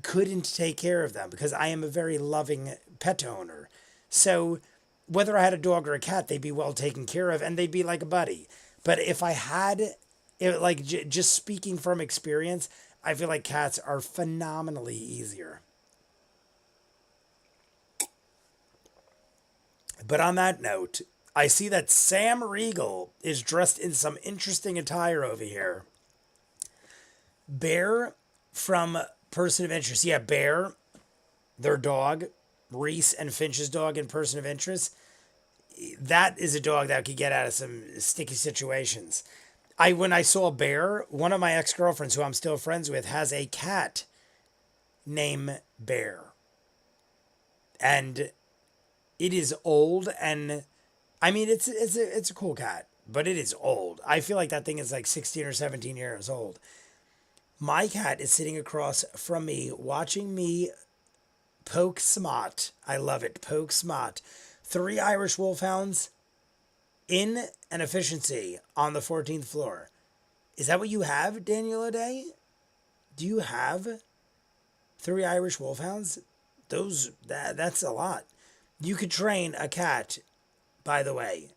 couldn't take care of them, because I am a very loving pet owner. So whether I had a dog or a cat, they'd be well taken care of and they'd be like a buddy. But if I had, just speaking from experience, I feel like cats are phenomenally easier. But on that note, I see that Sam Regal is dressed in some interesting attire over here. Bear from Person of Interest. Yeah, Bear, their dog, Reese and Finch's dog in Person of Interest. That is a dog that could get out of some sticky situations. When I saw Bear, one of my ex-girlfriends who I'm still friends with has a cat named Bear. And it is old, and I mean it's a cool cat, but it is old. I feel like that thing is like 16 or 17 years old. My cat is sitting across from me watching me Poke Smot. I love it. Poke Smot. 3 Irish Wolfhounds in an efficiency on the 14th floor. Is that what you have, Daniel O'Day? Do you have 3 Irish Wolfhounds? That's a lot. You could train a cat, by the way.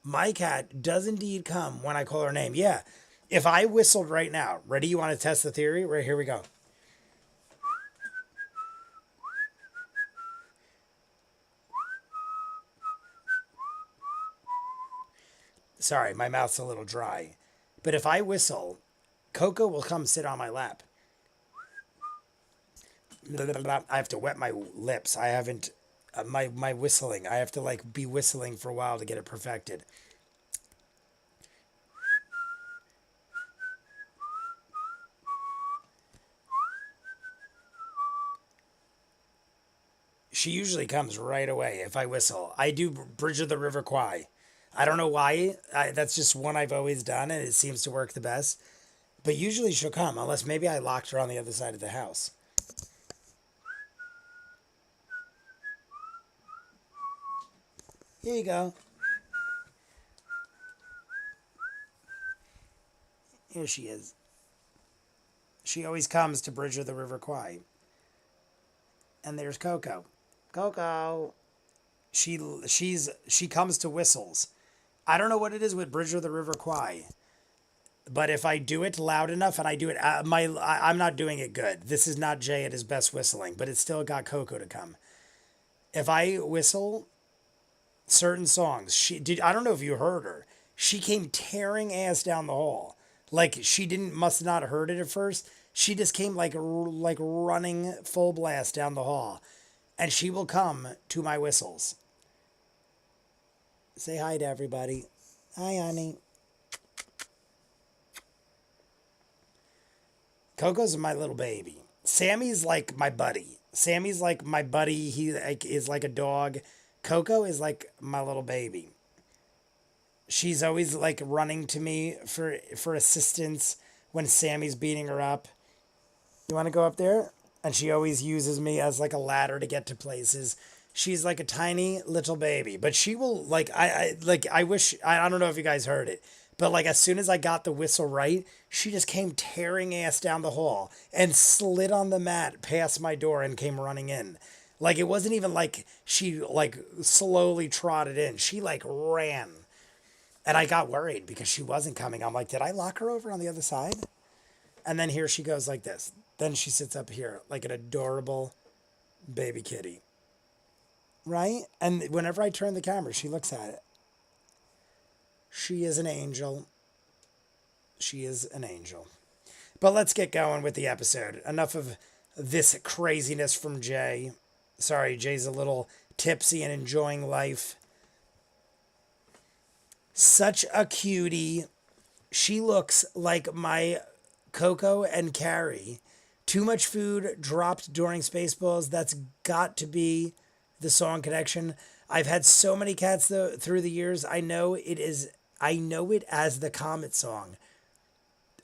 My cat does indeed come when I call her name. Yeah. If I whistled right now, ready? You want to test the theory? Right, here we go. Sorry, my mouth's a little dry. But if I whistle, Coco will come sit on my lap. I have to wet my lips. I haven't, my whistling. I have to like be whistling for a while to get it perfected. She usually comes right away if I whistle. I do Bridge of the River Kwai. I don't know why. That's just one I've always done, and it seems to work the best. But usually she'll come, unless maybe I locked her on the other side of the house. Here you go. Here she is. She always comes to Bridge of the River Kwai. And there's Coco. Coco. She comes to whistles. I don't know what it is with Bridge of the River Kwai. But if I do it loud enough and I do it, I'm not doing it good. This is not Jay at his best whistling, but it still got Coco to come. If I whistle certain songs, I don't know if you heard her. She came tearing ass down the hall. Like she must not have heard it at first. She just came like running full blast down the hall. And she will come to my whistles. Say hi to everybody. Hi, honey. Coco's my little baby. Sammy's like my buddy. Sammy's like my buddy. He is like a dog. Coco is like my little baby. She's always like running to me for assistance when Sammy's beating her up. You want to go up there? And she always uses me as like a ladder to get to places. She's like a tiny little baby, but she will like, I wish, I don't know if you guys heard it, but like as soon as I got the whistle right, she just came tearing ass down the hall and slid on the mat past my door and came running in. Like it wasn't even like she like slowly trotted in. She like ran. And I got worried because she wasn't coming. I'm like, did I lock her over on the other side? And then here she goes like this. Then she sits up here like an adorable baby kitty. Right? And whenever I turn the camera, she looks at it. She is an angel. She is an angel. But let's get going with the episode. Enough of this craziness from Jay. Sorry, Jay's a little tipsy and enjoying life. Such a cutie. She looks like my Coco and Carrie. Too much food dropped during Spaceballs. That's got to be the song connection. I've had so many cats though through the years. I know it as the Comet song.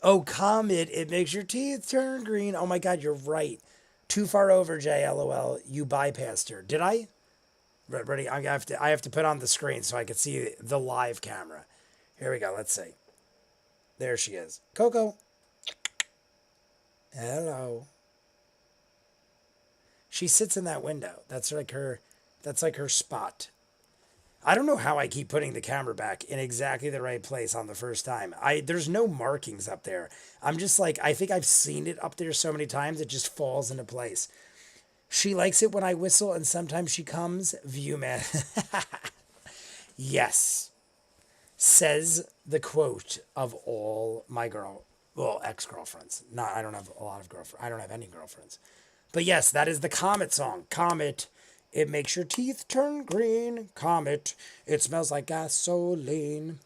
Oh, Comet, it makes your teeth turn green. Oh my God, you're right. Too far over, Jay, LOL. You bypassed her. Did I? Ready? I have to put on the screen so I can see the live camera. Here we go. Let's see. There she is. Coco. Hello. She sits in that window. That's like her spot. I don't know how I keep putting the camera back in exactly the right place on the first time. There's no markings up there. I'm just like, I think I've seen it up there so many times, it just falls into place. She likes it when I whistle, and sometimes she comes. ViewMasters. Yes. Says the quote of all my ex-girlfriends. I don't have a lot of girlfriends. I don't have any girlfriends. But yes, that is the Comet song. Comet, it makes your teeth turn green. Comet, it smells like gasoline.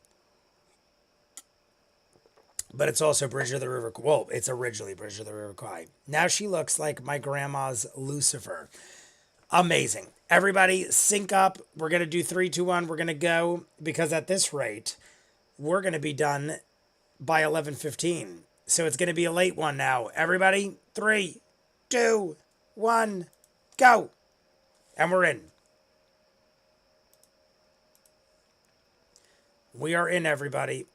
But it's also Bridge of the River. Well, it's originally Bridge of the River Kwai. Now she looks like my grandma's Lucifer. Amazing. Everybody sync up. We're going to do 3, 2, 1. We're going to go because at this rate, we're going to be done by 11:15. So it's going to be a late one now. Everybody, 3, 2, 1, Go! And we're in. We are in, everybody.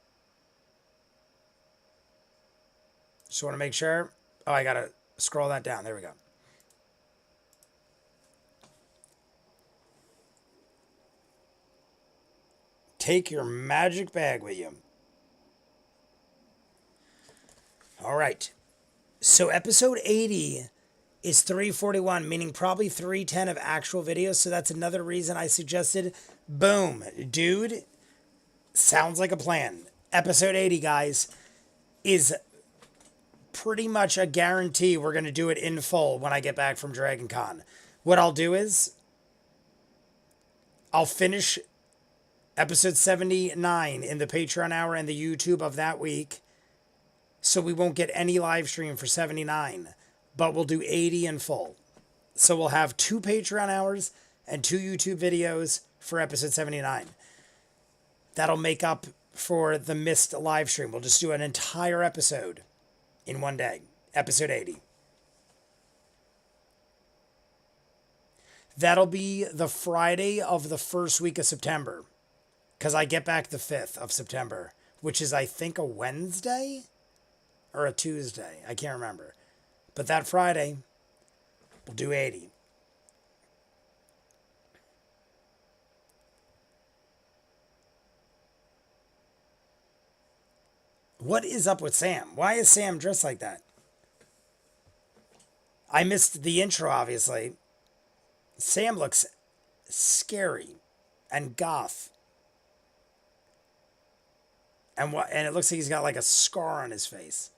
Just want to make sure. Oh, I gotta scroll that down. There we go. Take your magic bag with you. All right. So episode 80 is 341, meaning probably 310 of actual videos. So that's another reason I suggested. Boom. Dude, sounds like a plan. Episode 80, guys, is pretty much a guarantee we're going to do it in full when I get back from Dragon Con. What I'll do is I'll finish episode 79 in the Patreon hour and the YouTube of that week. So we won't get any live stream for 79, but we'll do 80 in full. So we'll have 2 Patreon hours and 2 YouTube videos for episode 79. That'll make up for the missed live stream. We'll just do an entire episode in one day. Episode 80. That'll be the Friday of the first week of September. Because I get back the 5th of September, which is, I think, a Wednesday or a Tuesday. I can't remember. But that Friday, we'll do 80. What is up with Sam? Why is Sam dressed like that? I missed the intro, obviously. Sam looks scary and goth. And it looks like he's got like a scar on his face.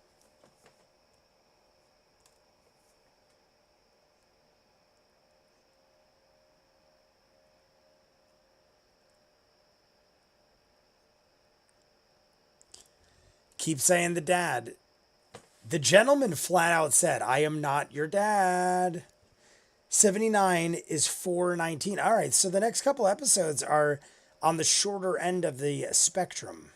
Keep saying the dad. The gentleman flat out said, I am not your dad. 79 is 419. All right, so the next couple episodes are on the shorter end of the spectrum.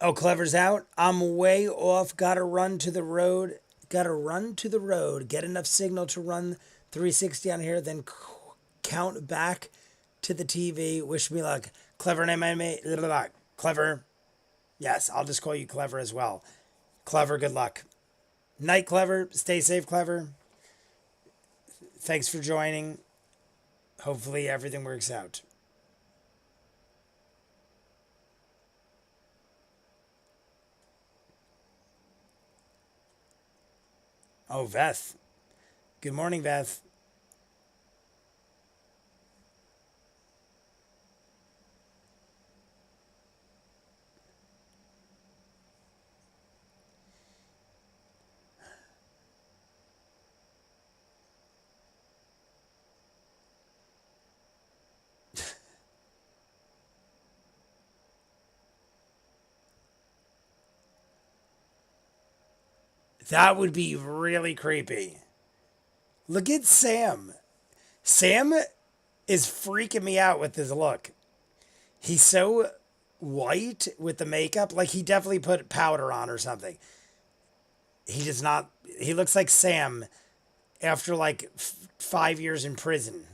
Oh, Clever's out. I'm way off. Gotta run to the road. Get enough signal to run 360 on here. Then count back to the TV. Wish me luck. Clever name I made. Clever. Yes, I'll just call you Clever as well. Clever, good luck. Night, Clever. Stay safe, Clever. Thanks for joining. Hopefully everything works out. Oh, Veth. Good morning, Veth. That would be really creepy. Look at Sam. Sam is freaking me out with his look. He's so white with the makeup. Like he definitely put powder on or something. He does not. He looks like Sam after like 5 years in prison.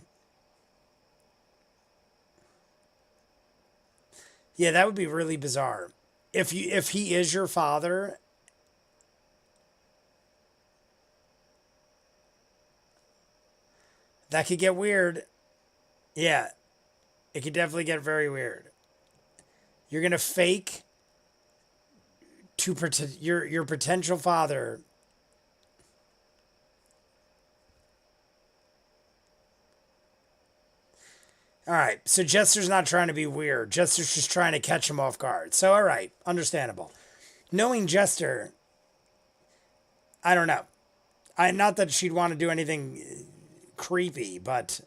Yeah, that would be really bizarre. If he is your father. That could get weird. Yeah. It could definitely get very weird. You're going to fake to your potential father. All right. So Jester's not trying to be weird. Jester's just trying to catch him off guard. So, all right. Understandable. Knowing Jester, I don't know. Not that she'd want to do anything creepy, but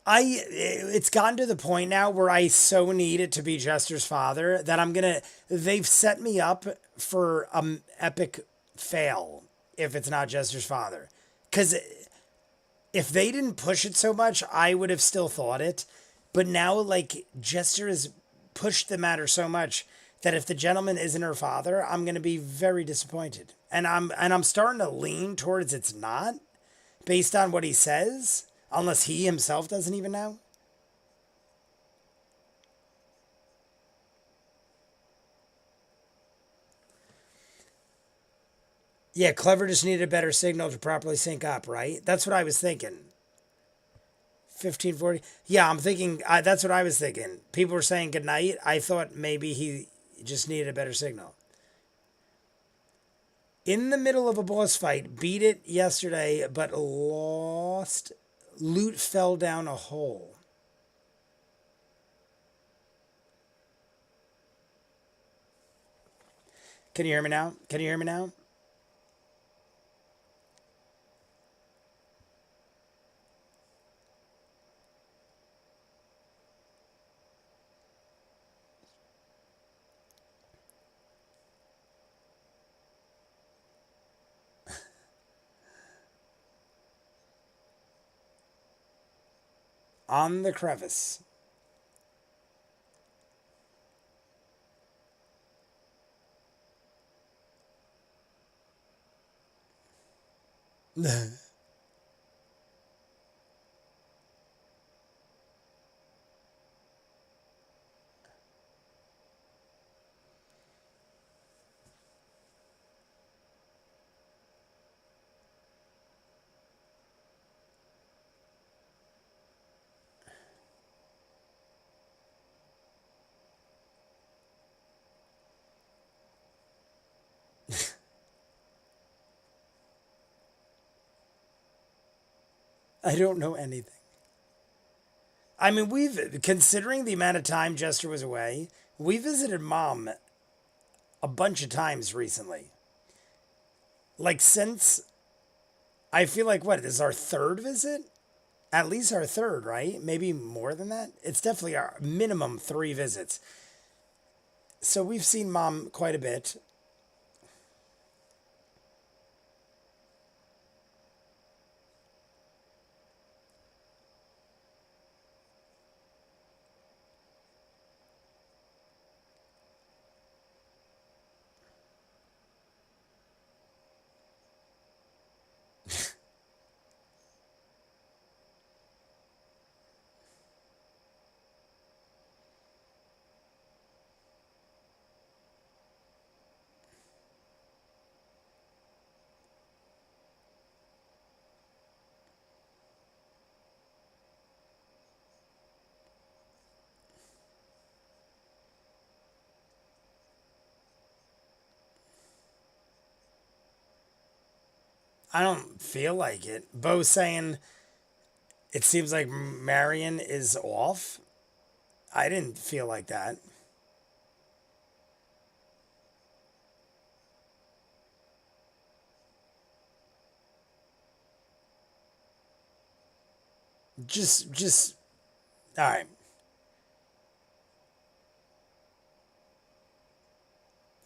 It's gotten to the point now where I so need it to be Jester's father that they've set me up for epic fail if it's not Jester's father. Because if they didn't push it so much, I would have still thought it. But now, like, Jester has pushed the matter so much that if the gentleman isn't her father, I'm going to be very disappointed. And I'm starting to lean towards it's not, based on what he says. Unless he himself doesn't even know. Yeah, Clever just needed a better signal to properly sync up, right? That's what I was thinking. 1540. Yeah, I'm thinking, that's what I was thinking. People were saying goodnight. I thought maybe he just needed a better signal. In the middle of a boss fight, beat it yesterday, but lost. Loot fell down a hole. Can you hear me now? Can you hear me now? On the crevice. I don't know anything. I mean, considering the amount of time Jester was away, we visited Mom a bunch of times recently. Like, since, I feel like, what, this is our third visit? At least our third, right? Maybe more than that? It's definitely our minimum 3 visits. So we've seen Mom quite a bit. I don't feel like it. Bo's saying it seems like Marion is off. I didn't feel like that. Just, all right.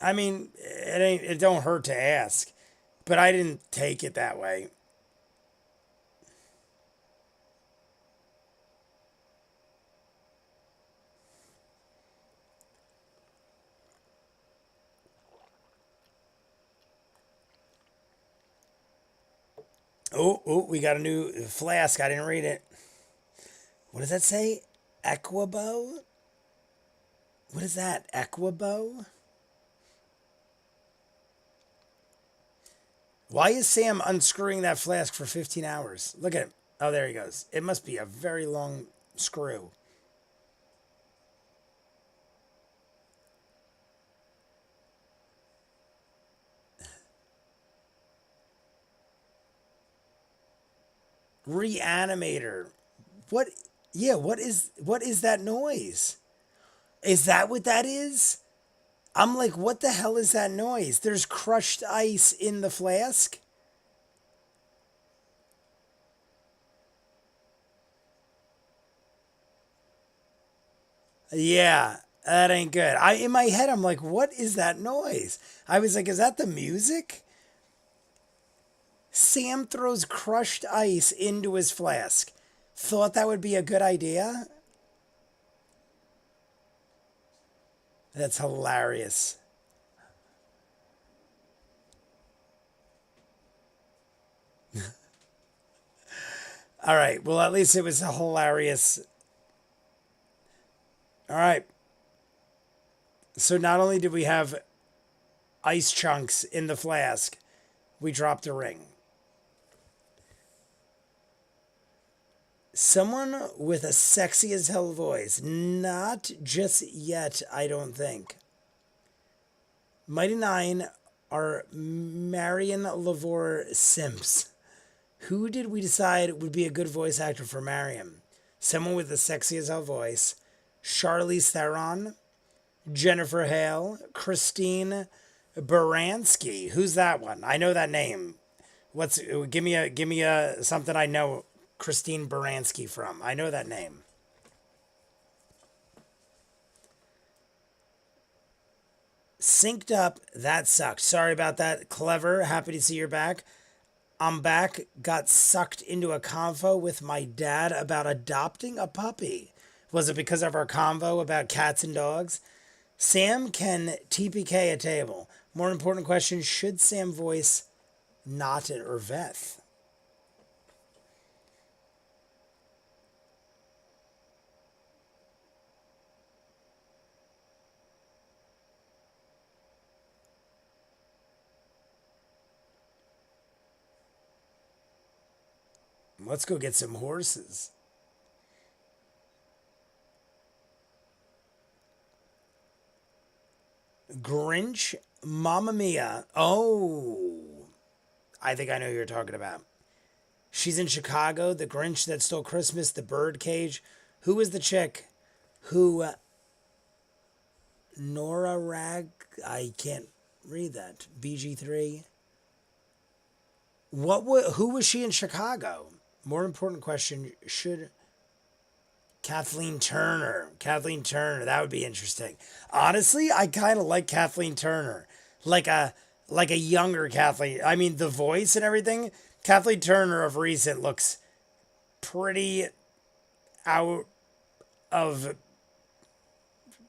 I mean, it don't hurt to ask, but I didn't take it that way. Oh, we got a new flask. I didn't read it. What does that say? Equabo? What is that? Equabo? Why is Sam unscrewing that flask for 15 hours? Look at him. Oh, there he goes. It must be a very long screw. Reanimator. What? Yeah, what is that noise? Is that what that is? I'm like, what the hell is that noise? There's crushed ice in the flask? Yeah, that ain't good. In my head, I'm like, what is that noise? I was like, is that the music? Sam throws crushed ice into his flask. Thought that would be a good idea? That's hilarious. All right, well, at least it was a hilarious. All right. So not only did we have ice chunks in the flask, we dropped a ring. Someone with a sexy as hell voice. Not just yet, I don't think. Mighty Nine are Marion Lavore Simps. Who did we decide would be a good voice actor for Mariam? Someone with a sexy as hell voice. Charlize Theron, Jennifer Hale, Christine Baranski. Who's that one? I know that name. Give me a something I know Christine Baranski from. I know that name. Synced up. That sucked. Sorry about that. Clever. Happy to see you're back. I'm back. Got sucked into a convo with my dad about adopting a puppy. Was it because of our convo about cats and dogs? Sam can TPK a table. More important question, should Sam voice Not or Veth? Let's go get some horses. Grinch, Mamma Mia. Oh, I think I know who you're talking about. She's in Chicago. The Grinch That Stole Christmas, The Birdcage. Who was the chick who Nora Rag? I can't read that. BG3. Who was she in Chicago? More important question, should Kathleen Turner. Kathleen Turner, that would be interesting. Honestly, I kind of like Kathleen Turner. Like a younger Kathleen. I mean, the voice and everything. Kathleen Turner of recent looks pretty out of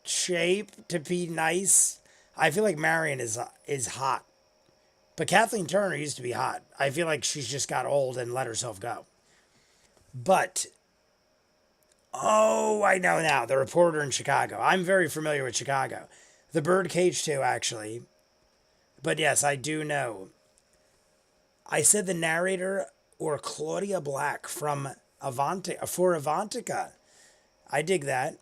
shape to be nice. I feel like Marion is hot. But Kathleen Turner used to be hot. I feel like she's just got old and let herself go. But oh, I know now. The reporter in Chicago. I'm very familiar with Chicago. The Birdcage too, actually. But yes, I do know. I said the narrator or Claudia Black from Avantika. I dig that.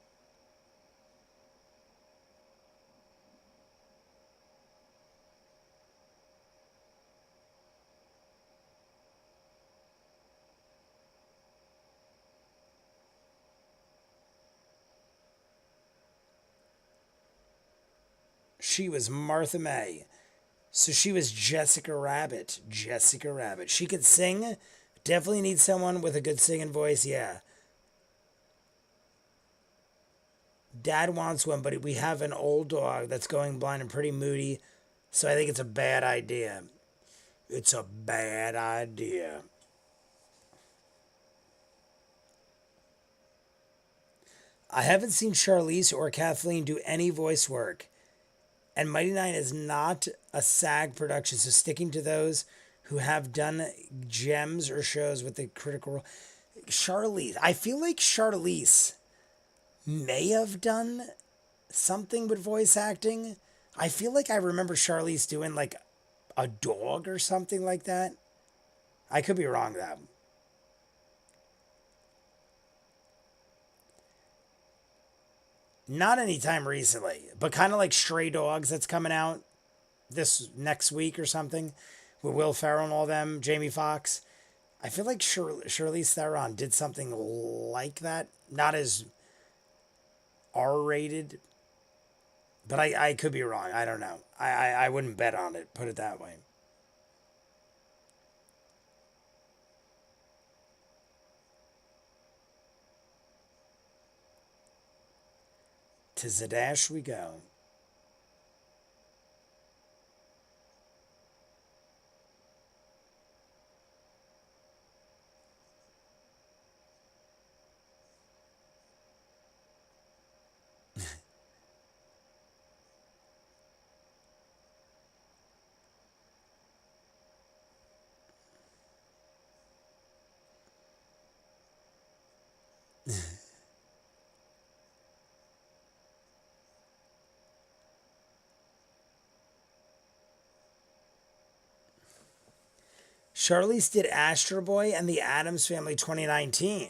She was Martha May. So she was Jessica Rabbit. Jessica Rabbit. She could sing. Definitely need someone with a good singing voice. Yeah. Dad wants one, but we have an old dog that's going blind and pretty moody. So I think it's a bad idea. It's a bad idea. I haven't seen Charlize or Kathleen do any voice work. And Mighty Nine is not a SAG production, so sticking to those who have done gems or shows with the critical role. Charlize. I feel like Charlize may have done something with voice acting. I feel like I remember Charlize doing like a dog or something like that. I could be wrong though. Not anytime recently, but kind of like Stray Dogs that's coming out this next week or something with Will Ferrell and all them, Jamie Foxx. I feel like Charlize Theron did something like that. Not as R rated, but I could be wrong. I don't know. I wouldn't bet on it, put it that way. To Zadash we go. Charlize did Astro Boy and the Addams Family 2019.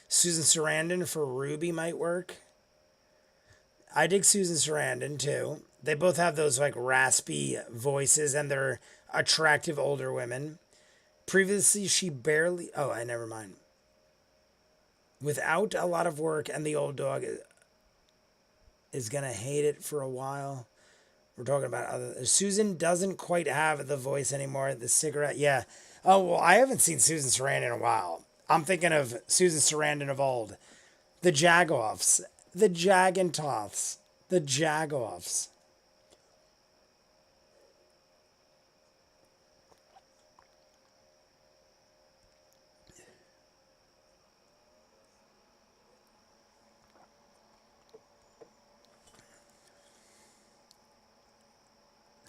Susan Sarandon for Ruby might work. I dig Susan Sarandon too. They both have those like raspy voices and they're attractive older women. Previously, she barely. Oh, I never mind. Without a lot of work, and the old dog is gonna hate it for a while. We're talking about other. Susan doesn't quite have the voice anymore. The cigarette, yeah. Oh well, I haven't seen Susan Sarandon in a while. I'm thinking of Susan Sarandon of old, the Jagoffs, the Jagantoths, the Jagoffs.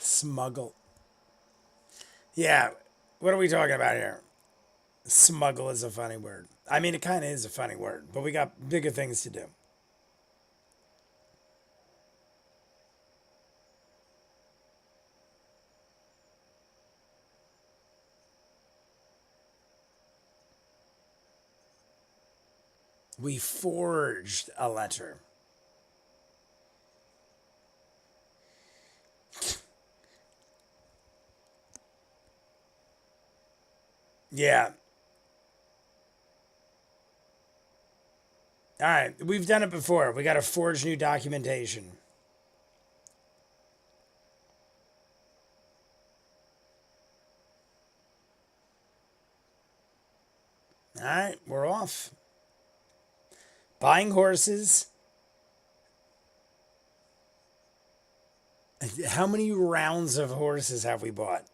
Smuggle. Yeah, what are we talking about here? Smuggle is a funny word. I mean, it kind of is a funny word, but we got bigger things to do. We forged a letter. Yeah. All right, we've done it before. We got to forge new documentation. All right, we're off. Buying horses. How many rounds of horses have we bought?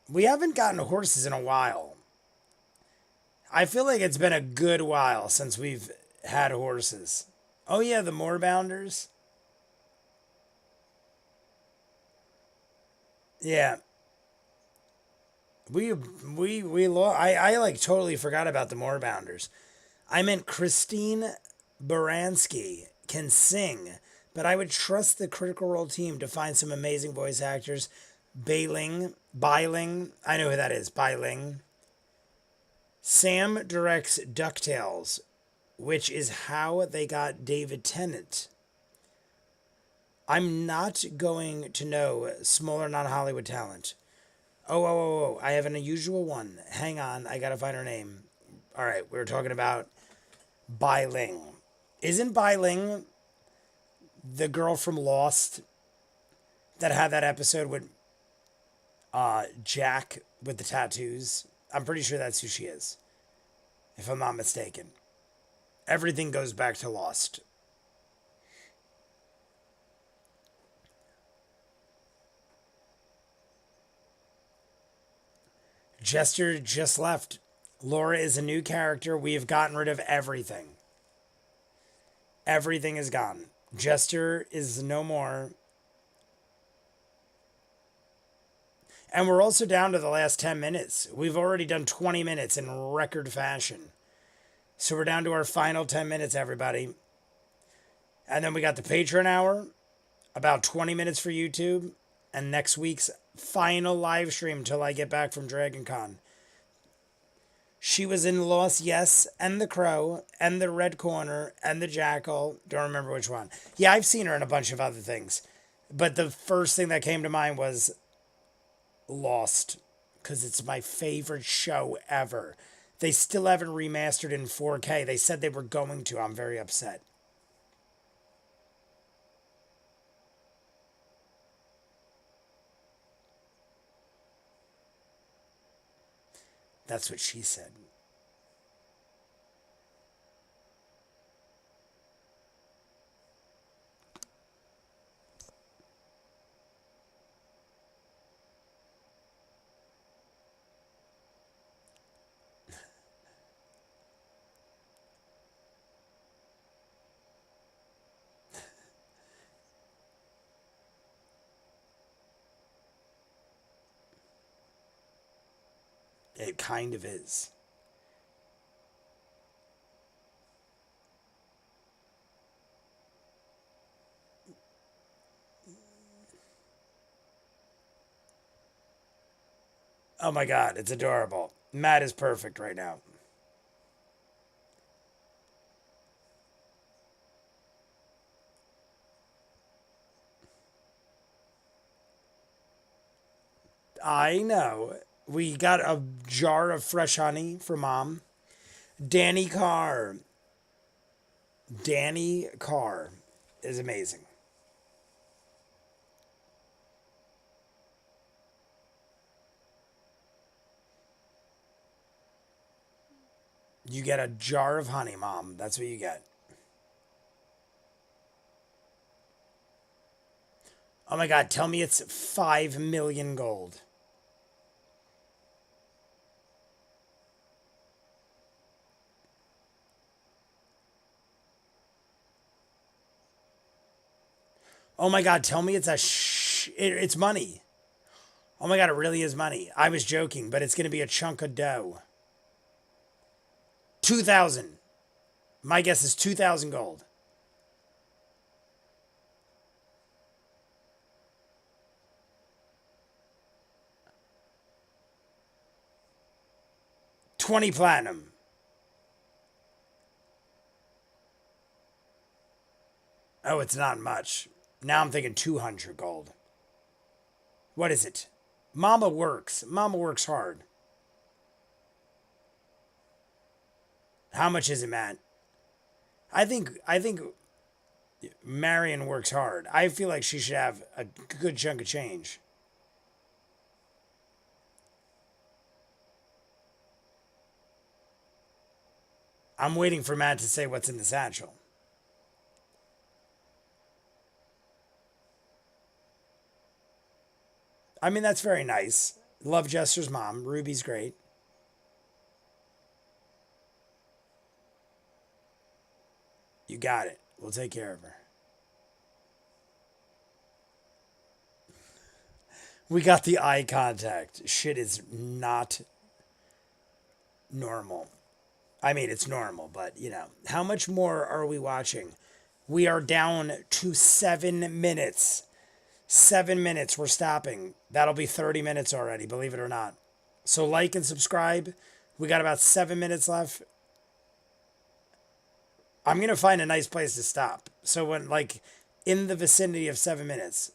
We haven't gotten horses in a while. I feel like it's been a good while since we've had horses. Oh yeah, the Moorbounders. Yeah. I like totally forgot about the Moorbounders. I meant Christine Baranski can sing, but I would trust the Critical Role team to find some amazing voice actors. Biling, I know who that is, Biling. Sam directs DuckTales, which is how they got David Tennant. I'm not going to know smaller non-Hollywood talent. Oh, I have an unusual one. Hang on, I gotta find her name. All right, we were talking about Biling. Isn't Biling the girl from Lost that had that episode with Jack with the tattoos? I'm pretty sure that's who she is, if I'm not mistaken. Everything goes back to Lost. Jester just left. Laura is a new character. We have gotten rid of everything. Everything is gone. Jester is no more. And we're also down to the last 10 minutes. We've already done 20 minutes in record fashion. So we're down to our final 10 minutes, everybody. And then we got the Patreon hour, about 20 minutes for YouTube, and next week's final live stream till I get back from Dragon Con. She was in Lost, yes, and The Crow, and The Red Corner, and The Jackal. Don't remember which one. Yeah, I've seen her in a bunch of other things. But the first thing that came to mind was Lost, because it's my favorite show ever. They still haven't remastered in 4K. They said they were going to. I'm very upset. That's what she said. It kind of is. Oh my God, it's adorable. Matt is perfect right now. I know. We got a jar of fresh honey for Mom. Danny Carr. Danny Carr is amazing. You get a jar of honey, Mom. That's what you get. Oh my God, tell me it's 5 million gold. Oh my God, tell me it's it's money. Oh my God, it really is money. I was joking, but it's going to be a chunk of dough. 2,000. My guess is 2,000 gold. $20 platinum. Oh, it's not much. Now I'm thinking 200 gold. What is it? Mama works. Mama works hard. How much is it, Matt? I think Marion works hard. I feel like she should have a good chunk of change. I'm waiting for Matt to say what's in the satchel. I mean, that's very nice. Love Jester's mom. Ruby's great. You got it. We'll take care of her. We got the eye contact. Shit is not normal. I mean, it's normal, but you know. How much more are we watching? We are down to 7 minutes. 7 minutes. We're stopping. That'll be 30 minutes already, believe it or not. So like and subscribe. We got about 7 minutes left. I'm going to find a nice place to stop. So when, like, in the vicinity of 7 minutes.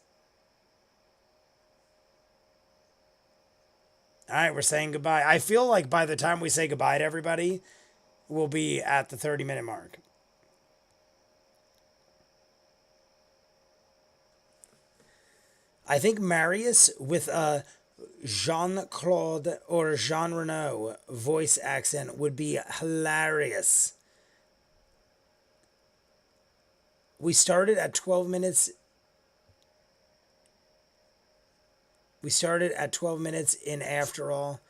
All right, we're saying goodbye. I feel like by the time we say goodbye to everybody, we'll be at the 30-minute mark. I think Marius with a Jean-Claude or Jean Reno voice accent would be hilarious. We started at 12 minutes. We started at 12 minutes in after all.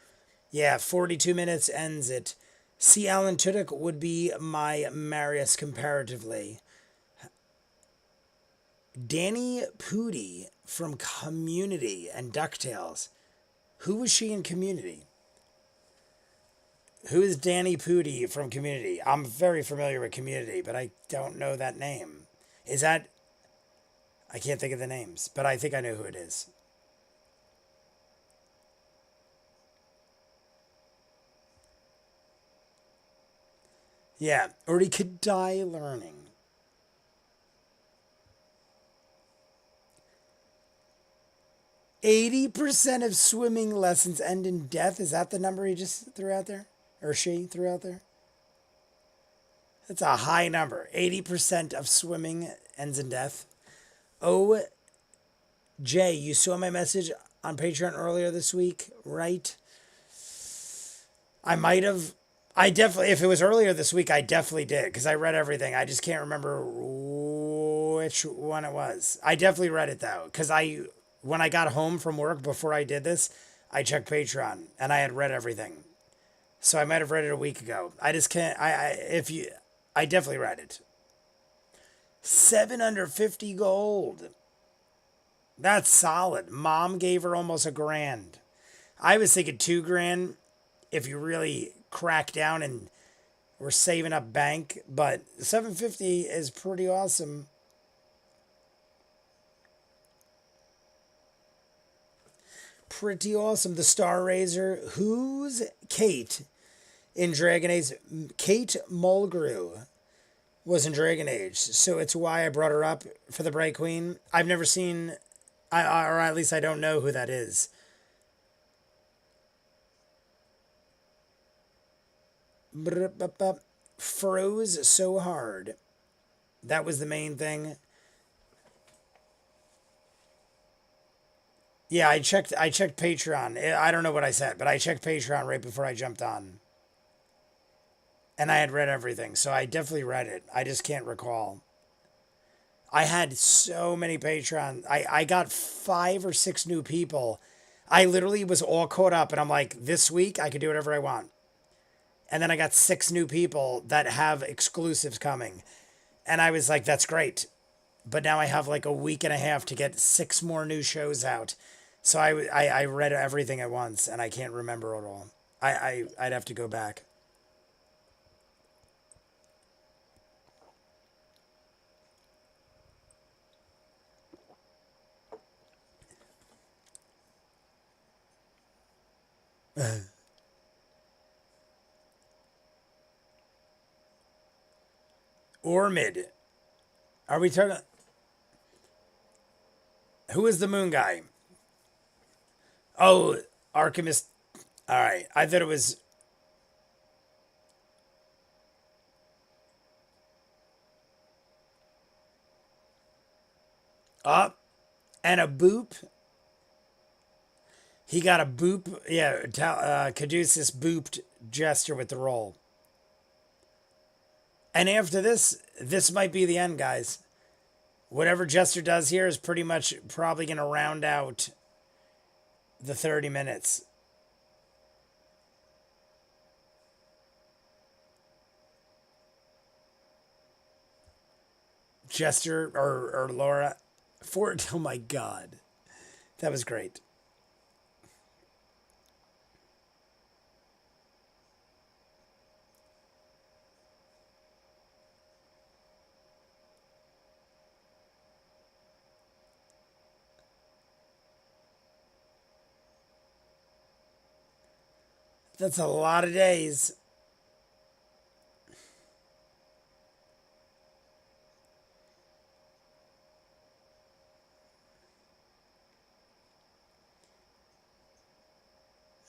Yeah, 42 minutes ends it. C. Alan Tudyk would be my Marius comparatively. Danny Pudi from Community and DuckTales. Who was she in Community? Who is Danny Pudi from Community? I'm very familiar with Community, but I don't know that name. Is that... I can't think of the names, but I think I know who it is. Yeah, or he could die learning. 80% of swimming lessons end in death. Is that the number he just threw out there? Or she threw out there? That's a high number. 80% of swimming ends in death. Oh, Jay, you saw my message on Patreon earlier this week, right? I might have... I definitely... If it was earlier this week, I definitely did, because I read everything. I just can't remember which one it was. I definitely read it, though, because when I got home from work before I did this, I checked Patreon, and I had read everything. So I might have read it a week ago. I just can't... I definitely read it. 750 gold. That's solid. Mom gave her almost $1,000. I was thinking $2,000. if you really crack down and we're saving up bank, but 750 is pretty awesome. Pretty awesome. The Star Razor. Who's Kate in Dragon Age? Kate Mulgrew was in Dragon Age, so it's why I brought her up for the Bright Queen. I've never seen, or at least I don't know who that is. Froze so hard. That was the main thing. Yeah, I checked Patreon. I don't know what I said, but I checked Patreon right before I jumped on. And I had read everything, so I definitely read it. I just can't recall. I had so many Patreon. I got 5 or 6 new people. I literally was all caught up, and I'm like, this week I could do whatever I want. And then I got 6 new people that have exclusives coming. And I was like, that's great. But now I have like a week and a half to get 6 more new shows out. So I read everything at once, and I can't remember it all. I'd have to go back. Ormid. Are we talking? Who is the moon guy? Oh, Archimist. All right. I thought it was. Up and a boop. He got a boop. Yeah, Caduceus booped Jester with the roll. And after this might be the end, guys. Whatever Jester does here is pretty much probably going to round out the 30 minutes. Jester or Laura. Oh my God. That was great. That's a lot of days.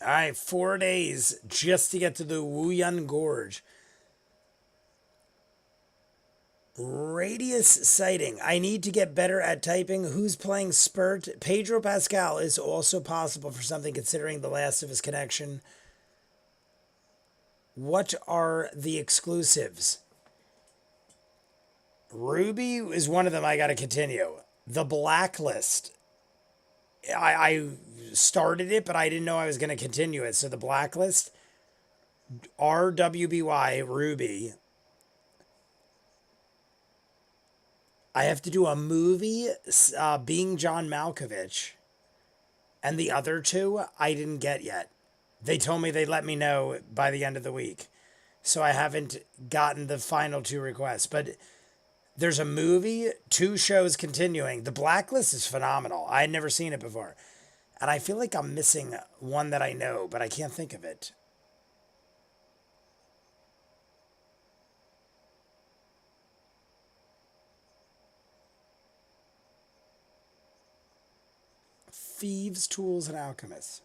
All right, 4 days just to get to the Wuyun Gorge. Radius sighting. I need to get better at typing. Who's playing Spurt? Pedro Pascal is also possible for something considering the Last of Us connection. What are the exclusives? Ruby is one of them I got to continue. The Blacklist. I started it, but I didn't know I was going to continue it. So the Blacklist, RWBY, Ruby. I have to do a movie, Being John Malkovich. And the other 2, I didn't get yet. They told me they'd let me know by the end of the week. So I haven't gotten the final 2 requests. But there's a movie, 2 shows continuing. The Blacklist is phenomenal. I had never seen it before. And I feel like I'm missing one that I know, but I can't think of it. Thieves, Tools, and Alchemists.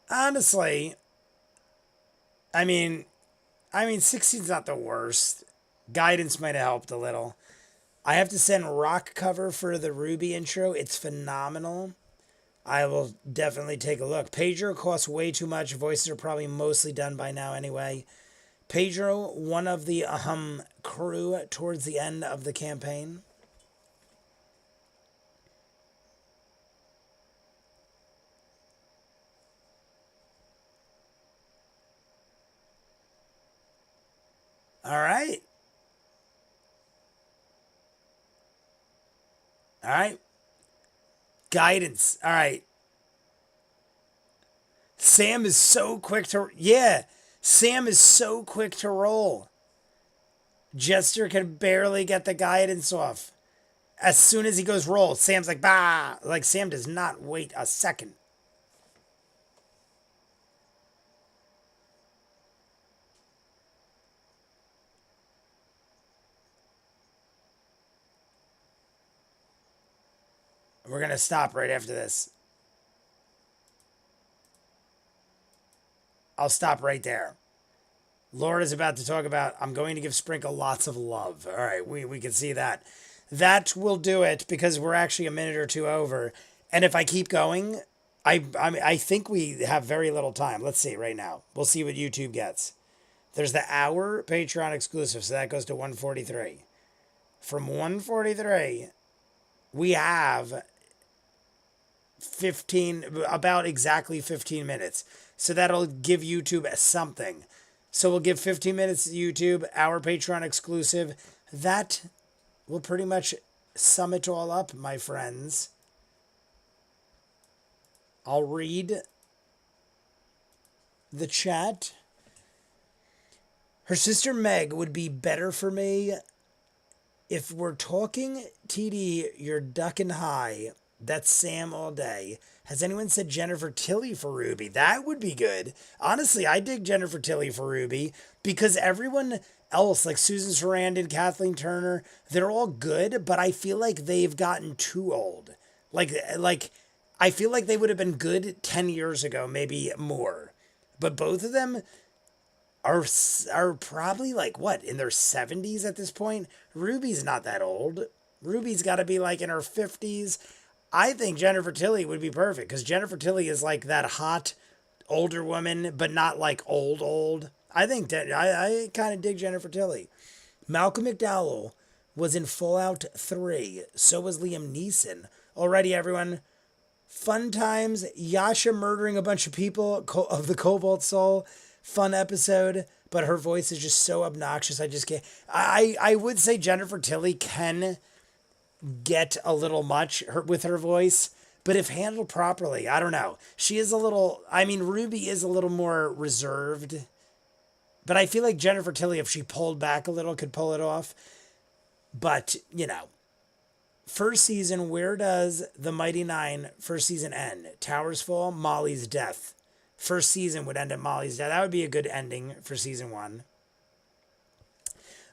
Honestly, I mean, 16's not the worst. Guidance might have helped a little. I have to send rock cover for the Ruby intro. It's phenomenal. I will definitely take a look. Pedro costs way too much. Voices are probably mostly done by now anyway. Pedro, one of the crew towards the end of the campaign. All right. All right. Guidance. All right. Sam is so quick to. Yeah. Sam is so quick to roll. Jester can barely get the guidance off. As soon as he goes roll, Sam's like, bah. Like, Sam does not wait a second. We're going to stop right after this. I'll stop right there. Laura's about to talk about, I'm going to give Sprinkle lots of love. All right, we can see that. That will do it because we're actually a minute or two over. And if I keep going, I think we have very little time. Let's see right now. We'll see what YouTube gets. There's the hour Patreon exclusive, so that goes to 143. From 143, we have 15, about exactly 15 minutes. So that'll give YouTube something. So we'll give 15 minutes to YouTube, our Patreon exclusive. That will pretty much sum it all up, my friends. I'll read the chat. Her sister Meg would be better for me. If we're talking TD, you're ducking high. That's Sam all day. Has anyone said Jennifer Tilly for Ruby? That would be good. Honestly, I dig Jennifer Tilly for Ruby because everyone else, like Susan Sarandon, Kathleen Turner, they're all good, but I feel like they've gotten too old. Like I feel like they would have been good 10 years ago, maybe more. But both of them are probably like what, in their 70s at this point? Ruby's not that old. Ruby's got to be like in her 50s. I think Jennifer Tilly would be perfect because Jennifer Tilly is like that hot older woman, but not like old. I think that I kind of dig Jennifer Tilly. Malcolm McDowell was in Fallout 3. So was Liam Neeson. Alrighty, everyone. Fun times. Yasha murdering a bunch of people of the Cobalt Soul. Fun episode, but her voice is just so obnoxious. I just can't. I would say Jennifer Tilly can get a little much with her voice, but if handled properly, I don't know. She is a little, I mean, Ruby is a little more reserved, but I feel like Jennifer Tilly, if she pulled back a little, could pull it off. But, you know, first season, where does the Mighty Nine first season end? Towers Fall, Molly's death. First season would end at Molly's death. That would be a good ending for season 1.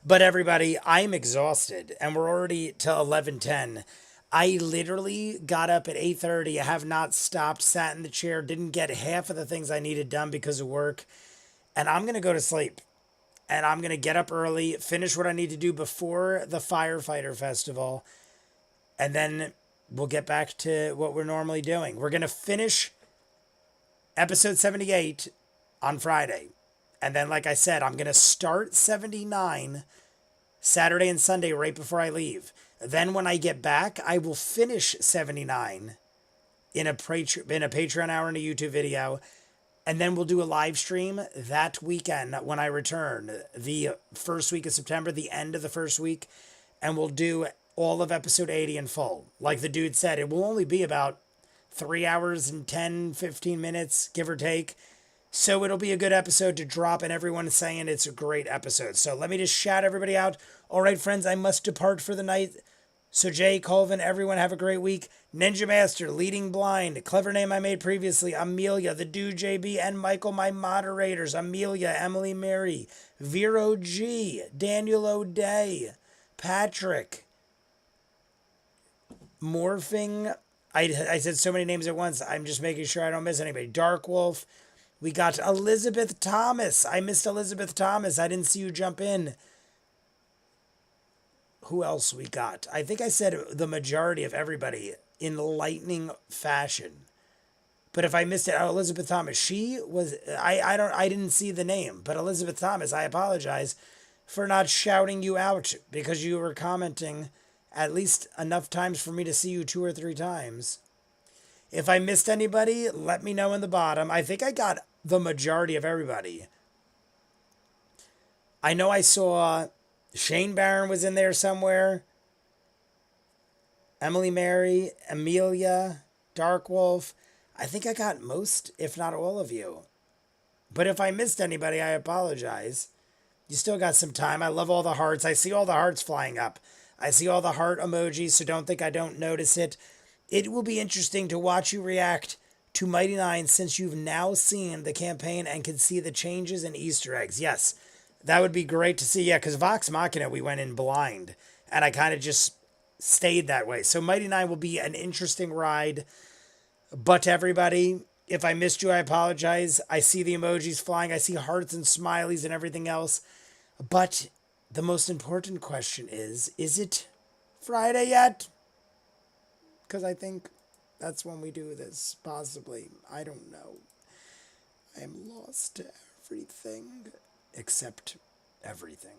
But everybody, I'm exhausted, and we're already till 11:10. I literally got up at 8:30. I have not stopped, sat in the chair, didn't get half of the things I needed done because of work, and I'm going to go to sleep. And I'm going to get up early, finish what I need to do before the Firefighter Festival, and then we'll get back to what we're normally doing. We're going to finish episode 78 on Friday. And then, like I said, I'm going to start 79 Saturday and Sunday right before I leave. Then when I get back, I will finish 79 in a Patreon hour and a YouTube video. And then we'll do a live stream that weekend when I return, the first week of September, the end of the first week. And we'll do all of episode 80 in full. Like the dude said, it will only be about 3 hours and 10, 15 minutes, give or take. So it'll be a good episode to drop, and everyone's saying it's a great episode. So let me just shout everybody out. All right, friends, I must depart for the night. So Jay, Colvin, everyone have a great week. Ninja Master, Leading Blind, clever name I made previously, Amelia, the Dude JB, and Michael, my moderators. Amelia, Emily Mary, Vero G, Daniel O'Day, Patrick, Morphing. I said so many names at once. I'm just making sure I don't miss anybody. Dark Wolf. We got Elizabeth Thomas. I missed Elizabeth Thomas. I didn't see you jump in. Who else we got? I think I said the majority of everybody in lightning fashion. But if I missed it, Elizabeth Thomas. She was I didn't see the name, but Elizabeth Thomas, I apologize for not shouting you out because you were commenting at least enough times for me to see you 2 or 3 times. If I missed anybody, let me know in the bottom. I think I got the majority of everybody. I know I saw Shane Barron was in there somewhere. Emily Mary, Amelia, Dark Wolf. I think I got most, if not all of you. But if I missed anybody, I apologize. You still got some time. I love all the hearts. I see all the hearts flying up. I see all the heart emojis, so don't think I don't notice it. It will be interesting to watch you react to Mighty Nein since you've now seen the campaign and can see the changes and Easter eggs. Yes, that would be great to see. Yeah, because Vox Machina, we went in blind, and I kind of just stayed that way. So Mighty Nein will be an interesting ride. But to everybody, if I missed you, I apologize. I see the emojis flying. I see hearts and smileys and everything else. But the most important question is it Friday yet? Because I think that's when we do this, possibly. I don't know. I am lost to everything except everything.